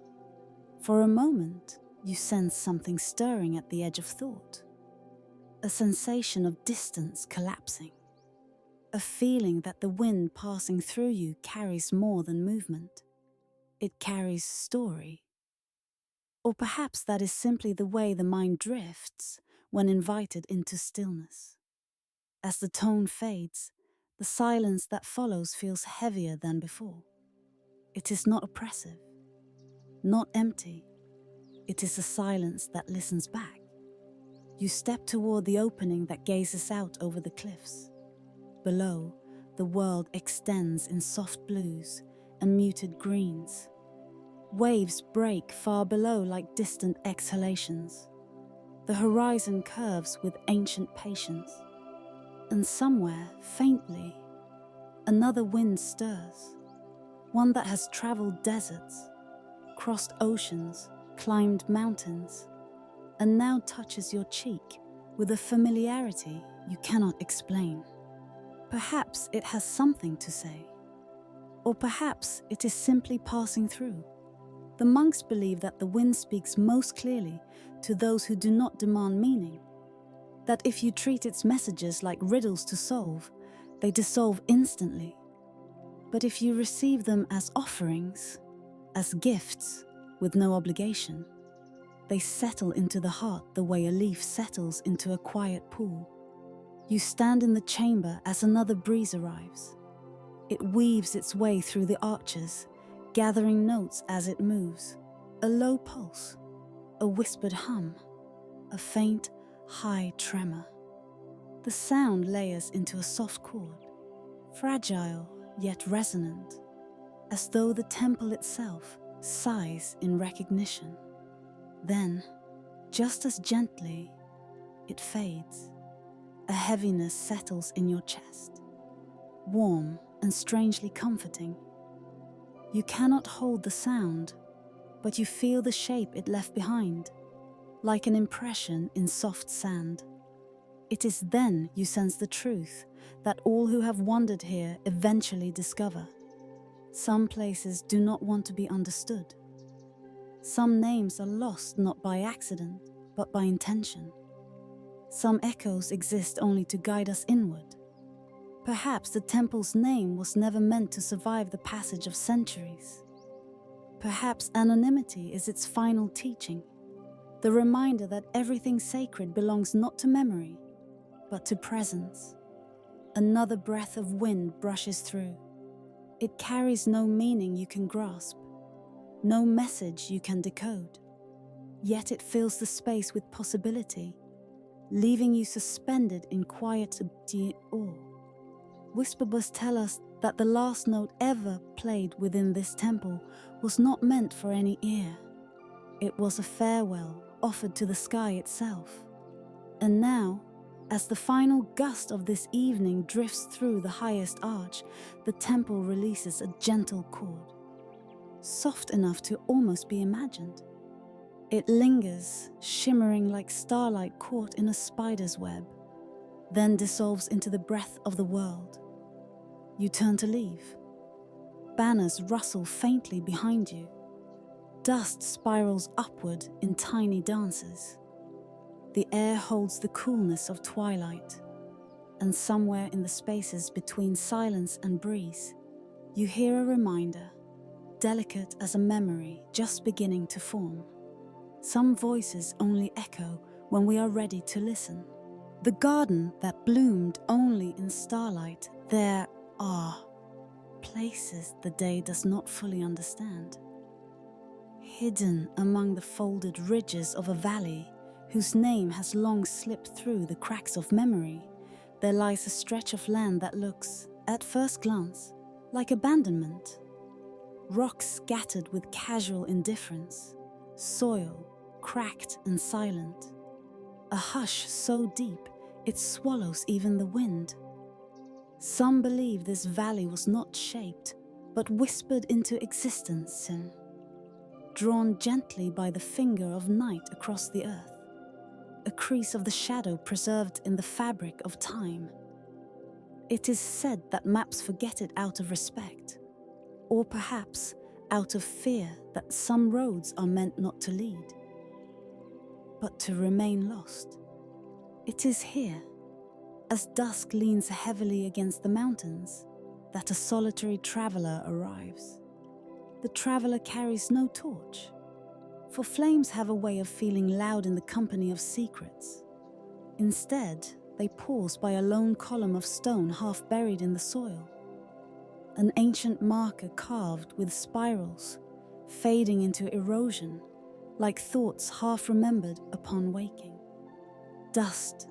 For a moment, you sense something stirring at the edge of thought. A sensation of distance collapsing. A feeling that the wind passing through you carries more than movement. It carries story. Or perhaps that is simply the way the mind drifts when invited into stillness. As the tone fades, the silence that follows feels heavier than before. It is not oppressive, not empty. It is a silence that listens back. You step toward the opening that gazes out over the cliffs. Below, the world extends in soft blues and muted greens. Waves break far below like distant exhalations. The horizon curves with ancient patience. And somewhere, faintly, another wind stirs. One that has traveled deserts, crossed oceans, climbed mountains, and now touches your cheek with a familiarity you cannot explain. Perhaps it has something to say. Or perhaps it is simply passing through. The monks believe that the wind speaks most clearly to those who do not demand meaning. That if you treat its messages like riddles to solve, they dissolve instantly. But if you receive them as offerings, as gifts, with no obligation, they settle into the heart the way a leaf settles into a quiet pool. You stand in the chamber as another breeze arrives. It weaves its way through the arches, gathering notes as it moves. A low pulse, a whispered hum, a faint, high tremor. The sound layers into a soft chord, fragile yet resonant, as though the temple itself sighs in recognition. Then, just as gently, it fades. A heaviness settles in your chest, warm and strangely comforting. You cannot hold the sound, but you feel the shape it left behind, like an impression in soft sand. It is then you sense the truth that all who have wandered here eventually discover. Some places do not want to be understood. Some names are lost not by accident, but by intention. Some echoes exist only to guide us inward. Perhaps the temple's name was never meant to survive the passage of centuries. Perhaps anonymity is its final teaching, the reminder that everything sacred belongs not to memory, but to presence. Another breath of wind brushes through. It carries no meaning you can grasp, no message you can decode. Yet it fills the space with possibility, leaving you suspended in quiet awe. Whisperers tell us that the last note ever played within this temple was not meant for any ear. It was a farewell offered to the sky itself. And now, as the final gust of this evening drifts through the highest arch, the temple releases a gentle chord, soft enough to almost be imagined. It lingers, shimmering like starlight caught in a spider's web, then dissolves into the breath of the world. You turn to leave. Banners rustle faintly behind you. Dust spirals upward in tiny dances. The air holds the coolness of twilight, and somewhere in the spaces between silence and breeze, you hear a reminder, delicate as a memory just beginning to form. Some voices only echo when we are ready to listen. The garden that bloomed only in starlight, there are places the day does not fully understand. Hidden among the folded ridges of a valley whose name has long slipped through the cracks of memory, there lies a stretch of land that looks, at first glance, like abandonment. Rocks scattered with casual indifference, soil cracked and silent. A hush so deep it swallows even the wind. Some believe this valley was not shaped, but whispered into existence in, drawn gently by the finger of night across the earth, a crease of the shadow preserved in the fabric of time. It is said that maps forget it out of respect, or perhaps out of fear that some roads are meant not to lead, but to remain lost. It is here, as dusk leans heavily against the mountains, that a solitary traveler arrives. The traveler carries no torch, for flames have a way of feeling loud in the company of secrets. Instead, they pause by a lone column of stone half buried in the soil, an ancient marker carved with spirals, fading into erosion, like thoughts half remembered upon waking. Dust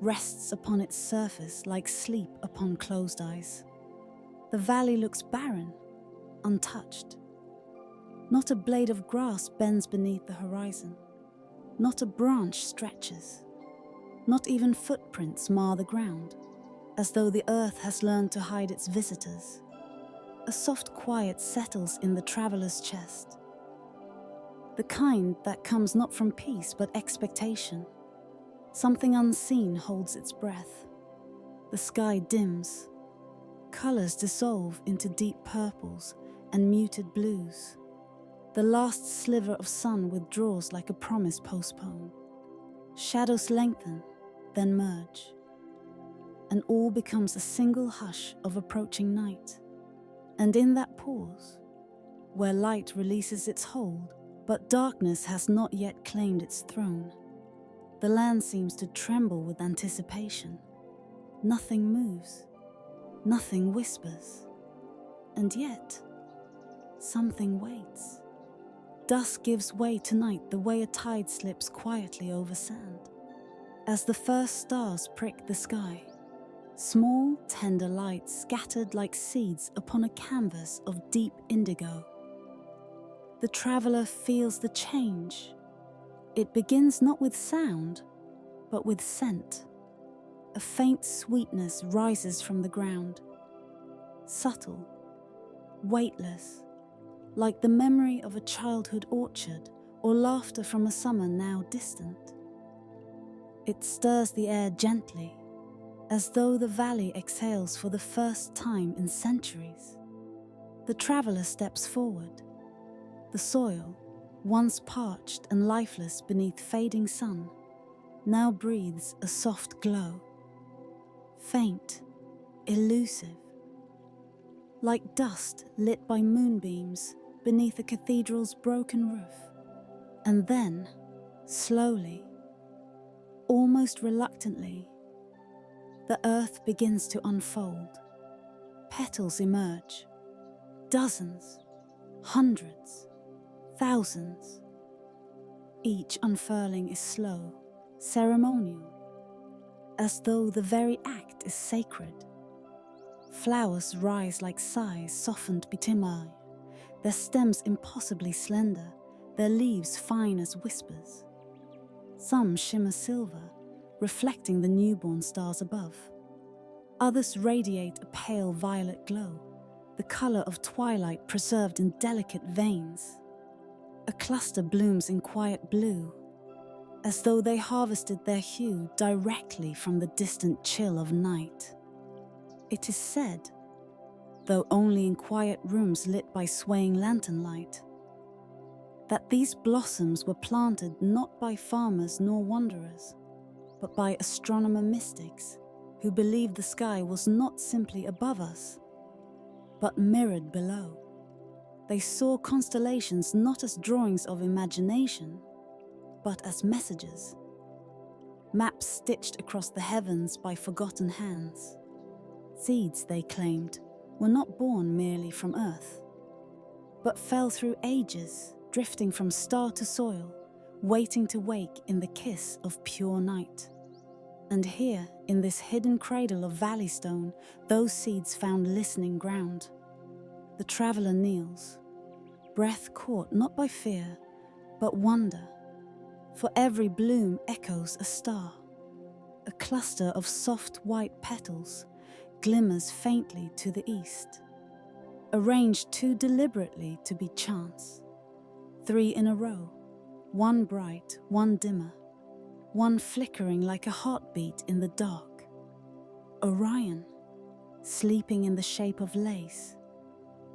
rests upon its surface like sleep upon closed eyes. The valley looks barren, untouched. Not a blade of grass bends beneath the horizon. Not a branch stretches. Not even footprints mar the ground, as though the earth has learned to hide its visitors. A soft quiet settles in the traveler's chest, the kind that comes not from peace but expectation. Something unseen holds its breath. The sky dims. Colors dissolve into deep purples and muted blues. The last sliver of sun withdraws like a promise postponed. Shadows lengthen, then merge, and all becomes a single hush of approaching night. And in that pause, where light releases its hold, but darkness has not yet claimed its throne, the land seems to tremble with anticipation. Nothing moves, nothing whispers, and yet something waits. Dusk gives way to night the way a tide slips quietly over sand. As the first stars prick the sky, small, tender lights scattered like seeds upon a canvas of deep indigo. The traveler feels the change. It begins not with sound, but with scent. A faint sweetness rises from the ground, subtle, weightless, like the memory of a childhood orchard or laughter from a summer now distant. It stirs the air gently, as though the valley exhales for the first time in centuries. The traveler steps forward. The soil, once parched and lifeless beneath fading sun, now breathes a soft glow. Faint, elusive, like dust lit by moonbeams beneath a cathedral's broken roof. And then, slowly, almost reluctantly, the earth begins to unfold. Petals emerge, dozens, hundreds, thousands. Each unfurling is slow, ceremonial, as though the very act is sacred. Flowers rise like sighs softened bitimai, their stems impossibly slender, their leaves fine as whispers. Some shimmer silver, reflecting the newborn stars above. Others radiate a pale violet glow, the color of twilight preserved in delicate veins. A cluster blooms in quiet blue, as though they harvested their hue directly from the distant chill of night. It is said, though only in quiet rooms lit by swaying lantern light, that these blossoms were planted not by farmers nor wanderers, but by astronomer mystics who believed the sky was not simply above us, but mirrored below. They saw constellations not as drawings of imagination, but as messages, maps stitched across the heavens by forgotten hands. Seeds, they claimed, were not born merely from earth, but fell through ages, drifting from star to soil, waiting to wake in the kiss of pure night. And here, in this hidden cradle of valley stone, those seeds found listening ground. The traveller kneels, breath caught not by fear, but wonder, for every bloom echoes a star. A cluster of soft white petals glimmers faintly to the east, arranged too deliberately to be chance. 3 in a row, one bright, one dimmer, one flickering like a heartbeat in the dark. Orion, sleeping in the shape of lace.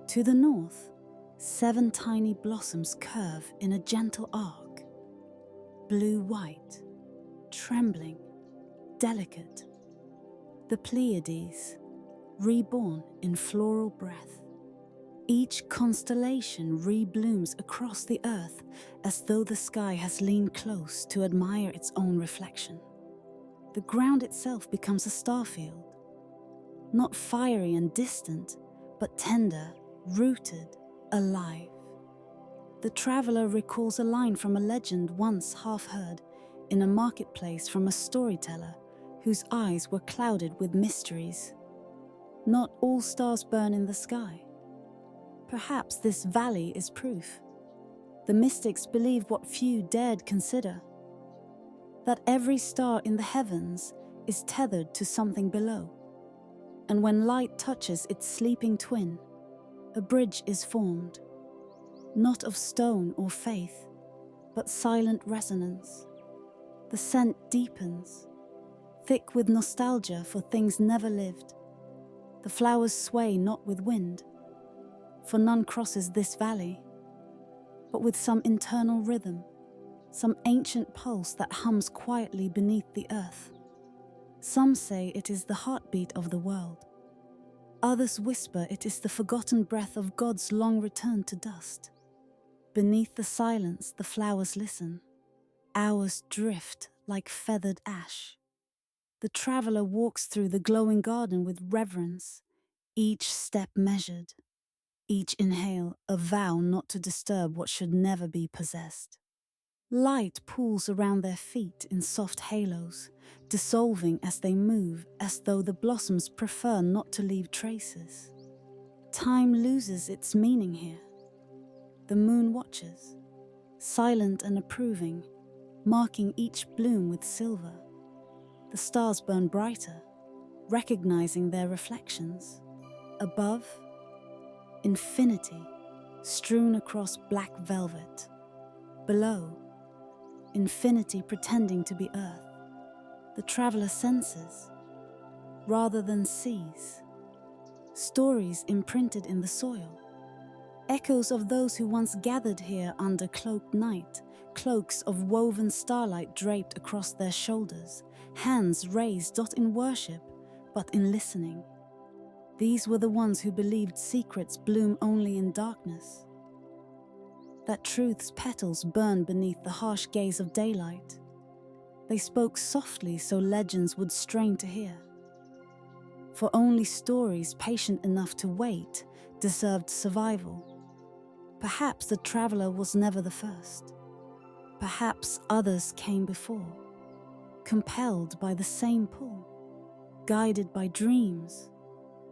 To the north, 7 tiny blossoms curve in a gentle arc, blue-white, trembling, delicate. The Pleiades, reborn in floral breath. Each constellation reblooms across the earth as though the sky has leaned close to admire its own reflection. The ground itself becomes a starfield, not fiery and distant, but tender, rooted, alive. The traveller recalls a line from a legend once half heard in a marketplace from a storyteller whose eyes were clouded with mysteries. Not all stars burn in the sky. Perhaps this valley is proof. The mystics believed what few dared consider, that every star in the heavens is tethered to something below, and when light touches its sleeping twin, a bridge is formed, not of stone or faith, but silent resonance. The scent deepens, thick with nostalgia for things never lived. The flowers sway not with wind, for none crosses this valley, but with some internal rhythm, some ancient pulse that hums quietly beneath the earth. Some say it is the heartbeat of the world. Others whisper it is the forgotten breath of God's long return to dust. Beneath the silence, the flowers listen. Hours drift like feathered ash. The traveller walks through the glowing garden with reverence, each step measured, each inhale a vow not to disturb what should never be possessed. Light pools around their feet in soft halos, dissolving as they move, as though the blossoms prefer not to leave traces. Time loses its meaning here. The moon watches, silent and approving, marking each bloom with silver. The stars burn brighter, recognizing their reflections. Above, infinity, strewn across black velvet. Below, infinity pretending to be earth. The traveller senses, rather than sees. Stories imprinted in the soil. Echoes of those who once gathered here under cloaked night, cloaks of woven starlight draped across their shoulders, hands raised not in worship, but in listening. These were the ones who believed secrets bloom only in darkness, that truth's petals burn beneath the harsh gaze of daylight. They spoke softly so legends would strain to hear. For only stories patient enough to wait deserved survival. Perhaps the traveller was never the first. Perhaps others came before, compelled by the same pull, guided by dreams,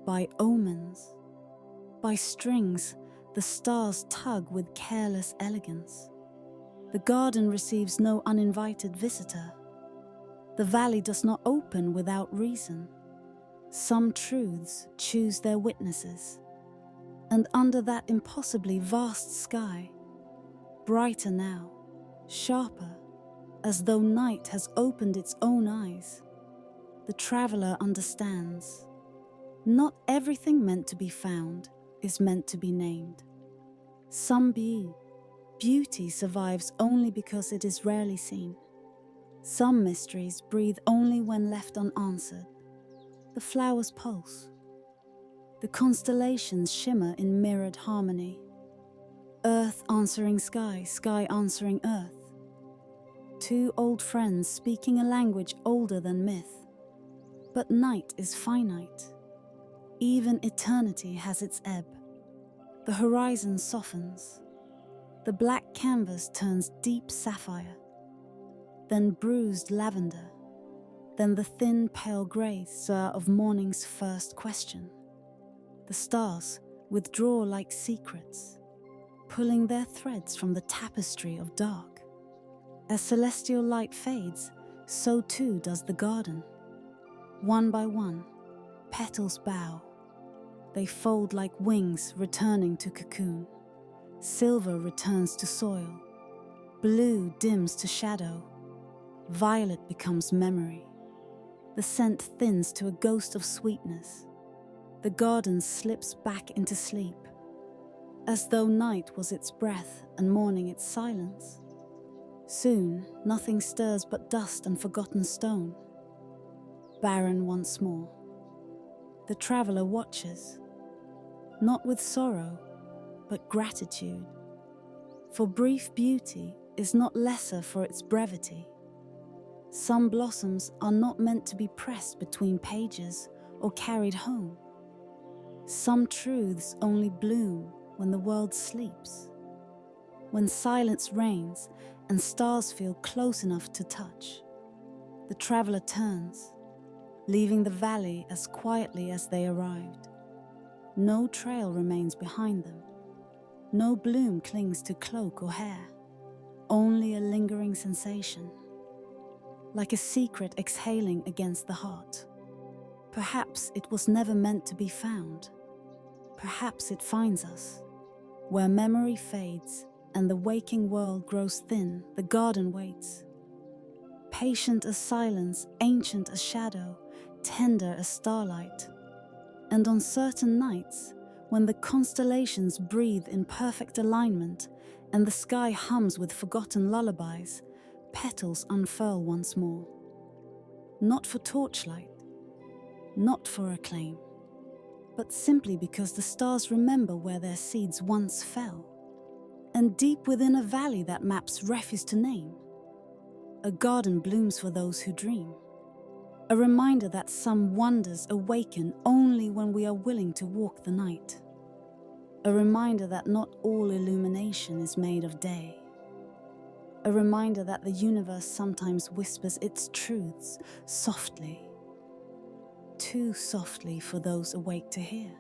by omens, by strings the stars tug with careless elegance. The garden receives no uninvited visitor. The valley does not open without reason. Some truths choose their witnesses. And under that impossibly vast sky, brighter now, sharper, as though night has opened its own eyes, the traveller understands. Not everything meant to be found is meant to be named. Some being, Beauty survives only because it is rarely seen. Some mysteries breathe only when left unanswered. The flowers pulse. The constellations shimmer in mirrored harmony. Earth answering sky, sky answering earth. Two old friends speaking a language older than myth. But night is finite. Even eternity has its ebb. The horizon softens. The black canvas turns deep sapphire, then bruised lavender, then the thin pale grey stir of morning's first question. The stars withdraw like secrets, pulling their threads from the tapestry of dark. As celestial light fades, so too does the garden. One by one, petals bow. They fold like wings returning to cocoon. Silver returns to soil. Blue dims to shadow. Violet becomes memory. The scent thins to a ghost of sweetness. The garden slips back into sleep, as though night was its breath and morning its silence. Soon, nothing stirs but dust and forgotten stone. Barren once more. The traveler watches, not with sorrow, but gratitude. For brief beauty is not lesser for its brevity. Some blossoms are not meant to be pressed between pages or carried home. Some truths only bloom when the world sleeps, when silence reigns and stars feel close enough to touch. The traveler turns, leaving the valley as quietly as they arrived. No trail remains behind them. No bloom clings to cloak or hair, only a lingering sensation, like a secret exhaling against the heart. Perhaps it was never meant to be found. Perhaps it finds us. Where memory fades and the waking world grows thin, the garden waits. Patient as silence, ancient as shadow, tender as starlight. And on certain nights, when the constellations breathe in perfect alignment and the sky hums with forgotten lullabies, petals unfurl once more. Not for torchlight, not for acclaim, but simply because the stars remember where their seeds once fell. And deep within a valley that maps refuse to name, a garden blooms for those who dream. A reminder that some wonders awaken only when we are willing to walk the night. A reminder that not all illumination is made of day. A reminder that the universe sometimes whispers its truths softly, too softly for those awake to hear.